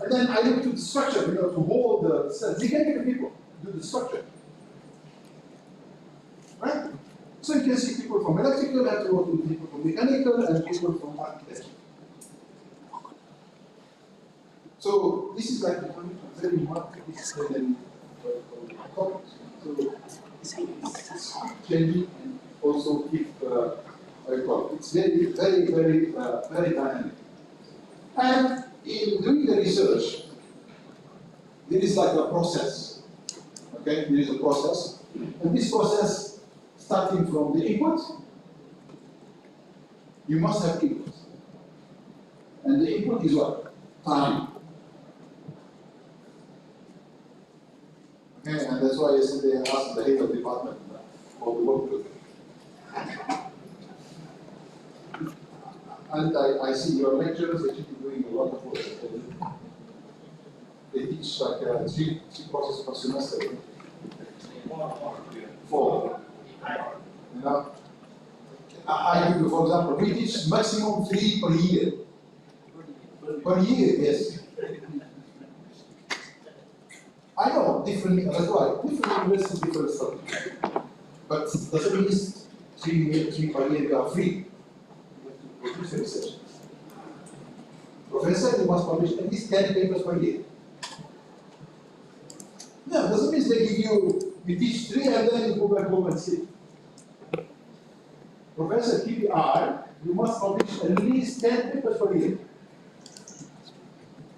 And then I look to the structure, to hold the cells. Mechanical people do the structure. Right? So you can see people from electrical have to work with people from mechanical and people from architecture. So this is like a very multidisciplinary topic. So it's changing and also keep it's very, very, very, very dynamic. And in doing the research, there is like a process. Okay, there is a process, and this process, starting from the input, you must have input, and the input is what? Time. Okay, and that's why yesterday I asked the head of the department for the work group. And I see your lecturers actually doing a lot of work. They teach like three courses per semester. 4. I give you, for example, we teach maximum 3 per year. Per year, yes. I know, different, that's why, different universities, different stuff. But doesn't mean 3 per year you are free. You have to produce research. Professor, you must publish at least 10 papers per year. No, doesn't mean they give you, we teach 3 and then you go back home and sit. Professor, TBR, you must publish at least 10 papers per year.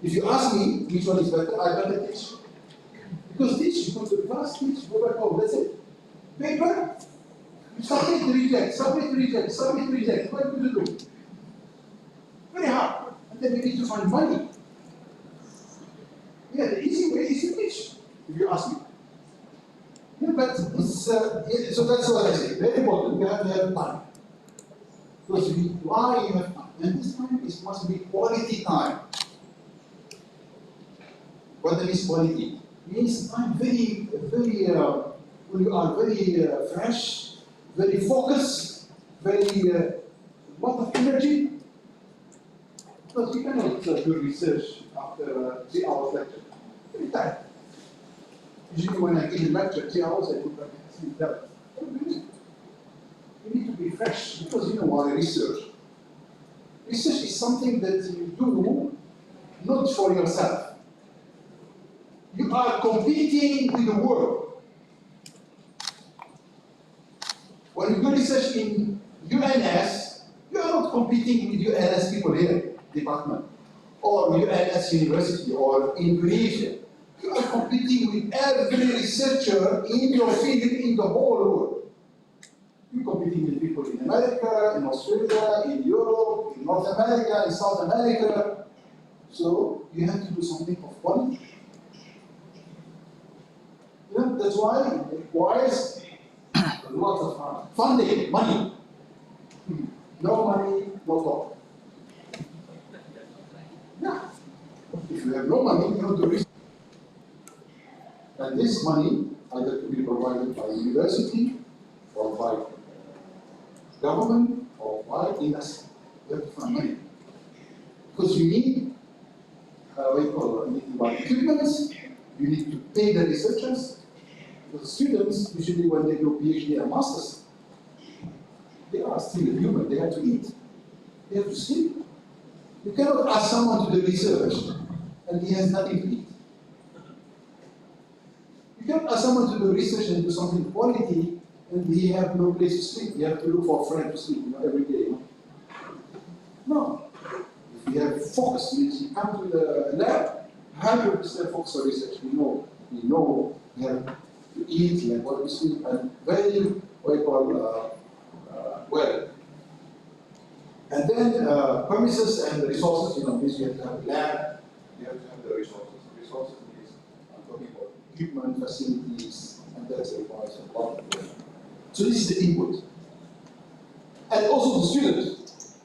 If you ask me which one is better, I better teach. Because teach, you go to the class, teach, go back home, that's it. Paper, you submit, reject, submit, reject, submit, reject. What do you do? Very hard. And then we need to find money. Yeah, the easy way is to teach, if you ask me. Yeah, but it's, so that's what I say. Very important. You have to have time. Because why you have time? And this time must be quality time. What means quality? It means time very, very, when you are very fresh, very focused, very lot of energy. Because you cannot do research after 3 hours lecture. Very tired. Usually when I give a lecture 3 hours, I put back and sleep down. You need to be fresh because you know why research. Research is something that you do not for yourself. You are competing with the world. When you do research in UNS, you are not competing with UNS people here, department, or UNS university, or in region. You are competing with every researcher in your field in the whole world. You're competing with people in America, in Australia, in Europe, in North America, in South America. So you have to do something of quality. You know, that's why it requires a lot of funding, money. No money, no talk. Yeah. If you have no money, you don't do research. And this money either to be provided by university or by government or by industry. You have to find money. Because you need, what you call it, you need to buy equipment, you need to pay the researchers. Because students, usually when they do PhD and masters, they are still human, they have to eat. They have to sleep. You cannot ask someone to do research and he has nothing to eat. You cannot ask someone to do research and do something quality and he have no place to sleep. You have to look for a friend to sleep, every day. No. If you have focus, means you come to the lab, 100% focus on research. We know you have to eat, you have what to sleep, and very, what you call, well. And then premises and resources, means you have to have a lab, you have to have the resources. Resources means, I'm talking about equipment, facilities, and that requires a lot of work. So this is the input. And also the students,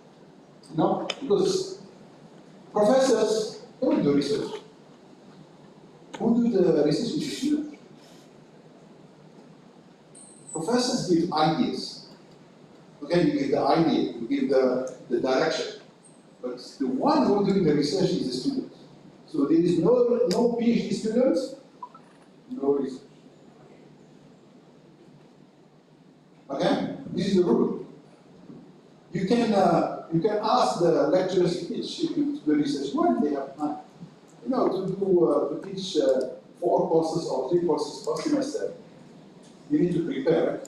because professors don't do research. Who do the research is the student. Professors give ideas. Okay, you give the idea, you give the direction. But the one who is doing the research is the student. So there is no PhD students, no research. Okay? This is the rule. You can ask the lecturers to teach the research when they have time. To teach 4 courses or 3 courses per semester, you need to prepare,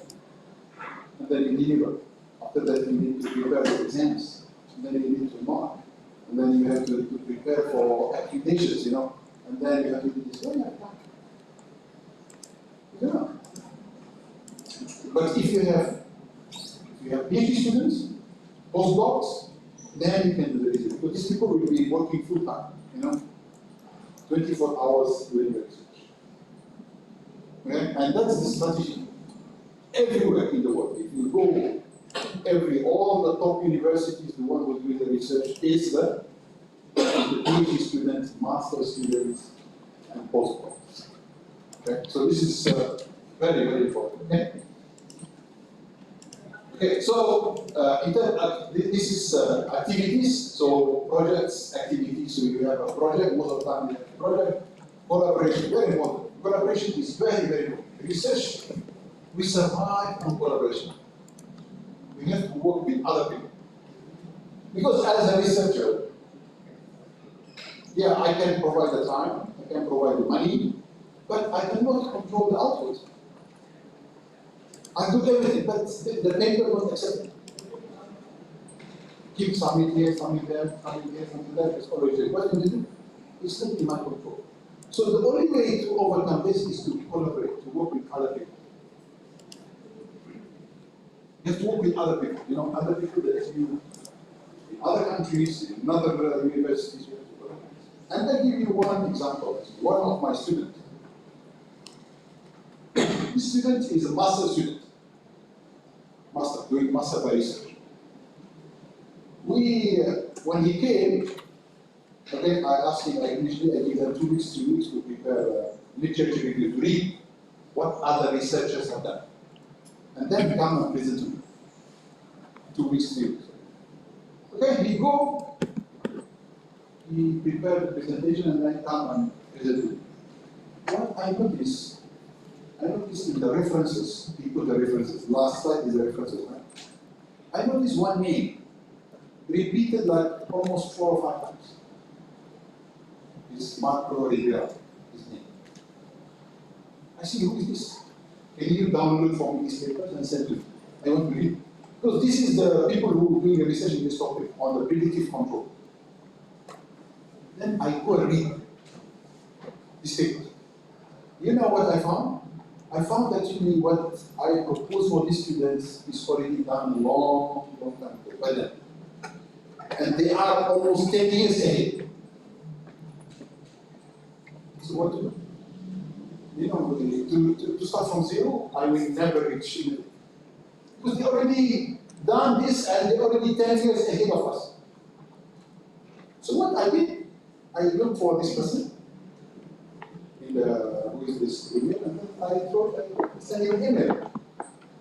and then you deliver. After that, you need to prepare the exams, and then you need to mark, and then you have to prepare for applications, and then you have to do this. Yeah. But if you have PhD students, postdocs, then you can do the research. Because these people will be working full time, 24 hours doing the research. Okay? And that's the strategy everywhere in the world. If you go all the top universities, the one who doing the research is the PhD students, master students, and postdocs. Okay? So this is very, very important. Okay? Okay, so this is activities, so projects, activities. So you have a project, most of the time you have a project. Collaboration, very important. Collaboration is very, very important. Research, we survive on collaboration. We have to work with other people. Because as a researcher, yeah, I can provide the time, I can provide the money, but I cannot control the output. I do everything, but the paper won't accept it. Keep something here, something there, something here, something there. It's always a question to do. It's not in my control. So the only way to overcome this is to collaborate, to work with other people. You have to work with other people. Other people that you other countries, in other universities. And I give you one example. One of my students. This student is a master student. Doing master by research. When he came, okay, I asked him, initially I gave them 2 weeks to prepare a literature review, to read what other researchers have done. And then come and present to me. 2 weeks to read. Okay, he prepared the presentation and then come and present to me. What I noticed in the references, he put the references, last slide is the references, right? I noticed one name, repeated like almost 4 or 5 times. It's Microgrids, his name. I see, who is this? Can you download for me these papers and send to me? I want to read. Because this is the people who are doing the research in this topic on the predictive control. Then I go and read these papers. You know what I found? I found actually what I proposed for these students is already done a long time ago by them. And they are almost 10 years ahead. So what to do? You know, to start from zero, I will never reach it. Because they already done this and they're already 10 years ahead of us. So what I did, I looked for this person in the who is this email, and then I sent him an email.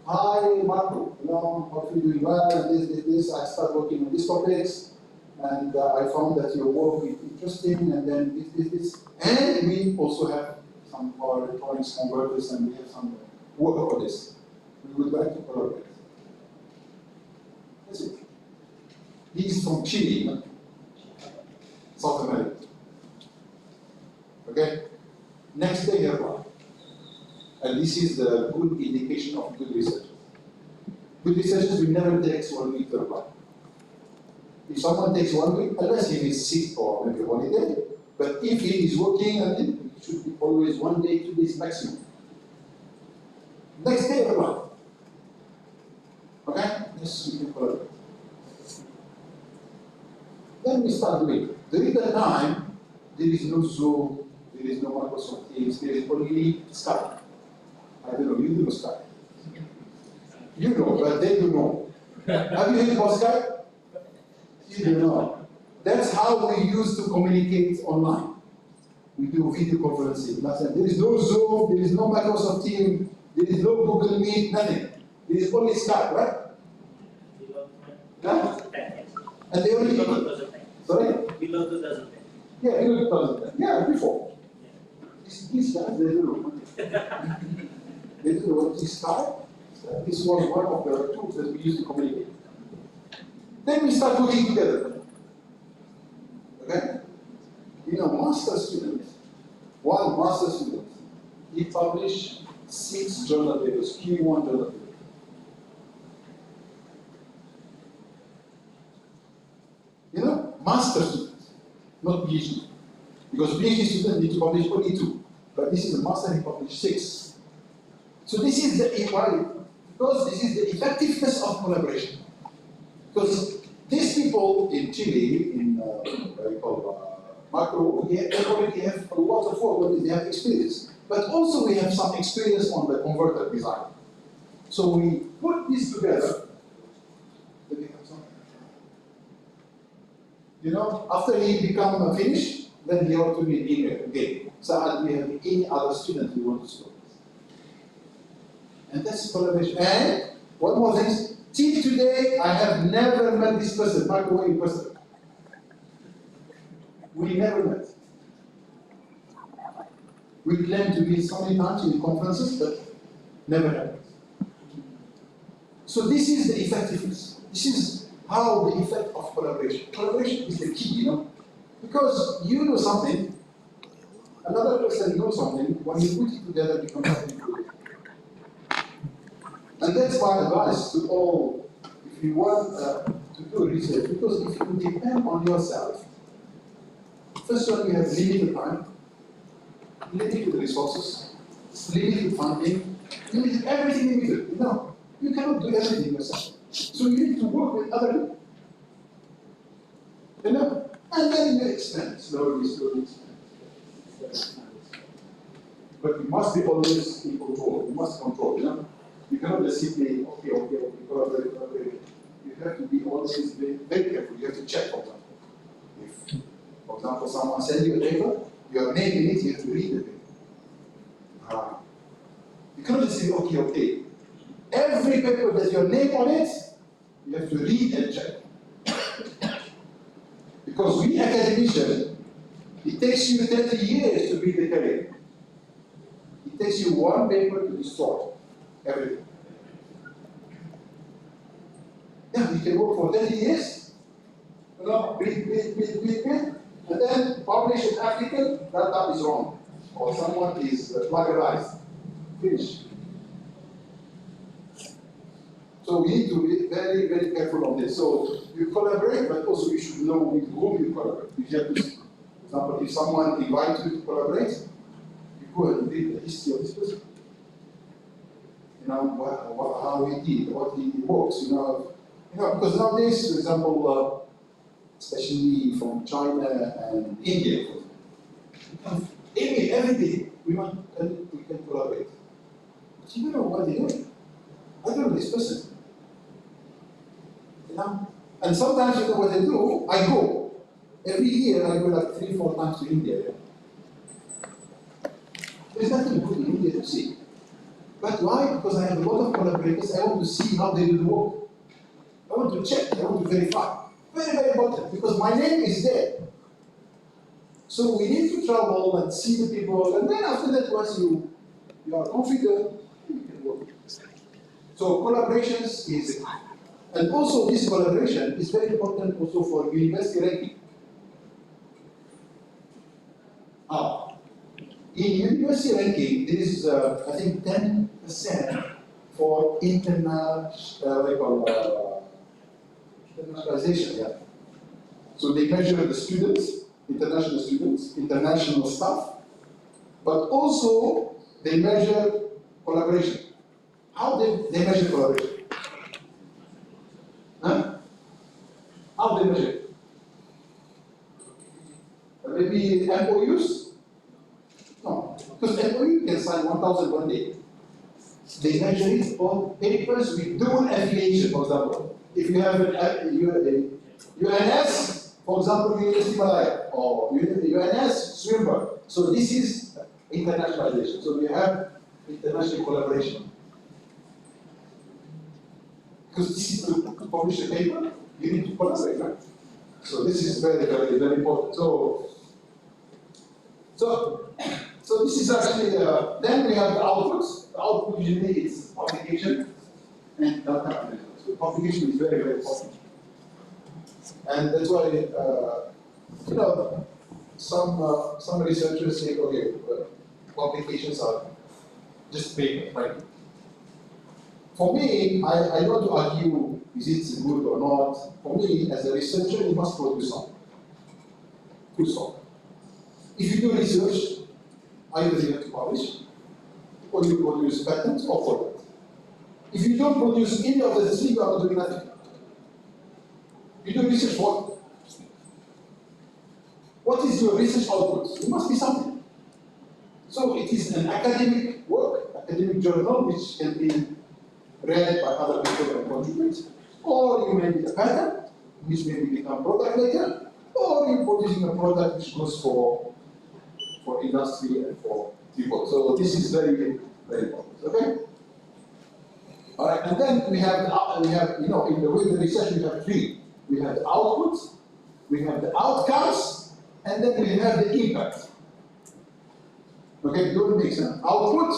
Hi Marco, hope you're doing well, this, I started working on these topics, and I found that your work is interesting, and then this. And we also have some of our electronics converters, and we have some work for this. We would like to collaborate. That's it. He's from Chile, South America. Okay? Next day, he arrived. And this is the good indication of good researchers. Good researchers will never take 1 week to reply. If someone takes 1 week, unless he is sick or maybe holiday, but if he is working, it should be always 1 day, 2 days maximum. Next day, reply. Okay? Yes, we can collaborate. Then we start doing. During that time, there is no Zoom, there is no Microsoft Teams, there is only Skype. I don't know, you know Skype. You know, but they don't know. Have you heard about Skype? You don't know. That's how we used to communicate online. We do video conferencing. There is no Zoom, there is no Microsoft Teams, there is no Google Meet, nothing. There is only Skype, right? Huh? And they only sorry? Below 2010. Yeah, below 2010. Yeah, before. These guys, they don't know. They don't know what is Skype. This was one of the tools that we used to communicate. Then we start working together. Okay? You know, master student, one master student, he published 6 journal papers, Q1 journal papers. You know, master students, not PhD. Because PhD students need to publish only 2. But this is a master, he published 6. So this is the equality, because this is the effectiveness of collaboration. Because these people in Chile, in what we call macro, they already have a lot of work, they have experience. But also we have some experience on the converter design. So we put this together. You know, after he become finished, then he wrote to me an email again. Saad, we have any other student we want to start. And that's collaboration. And one more thing, till today, I have never met this person, Marco, in person. We never met. We claim to be so many times in conferences, but never happened. So this is the effectiveness. This is how the effect of collaboration. Collaboration is the key, you know. Because you know something, another person knows something, when you put it together, it becomes something good. And that's my advice to all, if you want to do research, because if you depend on yourself, first one, you have limited time, limited resources, limited funding, limited everything limited. You know, you cannot do everything yourself. So you need to work with other people. You know? And then you expand, slowly, slowly expand. But you must be always in control. You must control, you know? You cannot just simply, okay, collaborate. You have to be always very careful. You have to check, for example. If, for example, someone sends you a paper, your name in it, you have to read the paper. You cannot just say, okay. Every paper that your name on it, you have to read and check. Because we academicians, it takes you 30 years to read the career. It takes you one paper to destroy everything. Yeah, you can work for 30 years, you know, read, and then publish an article, that is wrong. Or someone is plagiarized. Finish. So we need to be very, very careful on this. So you collaborate, but also you should know with whom you collaborate. You have to, for example, if someone invites you to collaborate, you go and read the history of this person. You know, how he did, what he works, you know, because nowadays, for example, especially from China and India, every day we can collaborate. But you don't know what they're doing. I don't know this person. You know? And sometimes you know what they do, I go. Every year I go like 3-4 times to India. There's nothing good in India to see. But why? Because I have a lot of collaborators, I want to see how they do the work. I want to check, I want to verify. Very, very important, because my name is there. So we need to travel and see the people, and then after that, once you are confident, you can work. So collaborations is, and also this collaboration is very important also for university ranking. In university ranking, there is, I think, 10% for internationalization. Yeah. So they measure the students, international staff, but also they measure collaboration. How they measure collaboration? Huh? How they measure it? Maybe MOUs? No, because MOU can sign 1,000 one day. They measure it on papers with dual affiliation, for example. If you have a UNS, for example, University Malaya, or UNS Swimmer. So this is internationalization. So we have international collaboration. Because this is to publish a paper, you need to collaborate, right? So this is very, very, very important. So this is actually, then we have the outputs. The output usually is publication and data analysis. So publication is very, very important. And that's why, you know, some researchers say, okay, publications are just paper, right? For me, I don't want to argue, is it good or not? For me, as a researcher, you must produce something. Full stop. If you do research, either you have to publish, or you produce patents or product. If you don't produce any of the three, you are not doing nothing. You do research for what is your research output? It must be something. So it is an academic work, academic journal, which can be read by other people and contribute, or you may be a patent, which may become product later, or you're producing a product which goes for industry and for people. So this is very, very important. Okay. All right, and then we have you know, in the way the research we have three. We have the output, we have the outcomes, and then we have the impact. Okay, don't mix. Output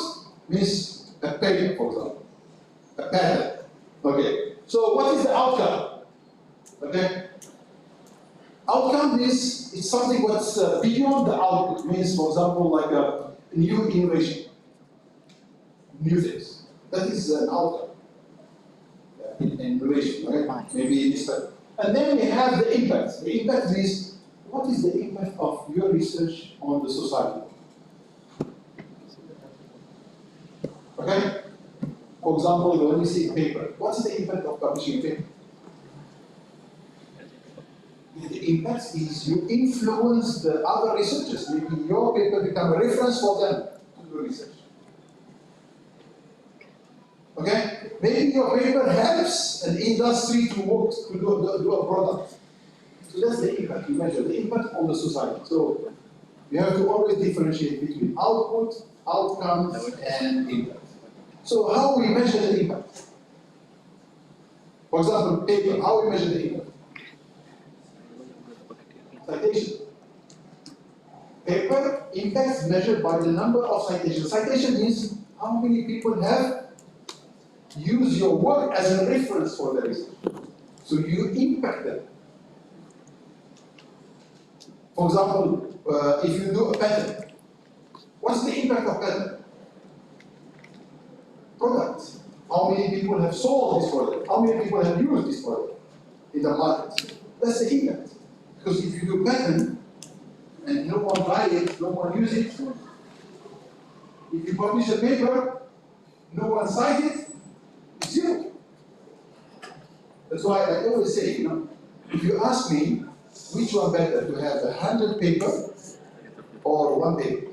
means a paper, for example, a pattern. Okay, so what is the outcome? Okay, outcome is it's something what's beyond the output. Means, for example, like a new innovation, new things. That is an outcome. Innovation, right? Maybe this type. And then we have the impact. The impact is, what is the impact of your research on the society? Okay? For example, when we see a paper, what's the impact of publishing a paper? The the impact is you influence the other researchers. Maybe your paper become a reference for them to do research. Okay? Maybe your paper helps an industry to work, to do a product. So that's the impact you measure, the impact on the society. So you have to always differentiate between output, outcomes, and impact. So how we measure the impact? For example, paper, how we measure the impact? Citation. Paper impact measured by the number of citations. Citation means how many people have used your work as a reference for their research. So you impact them. For example, if you do a patent, what's the impact of patent? Product. How many people have sold this product? How many people have used this product in the market? That's the impact. Because if you do patent and no one buy it, no one use it, if you publish a paper, no one cite it, it's zero. That's why I always say, if you ask me which one better, to have 100 paper or one paper,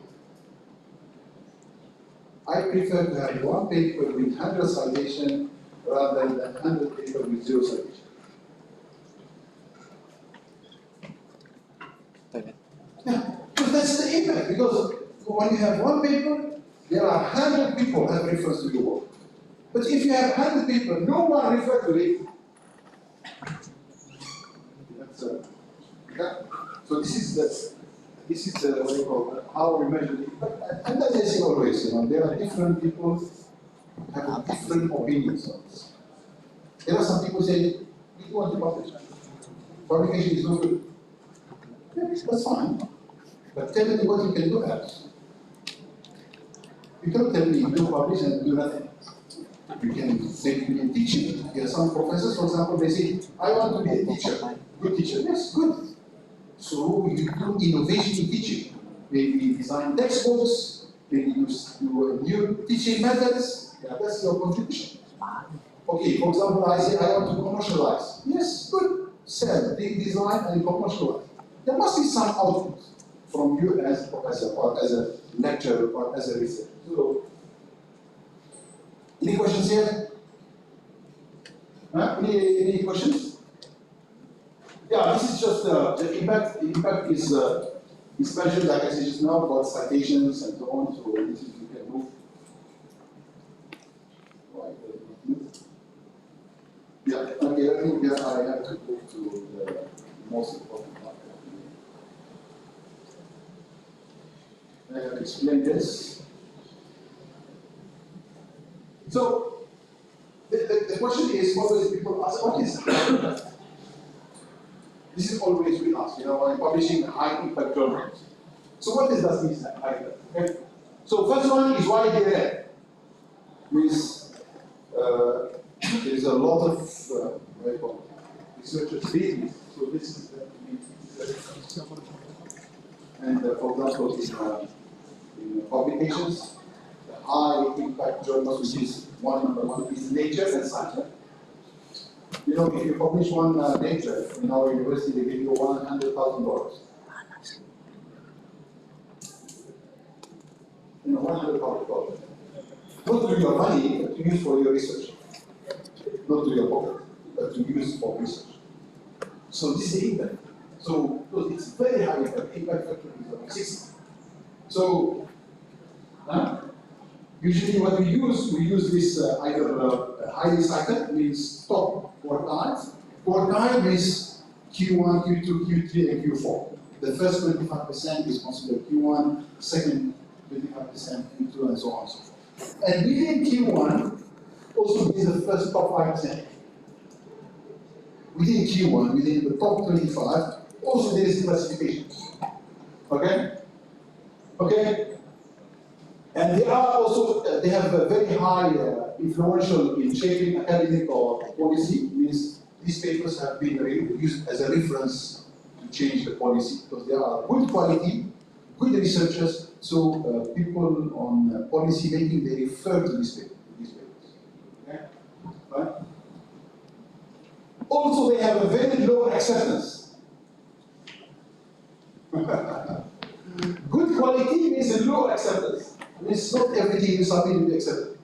I prefer to have one paper with 100 citation rather than 100 paper with 0 citation. Yeah, because that's the impact. Because when you have one paper, there are 100 people have reference to your work. But if you have 100 people, no one refers to it. That's okay. So this is what you call how we measure the impact. And as I say always, there are different people have different opinions on this. There are some people say we don't want to publish. Publication is no good. That's fine. But tell me what you can do else. You can't tell me you don't publish and do nothing. You can say you can teach it. There are some professors, for example, they say, I want to be a teacher. Good teacher. Yes, good. So you do innovation in teaching. Maybe design textbooks, maybe you do new teaching methods. Yeah, that's your contribution. Okay, for example, I say I want to commercialize. Yes, good. Sell, design, and commercialize. There must be some output from you as a professor, or as a lecturer, or as a researcher. So, any questions here? Any questions? Yeah, this is just the impact. The impact is measured, like I said just now, about citations and so on. So this is you can move. Right. Yeah. Okay. I think I have to move to the most important part. I have explained this. So the question is, always people ask, what is high impact? This is always we ask, when publishing high impact journals. So what does that mean, high impact? Okay. So first one is widely read. Means there is a lot of researchers reading it. So this is the and for example in publications, the high impact journals, which is number one is Nature and Science. If you publish one Nature in our university, they give you $100,000. $100,000. Not to your money, but to use for your research. Not to your pocket, but to use for research. So this is impact. So it's very high impact. Impact factor is around 60. So usually what we use this either highly cited, means top quartiles. Quartile means Q1, Q2, Q3, and Q4. The first 25% is considered Q1, second 25% Q2, and so on and so forth. And within Q1 also is the first top 5%. Within Q1, within the top 25, also there is classification. Okay? Okay? And they are also, they have a very high influential in shaping academic or policy. Means these papers have been used as a reference to change the policy because they are good quality, good researchers. So people on policy making, they refer to these papers. Okay? Right? Also, they have a very low acceptance. Good quality means a low acceptance. Means not everything you submit will be accepted.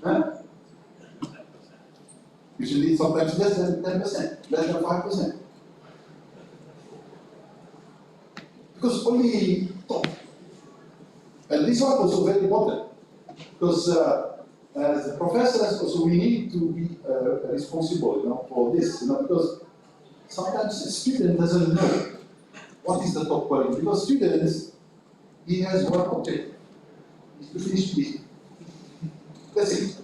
Huh? Usually sometimes less than 10%, less than 5%. Because only top. And this one also very important. Because as professors also we need to be responsible, for this, because sometimes a student doesn't know what is the top quality. Because students, he has one objective, is to finish PhD. That's it.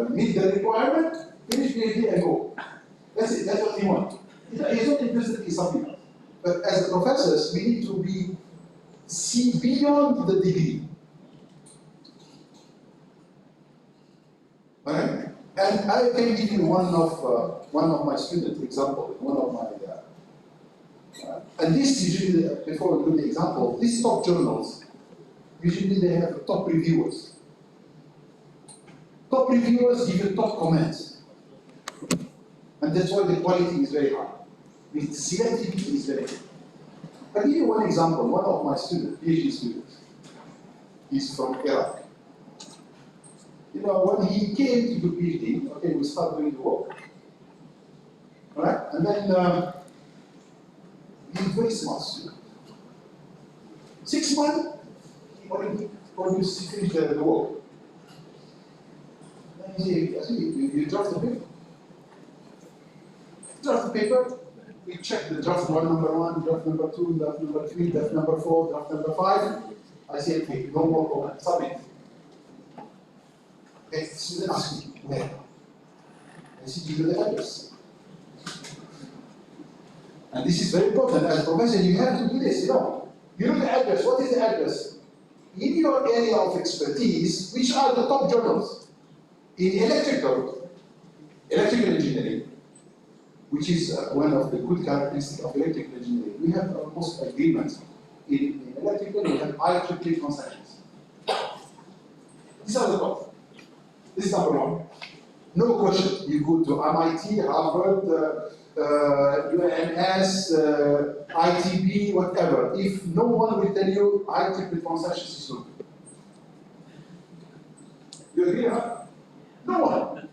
Meet the requirement, finish PhD and go. That's it, that's what he wants. He's not interested in something else. But as professors, we need to see beyond the degree. Right? And I can give you one of my students example, one of my and this usually, before we do the example, these top journals, usually they have top reviewers. Top reviewers give you top comments. And that's why the quality is very high. The selectivity is very high. I'll give you one example. One of my students, PhD students, he's from Iraq. When he came to do PhD, okay, we start doing the work. Alright? And then he's very smart student. 6 months, he already finished the work. Then he said, you draft the paper. Draft the paper, we check the draft number 1, draft number 2, draft number 3, draft number 4, draft number 5. I say, okay, no more comment, submit. Okay, student asks me, where? I say, give you the address. And this is very important. As a professor, you have to do this, You know the address. What is the address? In your area of expertise, which are the top journals? In electrical engineering, which is one of the good characteristics of electrical engineering, we have most agreements. In electrical, we have IEEE concessions. These are the top. This is number 1. No question. You go to MIT, Harvard, UNS, ITB, whatever. If no one will tell you IEEE concessions is not good. You agree, huh? No one.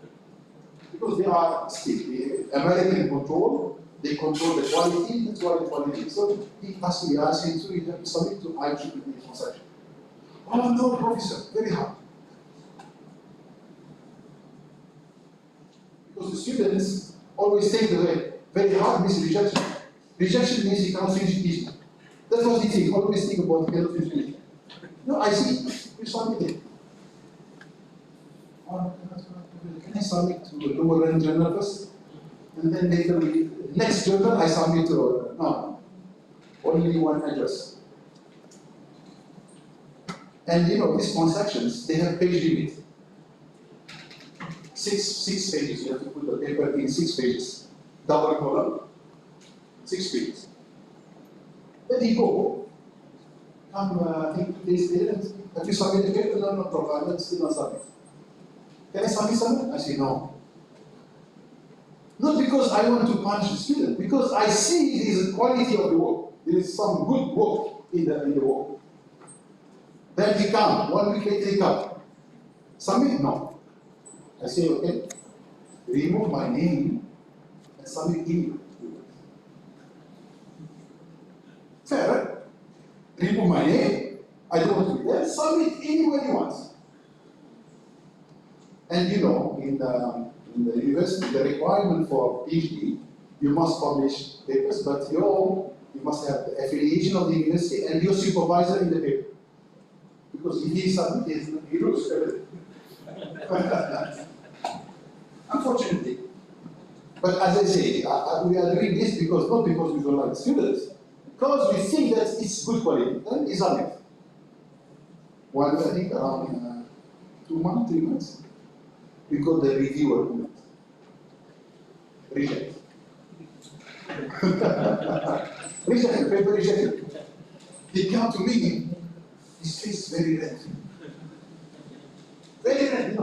Because they are still American control, they control the quality, that's why the quality. So he asked me, so you have to submit to IEEE concession. Oh no, professor, very hard. Because the students always take the way. Very hard means rejection. Rejection means you cannot finish it. That's what he thinks. Always think about cannot finish it. No, I see. You submit it. Can I submit to a lower rank journal first? And then later, next journal I submit to no. Only one address. And these transactions, they have page limit. Six pages. You have to put the paper in 6 pages. Double column, 6 pages. Then he go. I think 2 days later, have you submitted the paper? No, Prof, I'm still not submit. Can I submit something? I say no. Not because I want to punish the student, because I see there is a quality of the work. There is some good work in the work. Then he come. 1 week later he come. Submit? No. I say, okay, remove my name and submit email. Fair, right? Remove my name, I don't want to be there, submit anywhere you want. And in the university, the requirement for PhD, you must publish papers, but you must have the affiliation of the university and your supervisor in the paper. Because if he submits, he loses everything. Unfortunately. But as I say, we are doing this not because we don't like students, because we think that it's good quality, then it's on it. One, I think around 2 months, 3 months, we got the reviewer comment. Reject. Rejected, paper rejected. He came to me, his face very red. Very red,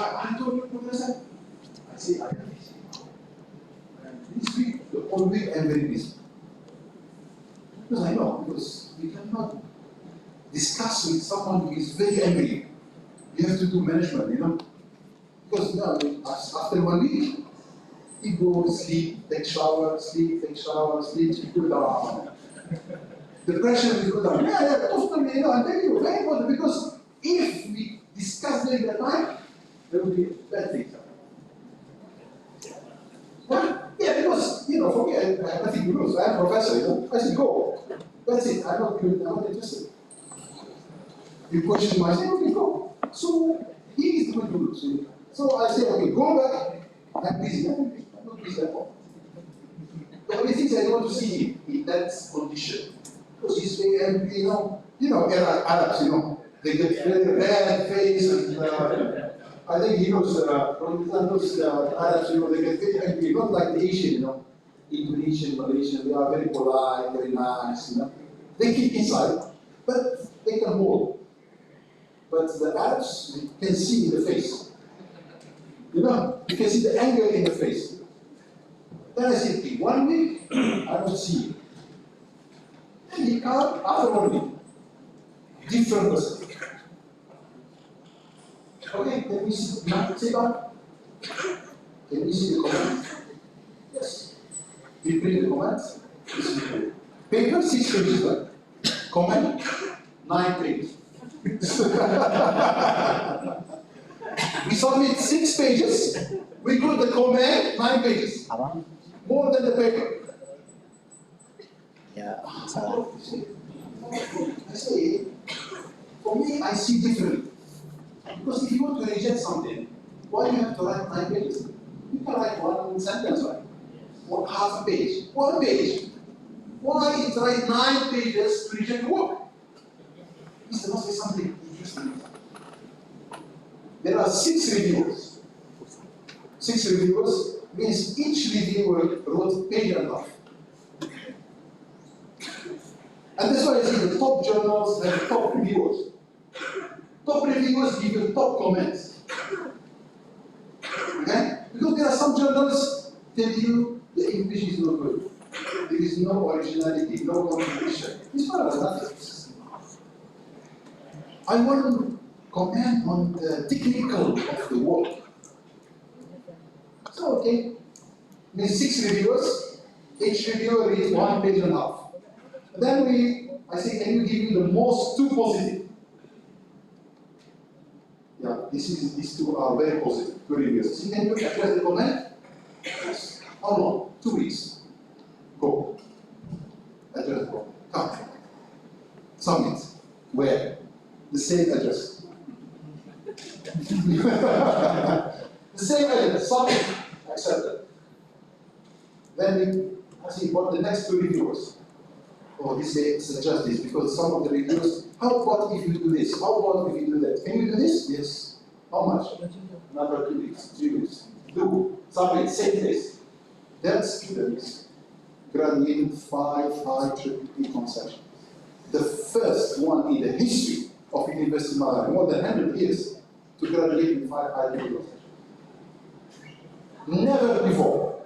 I told you, Professor. I say, I don't see. discuss with someone who is very angry. You have to do management, you know. Because after 1 week, he goes, sleep, take shower, sleep, cool down. The pressure will go down. Yeah, totally, you know, I tell you, very important, because if we discuss during that time, there will be bad things. Well, yeah, because, you know, for me, I have nothing to lose. I'm a professor, you know. I said, go. That's it. I'm not interested. You question my say, okay, go. So he is the one who lose. So I say, okay, go back. I'm busy. I'm not busy at all. The only thing I don't want to see him in that condition. Because he's very angry, you know, Arabs, you know. They get very red face and I think he knows, Arabs, you know, they get very angry, not like the Asian, you know. Indonesian, Malaysian, they are very polite, very nice, you know. They keep inside, but they can hold. But the Arabs, you can see in the face. You know, you can see the anger in the face. Then I said, in 1 week, I don't see you. And he can't, after 1 week, different person. Okay, can we see, sit down? Can we see the comments? Yes. We print the comments. Paper 6 pages, right? Comment 9 pages. We submit 6 pages. We put the comment 9 pages. More than the paper. Ya, salah. I say, for me, I see differently. Because if you want to reject something, why do you have to write 9 pages? You can write 1 sentence, right? Or half a page. 1 page. Why write 9 pages to reject work? There must be something interesting. There are 6 reviewers. 6 reviewers means each reviewer wrote page and a half. And that's why I say the top journals have top reviewers. Top reviewers give you top comments. Okay? Because there are some journals tell you the English is not good. There is no originality, no contribution. It's not about that. I want to comment on the technical of the work. So, okay, there's 6 reviewers. Each reviewer reads 1 page and a half. Then I say, can you give me the most 2 positive? Yeah, these 2 are very positive, good reviews. So can you address the comment? Yes. How long? 2 weeks. Go. Address the comment. Come. Submit. Where? The same address. The same address. Submit. Accepted. Then I see what the next 2 reviewers. Oh, he say suggest this because some of the reviewers, how about if you do this? How about if you do that? Can you do this? Yes. How much? Another 2 weeks, 3 weeks. Do. Submit, same place. That students graduated 5 high triple concessions. The first one in the history of University of Malawi, more than 100 years, to graduate with 5 high triple concessions. Never before.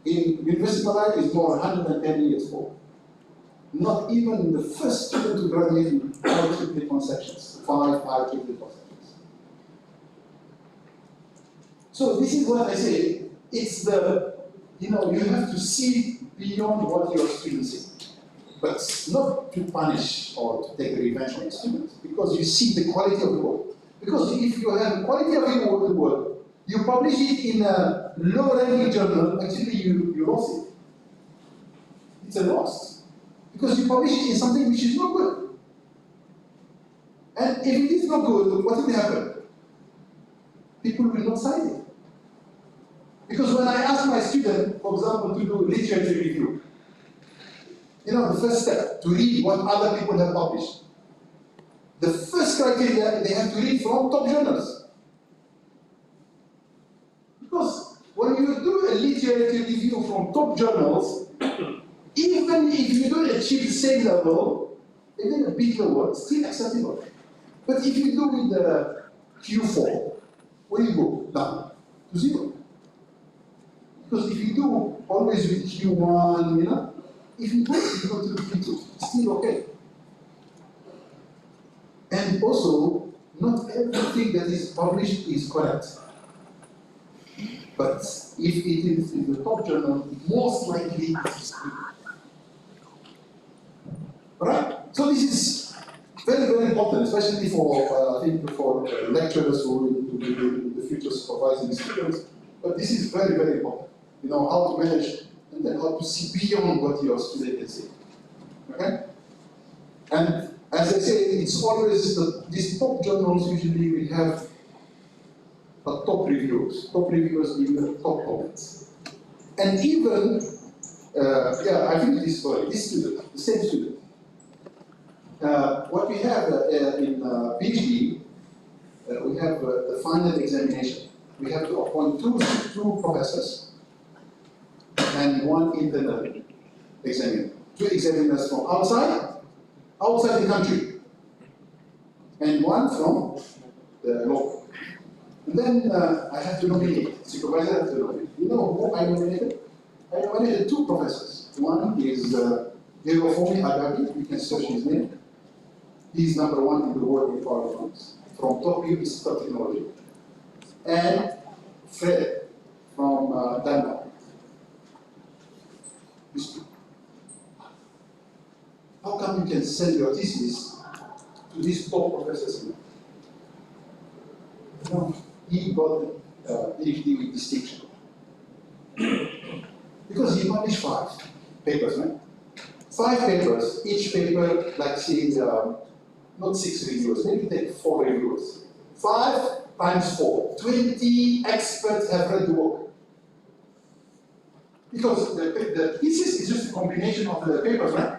In University of Malawi is more than 110 years old. Not even the first student to graduate with 5 triple concessions, 5 high triple concessions. So this is what I say. It's the, you have to see beyond what your students say. But not to punish or to take revenge on the students, because you see the quality of the work. Because if you have quality of the work, you publish it in a low-ranking journal, actually you lost it. It's a loss. Because you publish it in something which is not good. And if it is not good, what will happen? People will not cite it. Because when I ask my student, for example, to do literature review, the first step, to read what other people have published. The first criteria, they have to read from top journals. Because when you do a literature review from top journals, even if you don't achieve the same level, even a big award, still acceptable. But if you do with the Q4, where you go? Down to 0. Because if you do always with Q1, if you go to the Q2, it's still okay. And also, not everything that is published is correct. But if it is in the top journal, most likely it is good. Right? So this is very, very important, especially for, I think, for lecturers who will be in the future supervising students. But this is very, very important. You know, how to manage and then how to see beyond what your student can say. Okay? And as I say, it's always these top journals usually will have a top reviewers. Top reviewers give the top comments. And even, I think this story, this student, the same student. What we have in PhD, we have the final examination. We have to appoint two professors and one internal examiner. Two examiners from outside the country, and one from the local. And then I have to nominate, supervisor has to nominate. You know who I nominated? I nominated two professors. One is you can search his name. He's number one in the world in power electronics, from top US technology. And Fred from Denmark. How come you can send your thesis to these top professors? No, he got PhD with distinction. Because he published 5 papers, right? 5 papers, each paper, like say, not 6 reviewers, maybe take 4 reviewers. 5 times 4, 20 experts have read the work. Because the thesis is just a combination of the papers, right?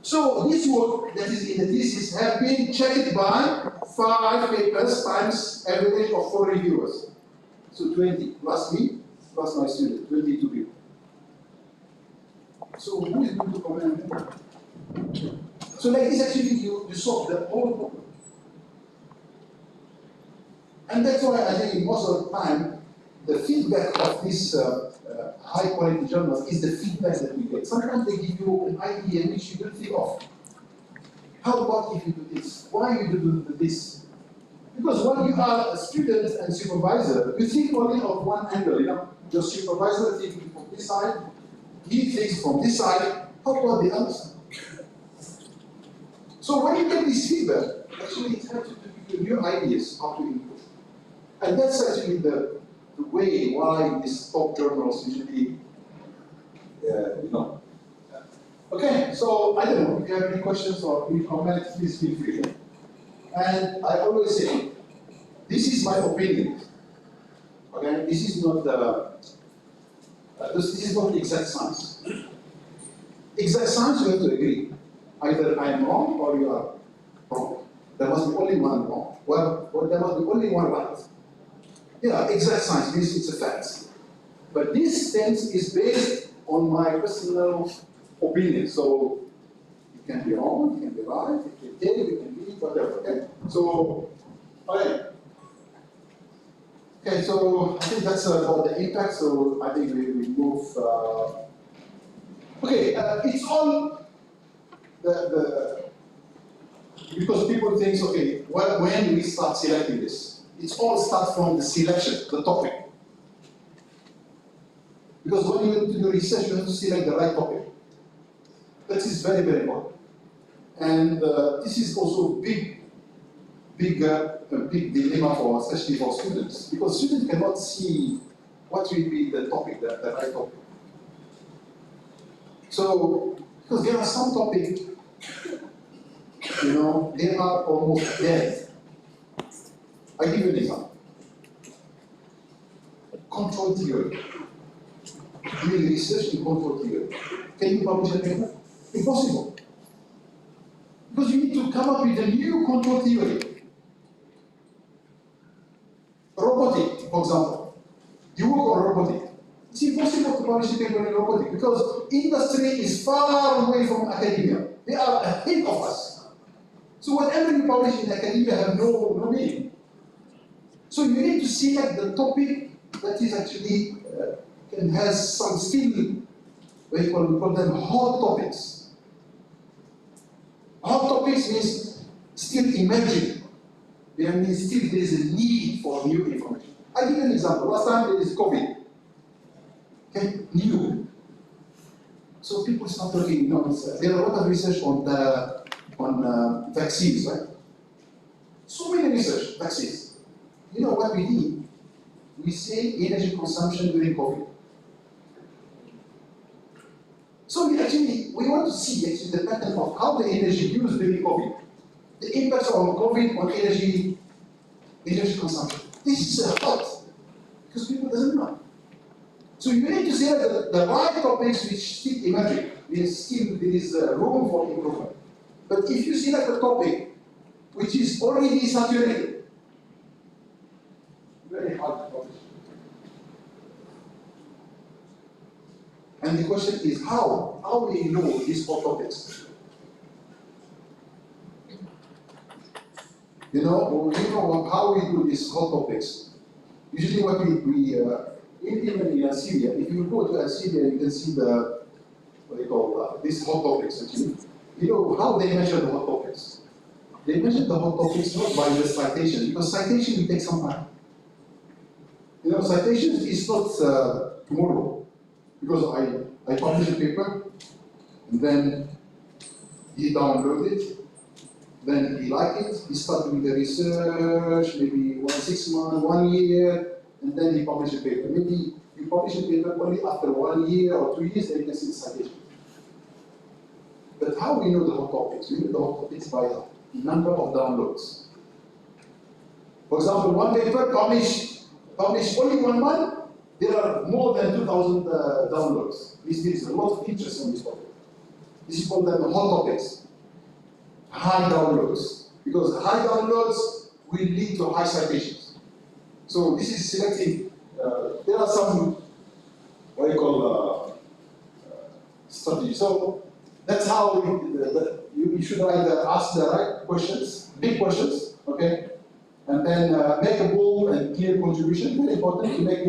So this work that is in the thesis have been checked by 5 papers times average of 4 reviewers. So 20, plus me, plus my student, 22 people. So who is going to comment? So like this actually you solve the whole problem. And that's why I think most of the time, the feedback of these high quality journals is the feedback that we get. Sometimes they give you an idea which you don't think of. How about if you do this? Why you do this? Because when you are a student and supervisor, you think only of one angle, you know. Your supervisor thinking from this side, he thinks from this side, how about the other side? So when you get this feedback, actually it helps you to give you new ideas how to improve. And that's actually the way why these top journals usually, you know. Okay, so I don't know if you have any questions or any comments, please feel free. And I always say, this is my opinion. Okay, this is not this is not exact science. Exact science, you have to agree. Either I am wrong or you are wrong. There must be only one wrong. Well, there must be only one right. Yeah, exact science means it's a fact. But this sense is based on my personal opinion. So it can be wrong, it can be right, it can take, it can be whatever. Okay? So, all right. Okay, so I think that's about the impact. So I think we move. Okay, it's all because people think, okay, when we start selecting this, it all starts from the selection, the topic. Because when you do research, you have to select the right topic. That is very, very important. And this is also a big dilemma for, especially for students, because students cannot see what will be the topic, the right topic. So, because there are some topics, you know, they are almost dead. I give you an example. Control theory. Doing research in control theory. Can you publish a paper? Impossible. Because you need to come up with a new control theory. Robotic, for example. You work on robotic. It's impossible to publish a paper in robotic because industry is far away from academia. They are ahead of us. So whatever you publish in academia have no meaning. So you need to select the topic that is actually has some still, we call them hot topics. Hot topics means still emerging. There is a need for new information. I give an example. Last time there is COVID. Okay, new. So people start talking. There are a lot of research on vaccines, right? So many research vaccines. You know what we did? We say energy consumption during COVID. So we want to see the pattern of how the energy used during COVID, the impact of COVID on energy consumption. This is hot because people doesn't know. So you need to select the right topics which still emerging. There is room for improvement. But if you select a topic which is already saturated, very hard to publish. And the question is how? How we know these hot topics? How we do these hot topics. Usually what even in Syria, if you go to Syria, you can see these hot topics actually. You know how they measure the hot topics? They measure the hot topics not by the citation, because citation will take some time. Citation is not tomorrow, because I publish a paper, and then he download it, then he like it, he start doing the research, maybe 6 months, 1 year, and then he publish a paper. Maybe you publish a paper only after 1 year or 2 years, then you can see the citation. But how we know the hot topics? We know the hot topics by the number of downloads. For example, one paper published only 1 month, there are more than 2,000 downloads. This is a lot of interest on this topic. This is called the hot topics. High downloads. Because high downloads will lead to high citations. So this is selecting. There are some, strategy. So that's how you should ask the right questions, big questions, okay? And then make a bold and clear contribution. Very important to make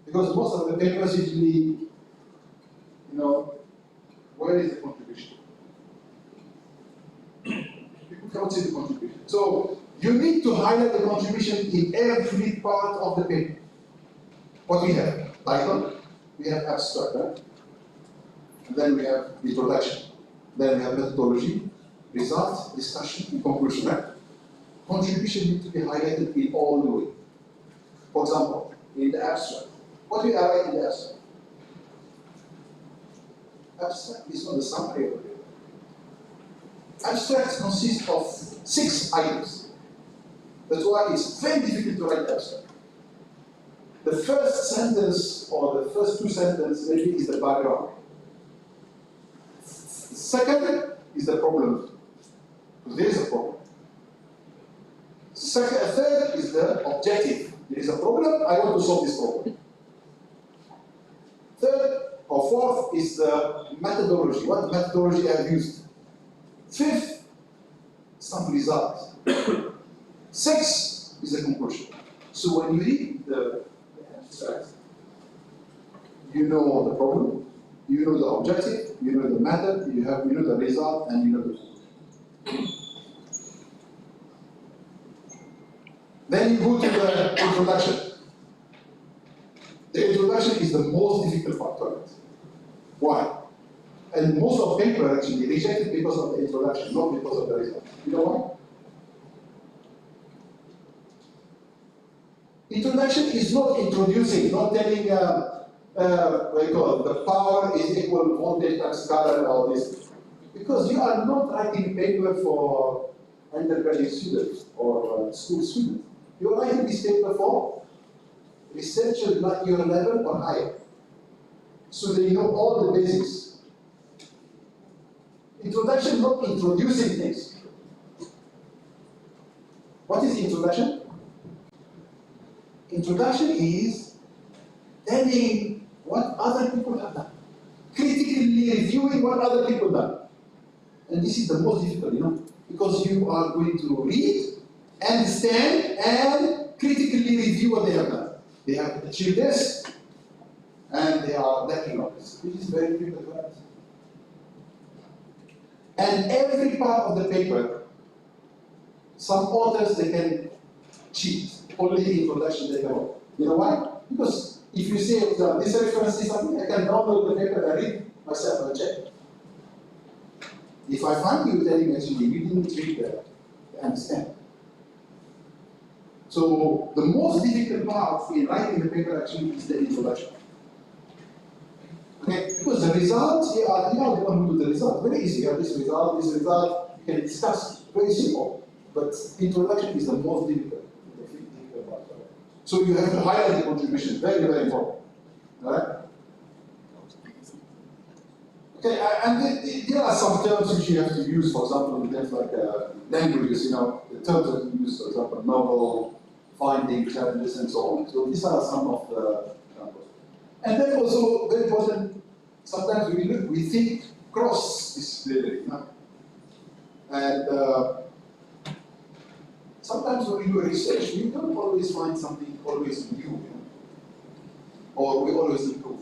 because most of the papers usually, where is the contribution? People cannot see the contribution. So you need to highlight the contribution in every part of the paper. What we have? Title, we have abstract, right? And then we have introduction. Then we have methodology, results, discussion, and conclusion, right? Contribution needs to be highlighted in all the way. For example, in the abstract. What do we write in the abstract? Abstract is not the summary of the paper. Abstracts consist of 6 items. That's why it's very difficult to write abstract. The first sentence or the first 2 sentences maybe is the background. Second is the problem. So there is a problem. Third is the objective. There is a problem, I want to solve this problem. Third or fourth is the methodology. What methodology I have used? Fifth, some results. 6 is the conclusion. So when you read the abstract, you know the problem, you know the objective, you know the method, you know the result, and you know the conclusion. Then you go to the introduction. The introduction is the most difficult part to write. Why? And most of paper actually rejected because of the introduction, not because of the result. You know why? Introduction is not introducing, not telling the power is equal voltage times current or this. Because you are not writing paper for undergraduate students or school students. You are writing this paper for researchers at your level or higher. So they know all the basics. Introduction, not introducing things. What is introduction? Introduction is telling what other people have done. Critically reviewing what other people have done. And this is the most difficult, because you are going to read, understand, and critically review what they have done. They have achieved this, and they are lacking of this. This is very difficult to write. And every part of the paper some authors, they can cheat. Only introduction they can. You know why? Because if you say, this reference is something, I can download the paper and read myself and check. If I find you telling actually you didn't read the understand. So the most difficult part in writing the paper actually is the introduction. Okay, because the results, you are the one who do the result. Very easy. You have this result, you can discuss. Very simple. But introduction is the most difficult part. So you have to highlight the contribution. Very, very important. Alright? Okay, and there are some terms which you have to use, for example, in terms like languages, the terms that you use, for example, novel, finding, challenges, and so on. So these are some of the examples. And then also, very important, sometimes we think cross-disciplinary. And sometimes when you do research, we don't always find something always new, or we always improve.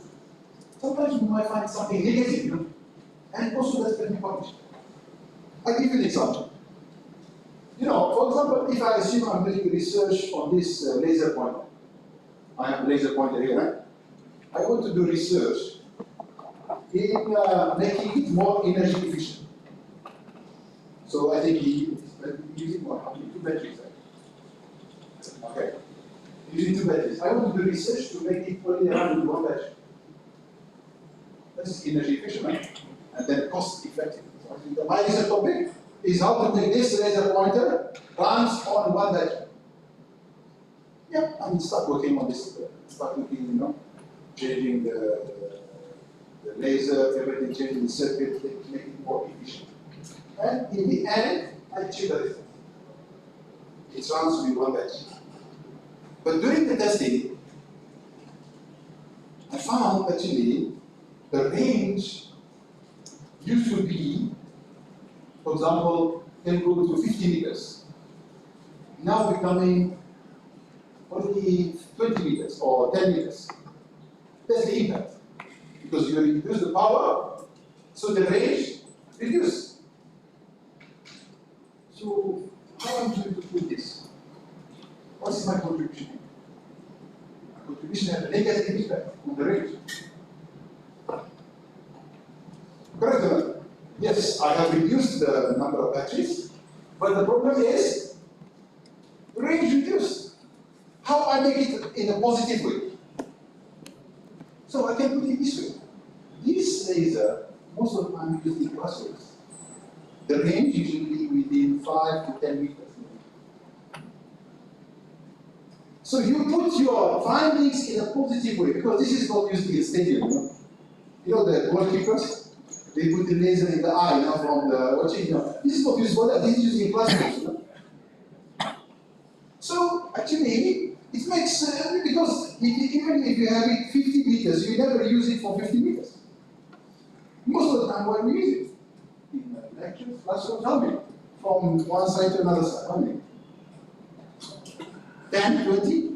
Sometimes we might find something negative, and also that can be published. I'll give you an example. For example, if I assume I'm doing research on this laser pointer, I have a laser pointer here, right? I want to do research in making it more energy efficient. So I think using more, how many? 2 batteries, right? Okay. Using 2 batteries. I want to do research to make it only run with 1 battery. That's energy efficient, right? And then cost effective. So I think my research topic is how to make this laser pointer runs on 1 battery. Yeah, and start working on this. Start looking, changing the laser, everything, changing the circuit, making it more efficient. And in the end, I achieve the result. It runs with 1 battery. But during the testing, I found actually the range used to be, for example, can go to 50 meters. Now becoming only 20 meters or 10 meters. That's the impact. Because you reduce the power, so the range reduces. So how am I going to put this? What is my contribution? My contribution has a negative impact on the range. Correct, right? Yes, I have reduced the number of batteries, but the problem is range reduced. How I make it in a positive way? So I can put it this way. This laser, most of the time used in classrooms. The range usually within 5 to 10 meters. So you put your findings in a positive way, because this is not used in a stadium. The goalkeepers, they put the laser in the eye from the watching. This is not used for that. This is used in classrooms. So actually, it makes because even if you have it 50 meters, you never use it for 50 meters. Most of the time, when we use it in lectures, classrooms, how many? From one side to another side, how many? 10, 20?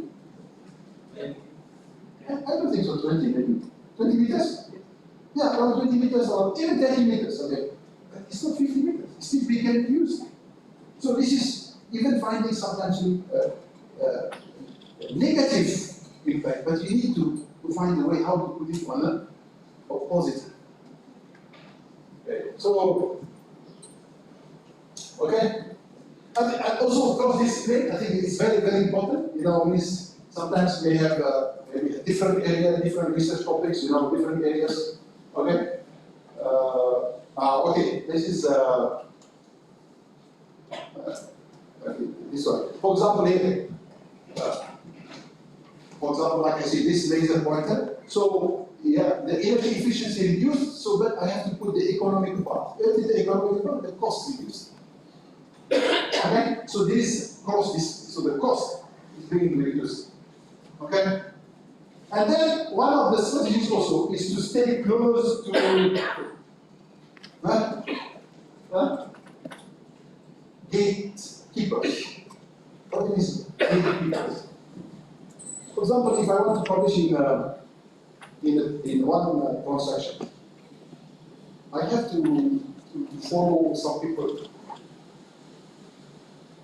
I don't think so. 20, maybe 20 meters. Yeah, around 20 meters or even 30 meters. Okay, but it's not 50 meters. It still be can be used. So this is even finding sometimes negative impact, but you need to find a way how to put it on a positive. Okay. So, okay. And also, of course, discipline, I think it's very, very important. Sometimes we have maybe a different area, different research topics, different areas. Okay. Okay, this is okay, this one. For example, here. For example, like I see this laser pointer. So yeah, the energy efficiency reduced. So but I have to put the economic part. What is the economic part? The cost reduced. Okay. So this cost is so the cost is being reduced. Okay. And then one of the strategies also is to stay close to gatekeepers. What is gatekeepers? For example, if I want to publish in one transaction, I have to follow some people.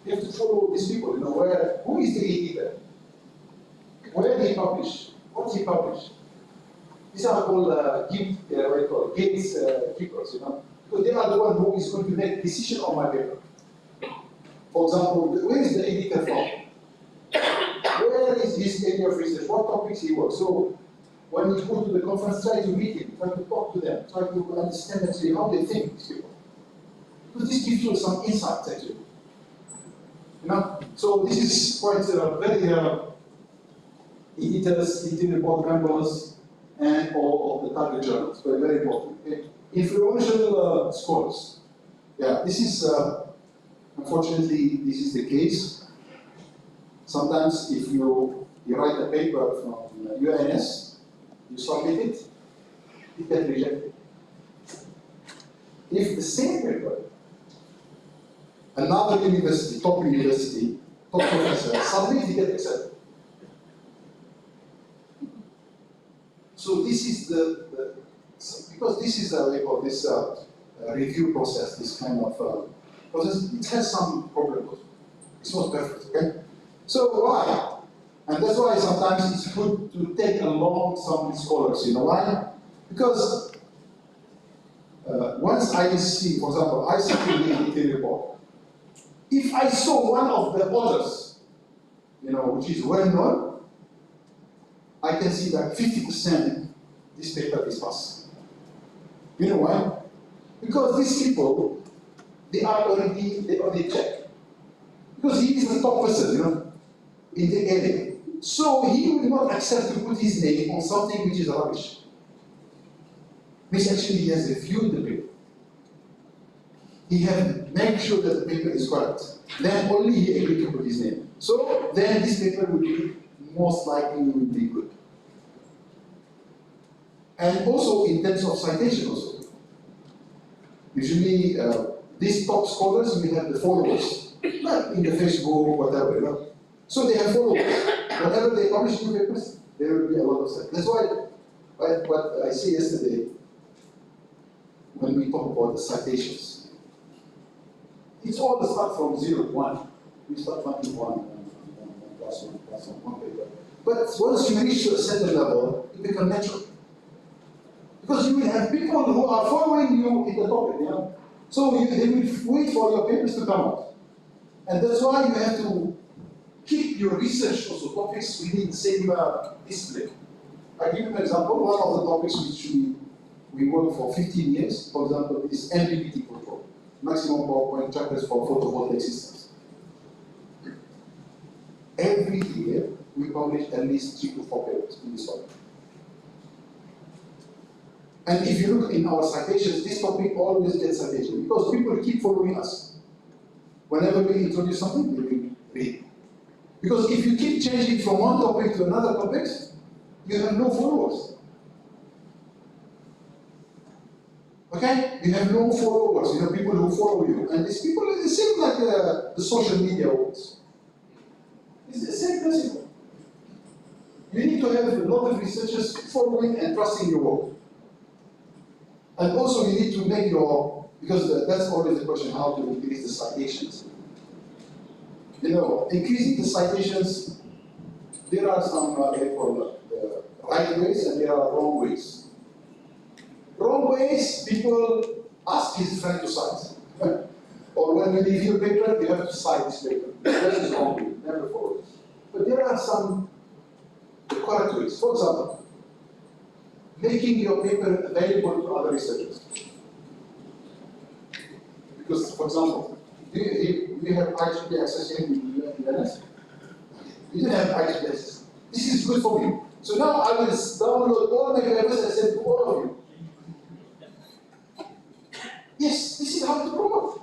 You have to follow these people, who is the editor? Where did he publish? What did he publish? These are called gates keepers, because they are the one who is going to make decision on my paper. For example, where is the editor from? Where is his area of research? What topics he works? So when you go to the conference, try to meet him, try to talk to them, try to understand actually how they think, these people. Because this gives you some insights actually. So this is quite very editors, editorial board members, and all of the target journals. Very, very important. Okay? Influential scholars. Yeah, this is unfortunately this is the case. Sometimes if you write a paper from UNS, you submit it, it gets rejected. If the same paper, another university, top professor, submit, it gets accepted. So this is because this is we call this review process, this kind of process, it has some problems. It's not perfect, okay? So why? And that's why sometimes it's good to take along some scholars, why? Because once I see, for example, I see the editorial report. If I saw one of the authors, which is well known, I can see that 50% this paper is passed. You know why? Because these people, they already checked. Because he is the top person, in the area. So he will not accept to put his name on something which is rubbish. Which actually he has reviewed the paper. He has made sure that the paper is correct. Then only he agreed to put his name. So then this paper will be most likely will be good. And also in terms of citation also. Usually these top scholars will have the followers, not in the Facebook, whatever, So they have followers. Whenever they publish new papers, there will be a lot of citations. That's why what I said yesterday, when we talk about the citations, it's all the start from 0 to 1. We start from 1 plus 1 paper. But once you reach a certain level, it becomes natural. Because you will have people who are following you in the topic, So they will wait for your papers to come out. And that's why you have to keep your research also topics within the same discipline. I give you an example. One of the topics which we work for 15 years, for example, is MPPT control, maximum power point trackers for photovoltaic systems. Every year, we publish at least 3 to 4 papers in this topic. And if you look in our citations, this topic always gets citation because people keep following us. Whenever we introduce something, they will read. Because if you keep changing from one topic to another topic, you have no followers. Okay? You have no followers, people who follow you. And these people, it's the same like the social media works. It's the same principle. You need to have a lot of researchers following and trusting your work. And also you need to make because that's always the question, how to increase the citations. Increasing the citations, there are some, they call right ways and there are wrong ways. Wrong ways, people ask his friend to cite. Or when you review a paper, you have to cite this paper. That is wrong way, never follow this. But there are some correct ways. For example, making your paper available to other researchers. Because, for example, do you have IGP access here in UNS? You don't have IGP access. This is good for you. So now I will download all my papers and send to all of you. Yes, this is how to promote.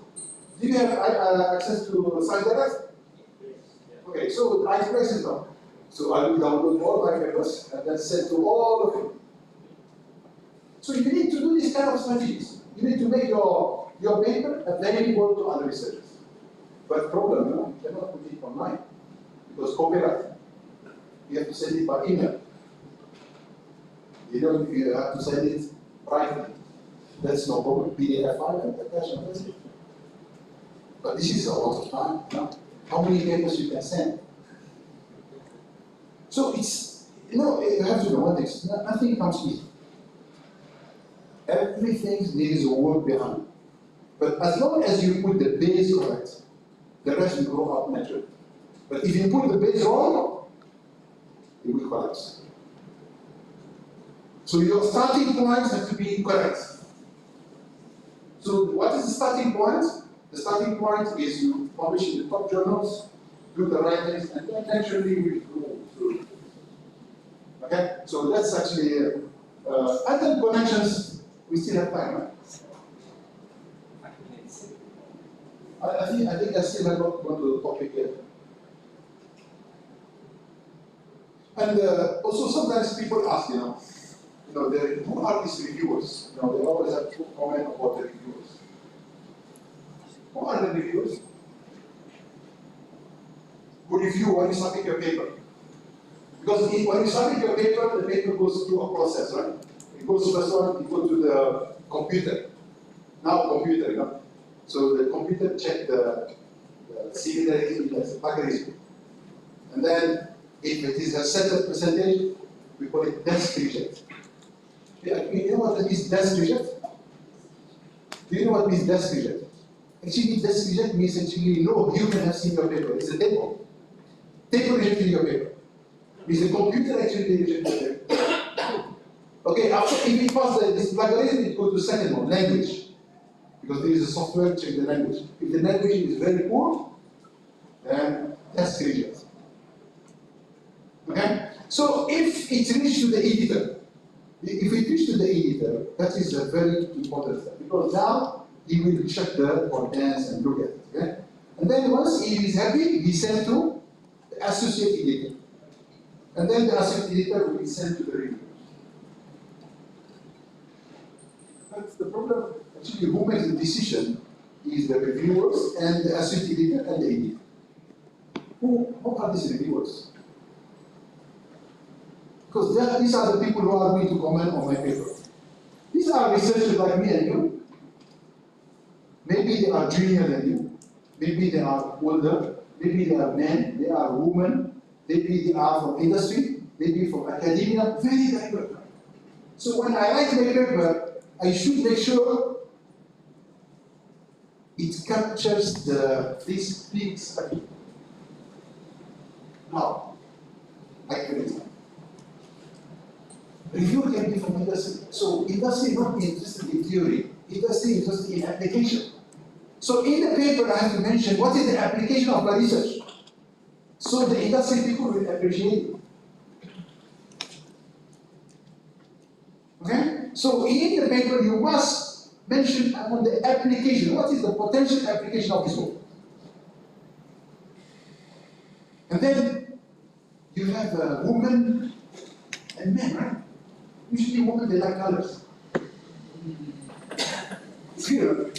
Do you have access to site direct? Okay, so the IGP is now. So I will download all my papers and then send to all of you. So you need to do these kind of strategies. You need to make your paper available to other researchers. But problem, you cannot put it online because copyright. You have to send it by email. You have to send it privately. That's no problem. PDF file and attachment, that's it. But this is a lot of time. how many papers you can send. So it's, you have to know one thing, nothing comes easy. Everything needs a work behind. But as long as you put the base correct, the rest will grow up naturally. But if you put the base wrong, it will collapse. So your starting points have to be correct. So what is the starting point? The starting point is you publish in the top journals, do the right things, and then naturally we go through. Okay? So that's actually, and then connections, we still have time, right? I think I still have not gone to the topic yet. And also sometimes people ask, who are these reviewers? They always have to comment about the reviewers. Who are the reviewers? Who review when you submit your paper? Because when you submit your paper, the paper goes through a process, right? It goes first one, it goes to the computer. Now computer, So the computer check the similarity index, the plagiarism. And then if it is a certain percentage, we call it dense reject. You know what is dense reject? Do you know what means dense reject? Actually, dense reject means actually no human has seen your paper. It's a table. Table rejected your paper. Means the computer actually rejected your paper. Okay, after if we pass this plagiarism, it goes to the second one, language. Because there is a software check the language. If the language is very poor, then that's reject. Okay? So if it reaches to the editor, if it reaches to the editor, that is a very important step. Because now he will check the contents and look at it. Okay? And then once he is happy, he sends to the associate editor. And then the associate editor will be sent to the reviewer. That's the problem. Actually, who makes the decision is the reviewers and the associate editor and the editor. Who are these reviewers? Because these are the people who are going to comment on my paper. These are researchers like me and you. Maybe they are junior than you. Maybe they are older. Maybe they are men. They are women. Maybe they are from industry. Maybe from academia. Very diverse. So when I write my paper, I should make sure it captures this big study. Now, I can review can be from industry. So industry is not interested in theory. Industry is just in application. So in the paper, I have to mention what is the application of my research. So the industry people will appreciate it. Okay? So in the paper, you must mention on the application. What is the potential application of this work? And then you have women and men, right? Usually women, they like colors. Here,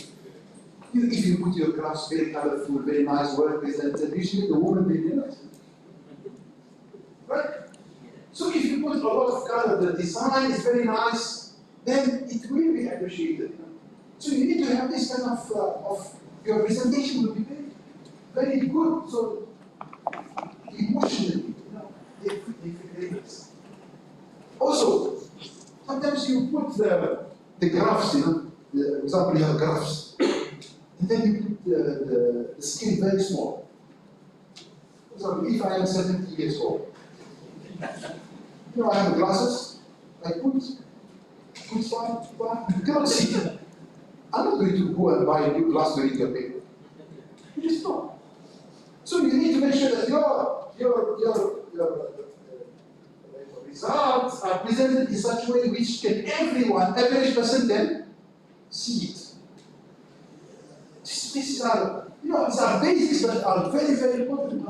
if you put your graphs very colorful, very nice, well presented, usually the woman will be nice. Right? So if you put a lot of color, the design is very nice, then it will be appreciated. So you need to have this kind of your presentation will be very, very good. So emotionally, they feel very nice. Also, sometimes you put the graphs, for example, you have graphs, and then you put the scale very small. For example, if I am 70 years old, I have glasses, I put one, you cannot see. I'm not going to go and buy a new glass to read your paper. It is not. So you need to make sure that your results are presented in such a way which can everyone, average person can see it. These are, these are basics that are very, very important.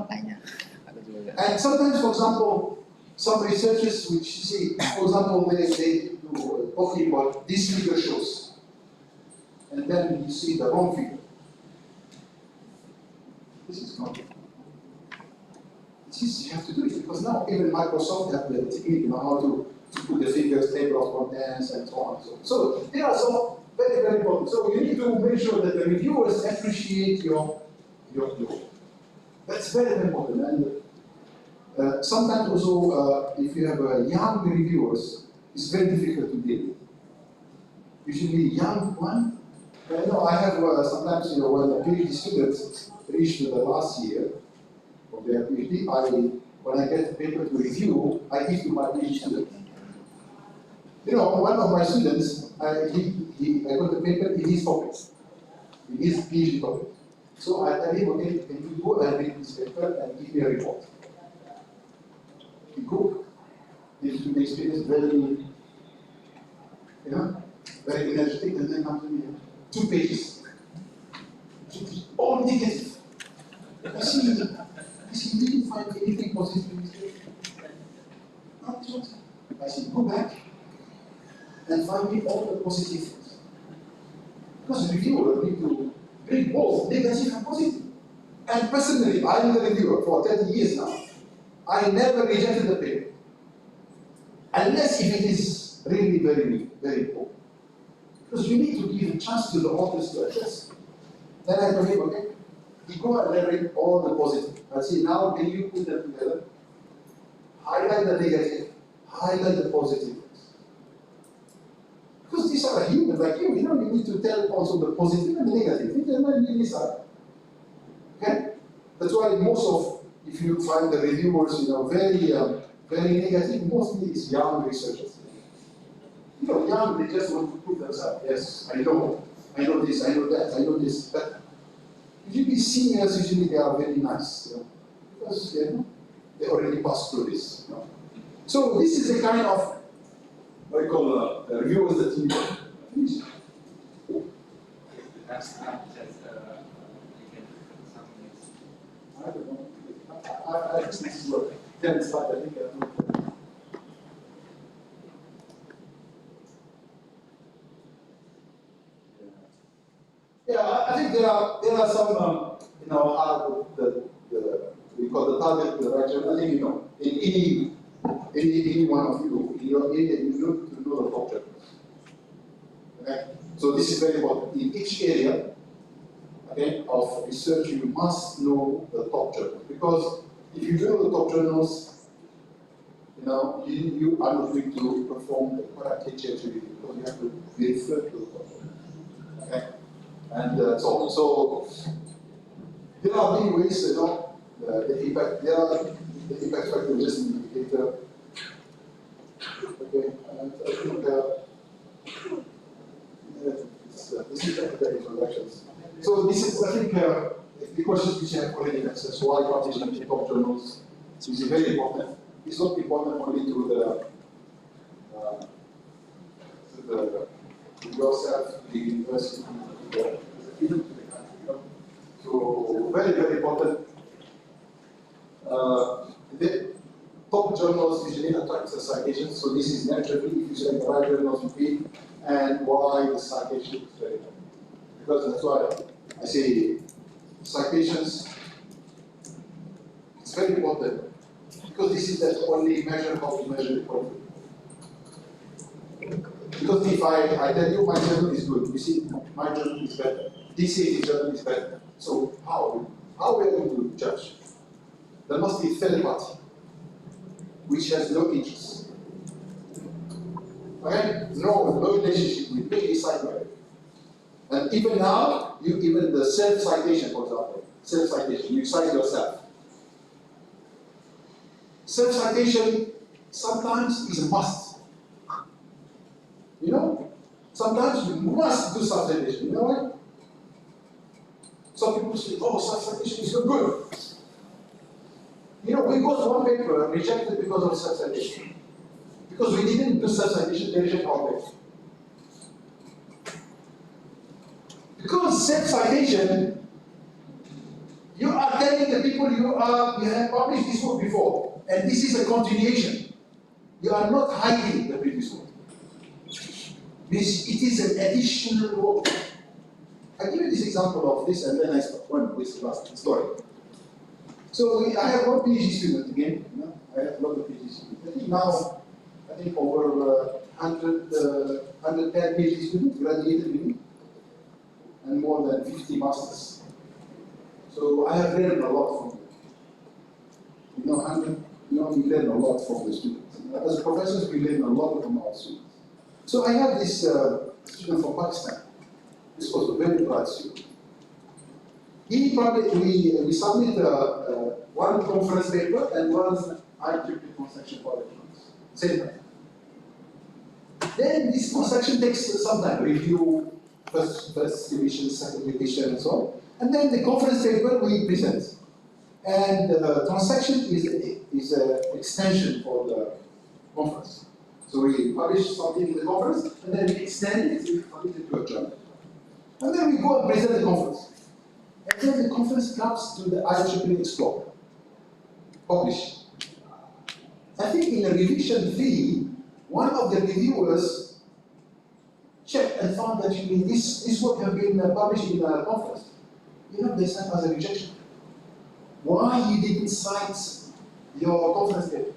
And sometimes, for example, some researchers which say, for example, they do talking about this figure shows, and then you see the wrong figure. This is not. You have to do it because now even Microsoft have the technique, how to put the figures, table of contents, and so on and so on. So they are so very, very important. So you need to make sure that the reviewers appreciate your work. That's very, very important. And sometimes also, if you have young reviewers, it's very difficult to deal with. Usually young one. I have sometimes, when the PhD students reach to the last year of their PhD, when I get the paper to review, I give to my PhD student. One of my students, I got the paper in his topic, in his PhD topic. So I tell him, okay, can you go and read this paper and give me a report? He go, his experience very, very energetic, and then comes to me, 2 pages. All negative. I see, you didn't find anything positive in this paper. I said, go back and find me all the positive things. Because the reviewer need to bring both negative and positive. And personally, I'm the reviewer for 30 years now. I never rejected the paper. Unless if it is really very, very poor. Because you need to give a chance to the authors to address. Then I told him, okay, you go and narrate all the positive. I say, now can you put them together? Highlight the negative, highlight the positive. Because these are human like you, you need to tell also the positive and the negative. It doesn't really decide. Okay? That's why most of, if you find the reviewers, very negative, mostly it's young researchers. Young, they just want to prove themselves. Yes, I know this, I know that, I know this. But usually seniors, they are very nice, because they already passed through this. So this is the kind of what I call reviewers that you need. I just need to work. 10 slides, I think. Yeah, I think there are some, we call the target direction. I think, in any one of you, in your area, you need to know the top journals. Okay? So this is very important. In each area, of research, you must know the top journals. Because if you know the top journals, you are not going to perform the correct HHV because you have to refer to the top journals. Okay? And so on. So there are many ways, the impact. There are the impact factor just indicator. Okay, and I think this is the introductions. So this is, I think, the questions which I have already answered. So why publishing in top journals is very important. It's not important only to yourself, the university, so very, very important. The top journals usually attract the citations, so this is naturally if you select the right journals you pick, and why the citation is very important. Because that's why I say citations, it's very important, because this is the only measure how to measure the profit. Because if I tell you my journal is good, you see my journal is better, this journal is better, so how are we going to judge? There must be a third party, which has no interest. Okay? No relationship with me is cited. And even now, even the self-citation, for example, self-citation, you cite yourself. Self-citation sometimes is a must. Sometimes you must do self-citation. You know why? Some people say, oh, self-citation is not good. We got one paper rejected because of self-citation. Because we didn't do self-citation, they rejected our paper. Because self-citation, you are telling the people you have published this book before, and this is a continuation. You are not hiding the previous one. It is an additional work. I'll give you this example of this, and then I stop with the last story. So I have one PhD student again. I have a lot of PhD students. I think over 110 PhD students graduated with me, and more than 50 masters. So I have learned a lot from them. we learn a lot from the students. As professors, we learn a lot from our students. So I have this student from Pakistan. This was a very bright student. We submit one conference paper and one IEEE transaction for electrons. Same time. Then this transaction takes some time, review, first edition, second edition, and so on. And then the conference paper we present. And the transaction is an extension for the conference. So we publish something in the conference, and then we extend it, we publish it to a journal. And then we go and present the conference. And then the conference comes to the IEEE Explore. Publish. I think in a revision fee, one of the reviewers checked and found that this work has been published in a conference. They sent us a rejection. Why you didn't cite your conference paper?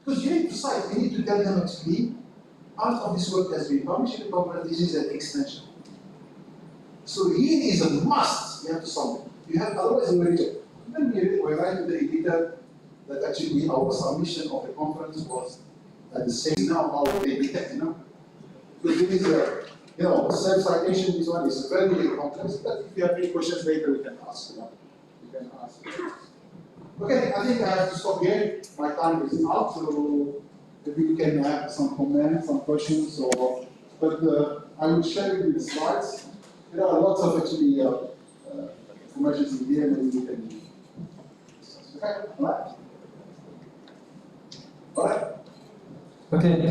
Because you need to cite, you need to tell them actually, part of this work has been published in the conference, this is an extension. So here is a must, you have to submit. You have, otherwise you will reject. Then we write to the editor that actually our submission of the conference was at the same now how they detect, Because it is a, self-citation, this one is very complex, but if you have any questions later, we can ask, You can ask. Okay, I think I have to stop here. My time is up, so maybe we can have some comments, some questions, but I will share with you the slides. There are lots of actually information in here, maybe we can. Okay, all right. Okay,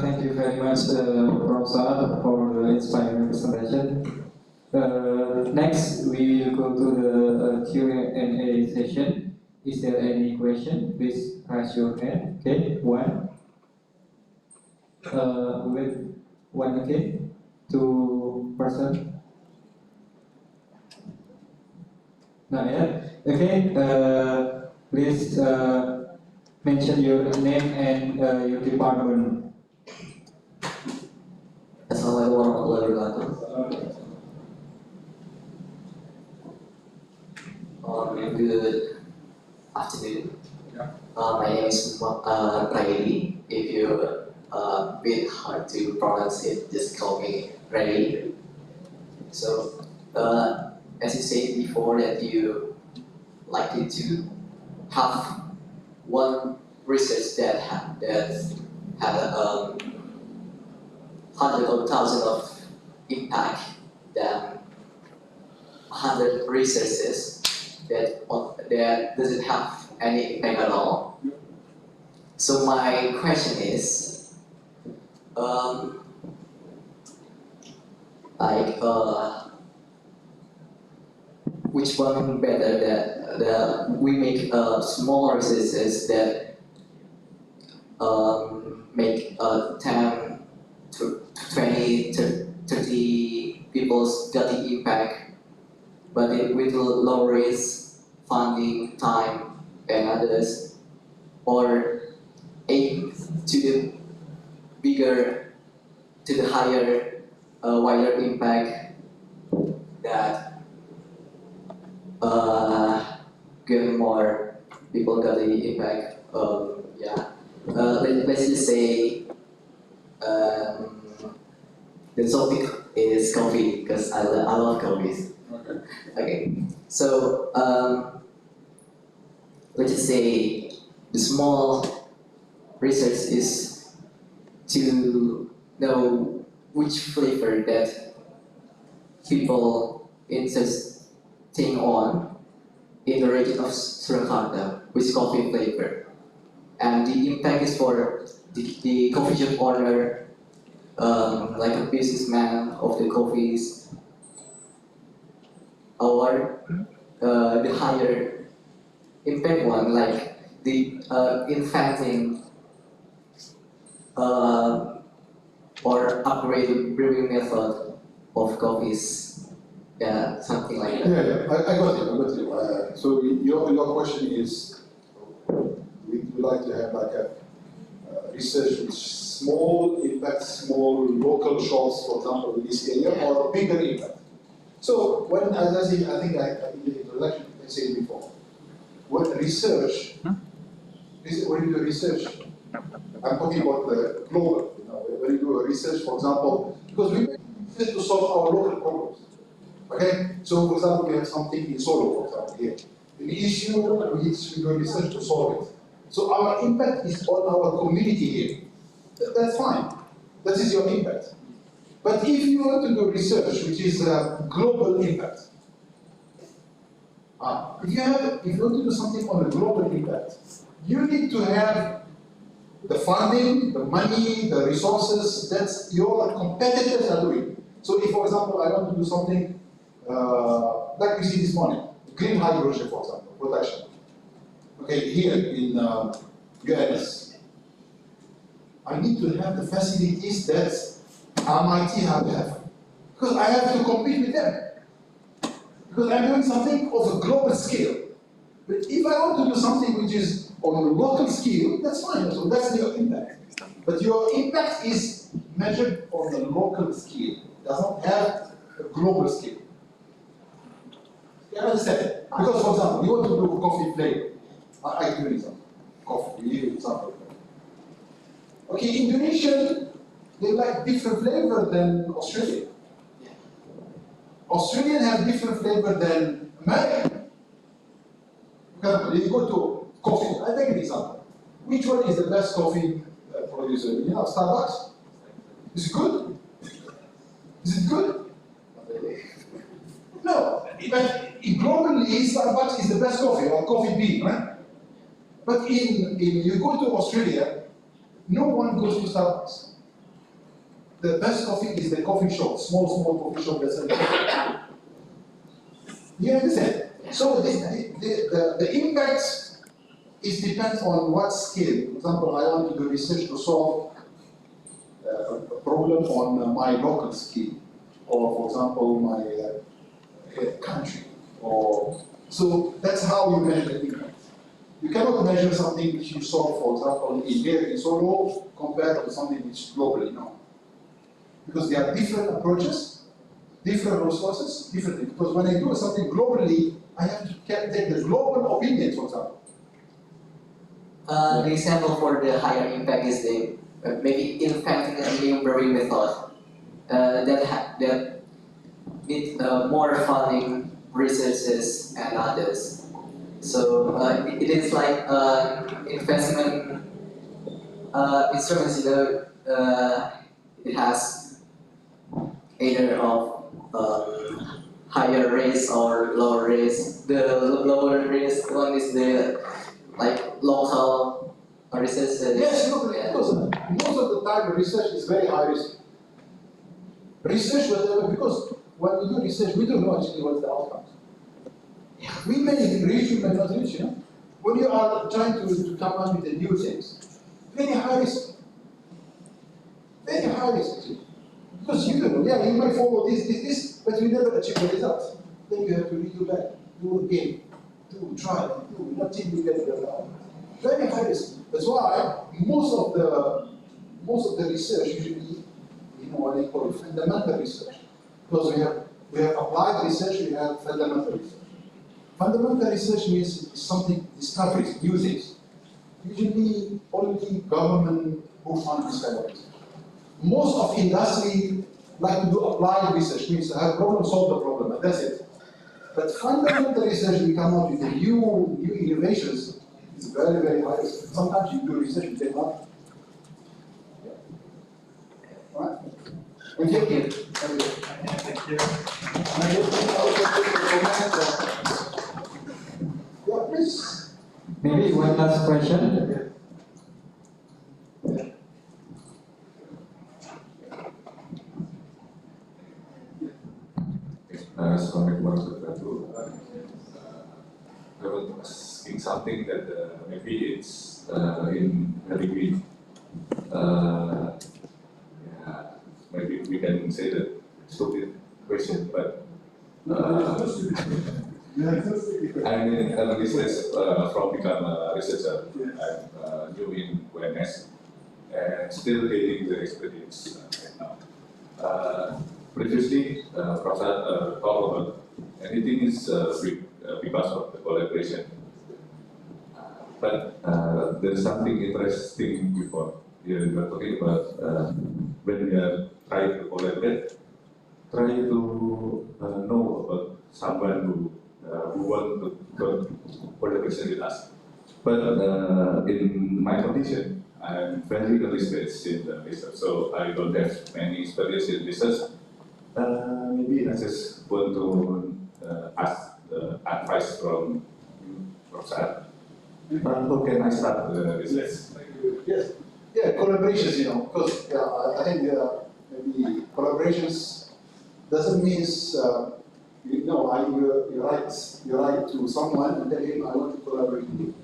thank you very much, Prof. Saad, for the inspiring presentation. Next, we will go to the Q&A session. Is there any question? Please raise your hand. Okay, one. With one, okay. Two person. Not yet. Okay. Please mention your name and your department. Assalamualaikum warahmatullahi wabarakatuh. Good afternoon. My name is Riley. If you're a bit hard to pronounce it, just call me Riley. So, as you said before, that you likely to have one research that had hundreds of thousands of impact than 100 researches that doesn't have any impact at all. So my question is, which one better that we make small researches that make 10 to 20 to 30 people's getting impact, but with low risk, funding, time, and others, or aim to the bigger, to the higher, wider impact that get more people got the impact. Let's just say the topic is coffee because I love coffees. Okay, so let's just say the small research is to know which flavor that people insisting on in the region of Surakarta, which coffee flavor, and the impact is for the coffee shop owner, like a businessman of the coffees, or the higher impact one, like the inventing or upgraded brewing method of coffees. Yeah, something like that. Yeah, I got you. So your question is, we would like to have like a research with small impact, small local shops, for example, in this area, or bigger impact. So when, as I say, I think in the introduction I said before, when research, when you do research, I'm talking about the global. You know, when you do a research, for example, because we make research to solve our local problems. Okay, so for example, we have something in Solo, for example, here. An issue, we do research to solve it. So our impact is on our community here. That's fine. That is your impact. But if you want to do research, which is a global impact, if you want to do something on a global impact, you need to have the funding, the money, the resources that your competitors are doing. So if, for example, I want to do something like we see this morning, green hydrogen, for example, production. Okay, here in UNS, I need to have the facilities that MIT have, because I have to compete with them. Because I'm doing something of a global scale. But if I want to do something which is on a local scale, that's fine. So that's your impact. But your impact is measured on the local scale. It does not have a global scale. You understand? Because, for example, you want to do coffee flavor. I give you an example. Coffee, you give you example. Okay, Indonesian, they like different flavor than Australia. Australian have different flavor than American. You go to coffee, I take an example. Which one is the best coffee producer? You know, Starbucks? Is it good? Is it good? No, but globally, Starbucks is the best coffee, or coffee bean, right? But in you go to Australia, no one goes to Starbucks. The best coffee is the coffee shop, small coffee shop that sells coffee. You understand? So the impact is depends on what scale. For example, I want to do research to solve a problem on my local scale, or for example, my country. Or so that's how you measure the impact. You cannot measure something which you solve, for example, in Solo compared to something which is globally. No. Because there are different approaches, different resources, different things. Because when I do something globally, I have to take the global opinion, for example. The example for the higher impact is the maybe inventing a new brewing method that need more funding, resources, and others. So it is like investment instruments. You know, it has either of higher risk or lower risk. The lower risk one is the like local research. Yes, look, most of the time research is very high risk. Research, whatever, because when we do research, we don't know actually what's the outcomes. We may reach, we may not reach, you know. When you are trying to come up with the new things, very high risk. Very high risk, actually. Because you don't know, yeah, you might follow this, but you never achieve the results. Then you have to redo back, do again, try, nothing you get the result. Very high risk. That's why most of the research usually, you know, what they call fundamental research. Because we have applied research, we have fundamental research. Fundamental research means something, discoveries, new things. Usually only government who fund this kind of research. Most of industry like to do applied research, means to have problem, solve the problem, and that's it. But fundamental research, we come up with the new innovations, is very, very high risk. Sometimes you do research, you take money. Yeah. Right? Thank you. Thank you. Yeah, please. Maybe one last question. Assalamualaikum warahmatullahi wabarakatuh. I was asking something that maybe it's in very weak. Maybe we can say that stupid question, but I'm in research from become a researcher. I'm new in UNS and still gaining the experience right now. previously, Prof. talked about anything is because of the collaboration. But there's something interesting before. We are talking about when we are trying to collaborate, try to know about someone who want to collaboration with us. But in my condition, I'm very early stage in the research, so I don't have many experience in research. Maybe I just want to ask advice from you, Prof. Saad. How can I start the research? Yes. Yeah, collaborations, because I think maybe collaborations doesn't mean you write to someone and tell him I want to collaborate with you.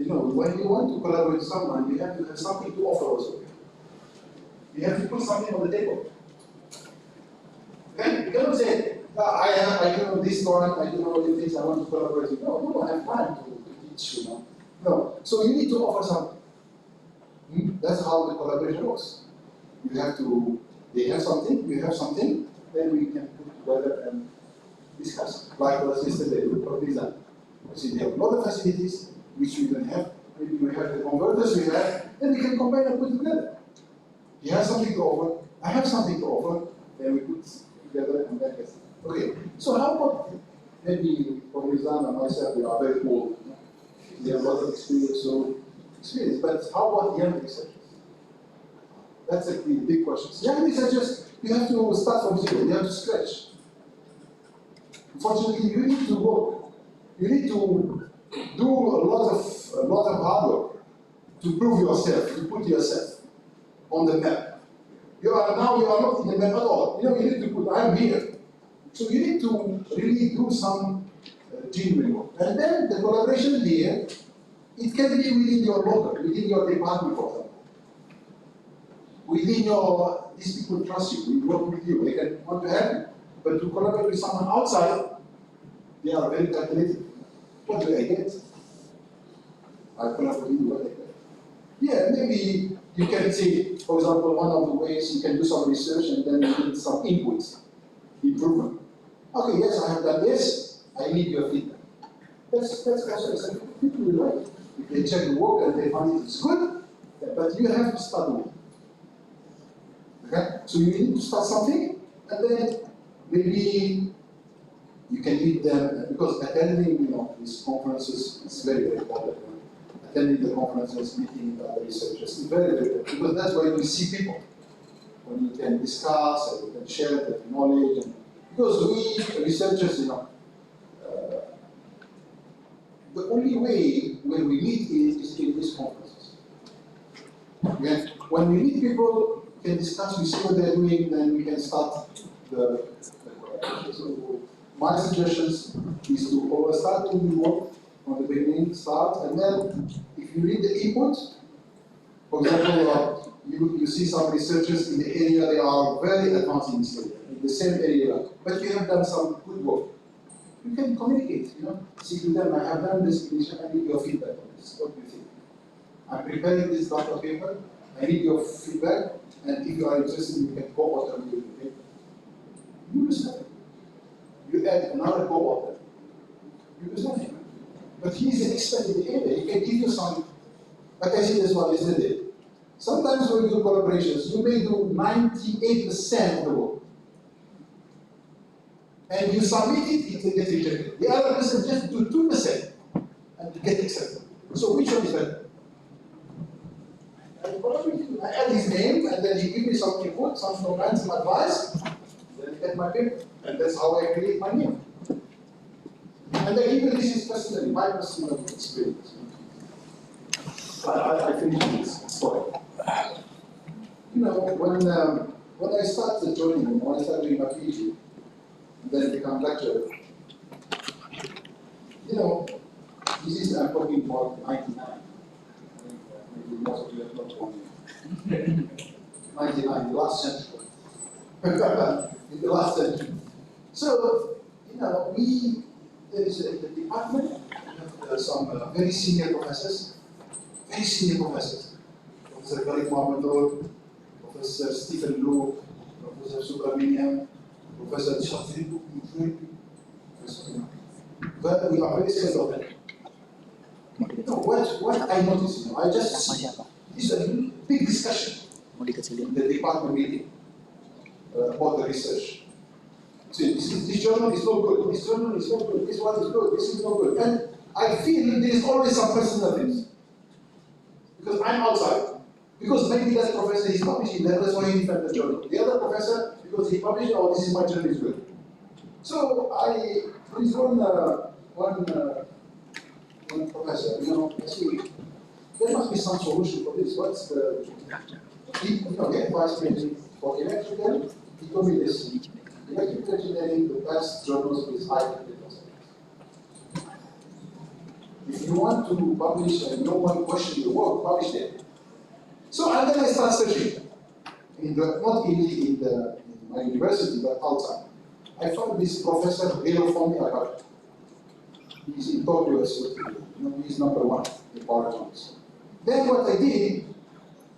When you want to collaborate with someone, you have to have something to offer also. You have to put something on the table. Okay? You cannot say, I don't know this one, I don't know the things I want to collaborate with. No, you don't have time to teach, No. So you need to offer something. That's how the collaboration works. They have something, you have something, then we can put together and discuss. Like was yesterday with Prof. They have a lot of facilities which we don't have. Maybe we have the converters we have, then we can combine and put together. He has something to offer, I have something to offer, then we put together and then get. Okay, so how about maybe Prof. and myself, we are very old. We have a lot of experience, but how about young researchers? That's a big question. Young researchers, you have to start from zero, you have to scratch. Unfortunately, you need to work. You need to do a lot of hard work to prove yourself, to put yourself on the map. You are not in the map at all. You need to put, I'm here. So you need to really do some genuine work. And then the collaboration here, it can be within your local, within your department, for example. Within these people trust you, we work with you, they can want to help you. But to collaborate with someone outside, they are very calculated. What do I get? I collaborate with you, what I get. Yeah, maybe you can say, for example, one of the ways you can do some research and then you need some inputs, improvement. Okay, yes, I have done this, I need your feedback. That's also something people will like. If they check the work and they find it's good, but you have to start with it. Okay? So you need to start something, and then maybe you can lead them, because attending these conferences is very, very important. Attending the conferences, meeting with other researchers is very, very important, because that's where you see people. When you can discuss and you can share the knowledge. Because we researchers, the only way when we meet is in these conferences. When we meet people, we can discuss, we see what they're doing, then we can start the collaboration. So my suggestions is to always start doing work from the beginning, and then if you read the input, for example, you see some researchers in the area, they are very advanced in this area, in the same area, but you have done some good work. You can communicate, say to them, I have done this initiative, I need your feedback on this. What do you think? I'm preparing this data paper, I need your feedback, and if you are interested, you can co-author with the paper. You do something. You add another co-author. You do something. But he is an expert in the area, he can give you some, like I said this one yesterday. Sometimes when you do collaborations, you may do 98% of the work. And you submit it, it will get rejected. The other person just do 2% and get accepted. So which one is better? I add his name and then he give me some input, some comments, some advice, then I get my paper. And that's how I create my name. And I give you this is personally, my personal experience. I finish this story. When I started joining, when I started doing my PhD, then become lecturer. This is, I'm talking about 99. Maybe most of you have not known me. 99, the last century. In the last century. So, there is a department, some very senior professors, Professor Karik Mohammed, Professor Stephen Lowe, Professor Subramanian, Professor Shafiq, but we are very scared of them. No, what I noticed, I just see this is a big discussion in the department meeting about the research. See, this journal is not good, this journal is not good, this one is good, this is not good. And I feel there is always some personal things. Because I'm outside, because maybe that professor is publishing that, that's why he defends the journal. The other professor, because he published, oh, this is my journal is good. So there is one professor, actually, there must be some solution for this. What's the, the vice president for electrical, he told me this. Electrical engineering, the best journals is high technical. If you want to publish and no one question your work, publish it. So and then I start searching, not in my university, but outside. I found this professor, Hero from Elec. He's in Tokyo, he's number one in power electronics. Then what I did,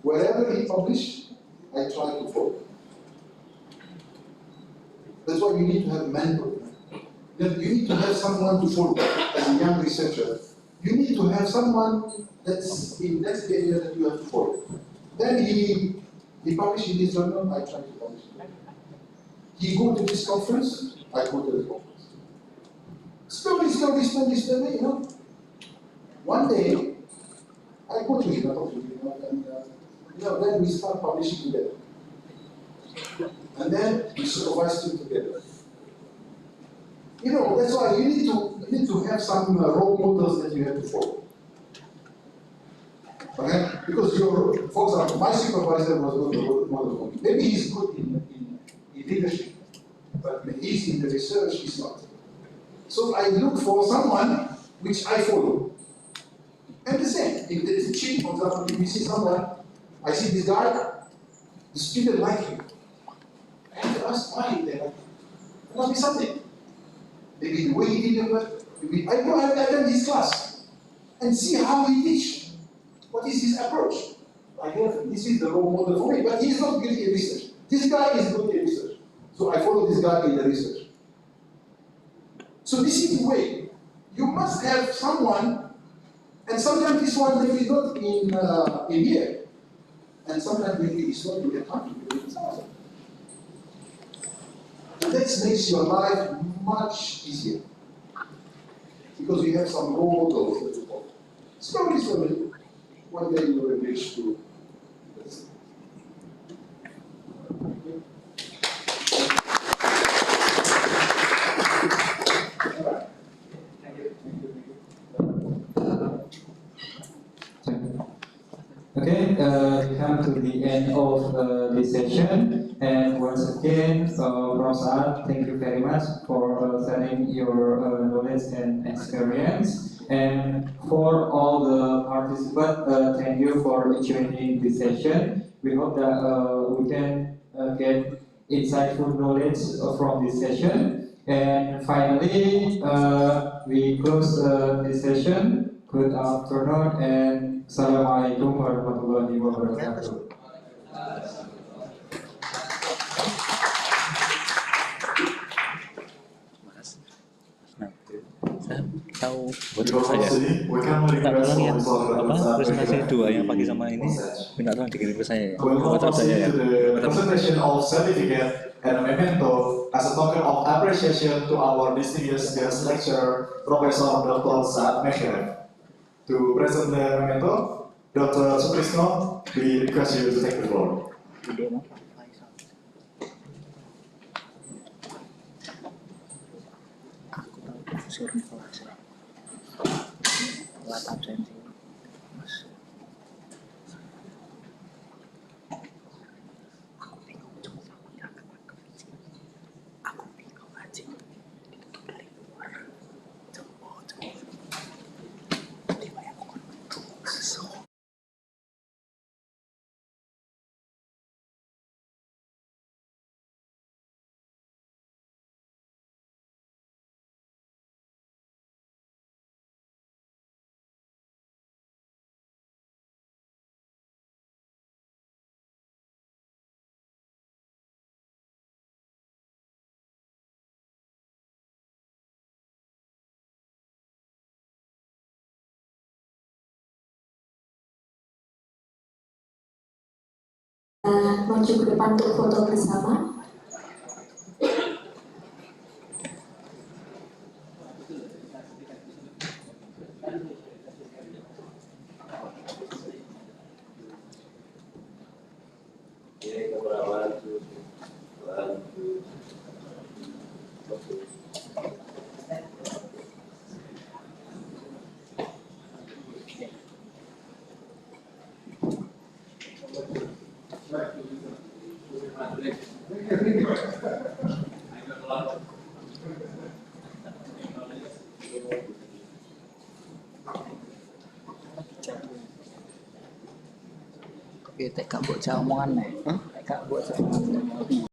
wherever he published, I tried to follow. That's why you need to have a mentor. You need to have someone to follow as a young researcher. You need to have someone that's in that area that you have to follow. Then he published in this journal, I tried to publish it. He go to this conference, I go to the conference. Slowly, One day, I go to him, I talk to him, and then we start publishing together. And then we supervise him together. That's why you need to have some role models that you have to follow. Okay? Because for example, my supervisor was not a role model for me. Maybe he's good in leadership, but when he's in the research, he's not. So I look for someone which I follow. And the same, if there is a teaching, for example, if you see someone, I see this guy, the student like him. I have to ask why they like him. There must be something. Maybe the way he did it, I go and attend his class and see how he teach. What is his approach? I have this is the role model for me, but he is not good in research. This guy is good in research. So I follow this guy in the research. So this is the way. You must have someone, and sometimes this one maybe not in here, and sometimes maybe it's not in the country, maybe it's outside. And that makes your life much easier. Because you have some role models that you follow. Slowly, one day you will reach to this. Okay, we come to the end of this session, and once again, Prof. Saad, thank you very much for sharing your knowledge and experience. And for all the participants, thank you for joining this session. We hope that we can get insightful knowledge from this session. And finally, we close this session. Good afternoon and Assalamualaikum warahmatullahi wabarakatuh. Tahu buat saya minta tolong yang presentasi dua yang pagi sama ini minta tolong dikirim ke saya WhatsApp saya ya. Presentation of certificate and memento as a token of appreciation to our distinguished guest lecturer, Professor Dr. Saad Mekhilef. To present the memento, Dr. Sutrisno, we request you to take the floor. Suruh kelas ya. Telat absensi. maju ke depan untuk foto bersama. Tekak buat omongan nih. Tekak buat omongan.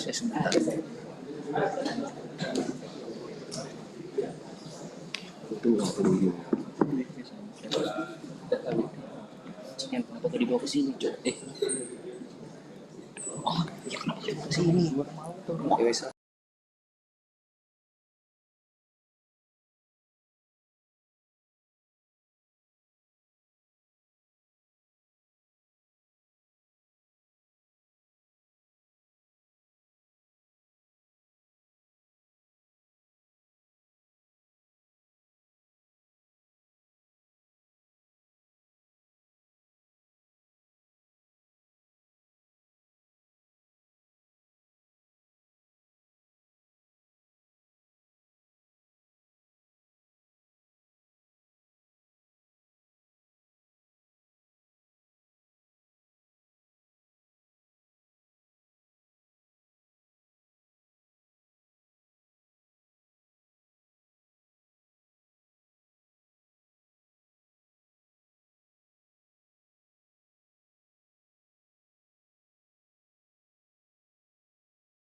Saya sebentar. Yang kenapa tadi dibawa ke sini, Cok? Oh, ya kenapa dibawa ke sini? Mau.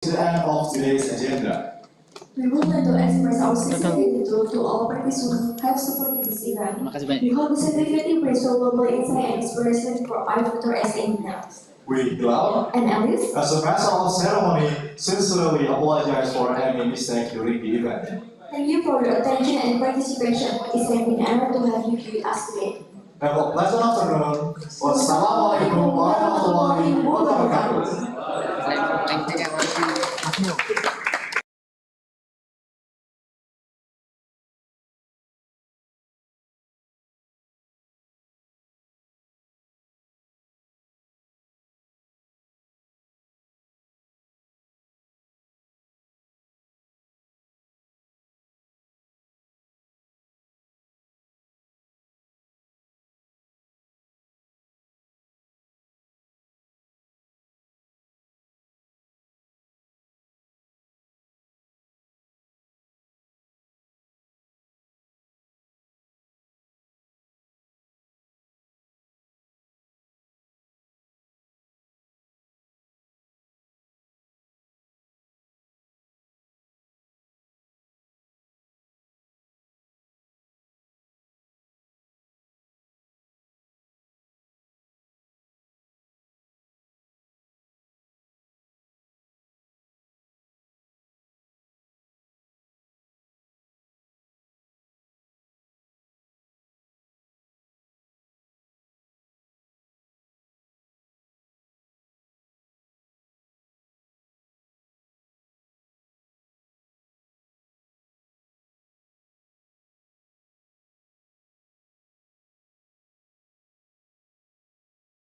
To the end of today's agenda. We would like to express our sincere gratitude to all parties who have supported this event. We hope the certificate brings valuable insight and inspiration for our future as engineers. We, Hilal, And Alice, as a master of ceremony, sincerely apologize for any mistake during the event. thank you for your attention and participation. It's been an honor to have you with us today. Have a pleasant afternoon. Wassalamualaikum warahmatullahi wabarakatuh. Thank you.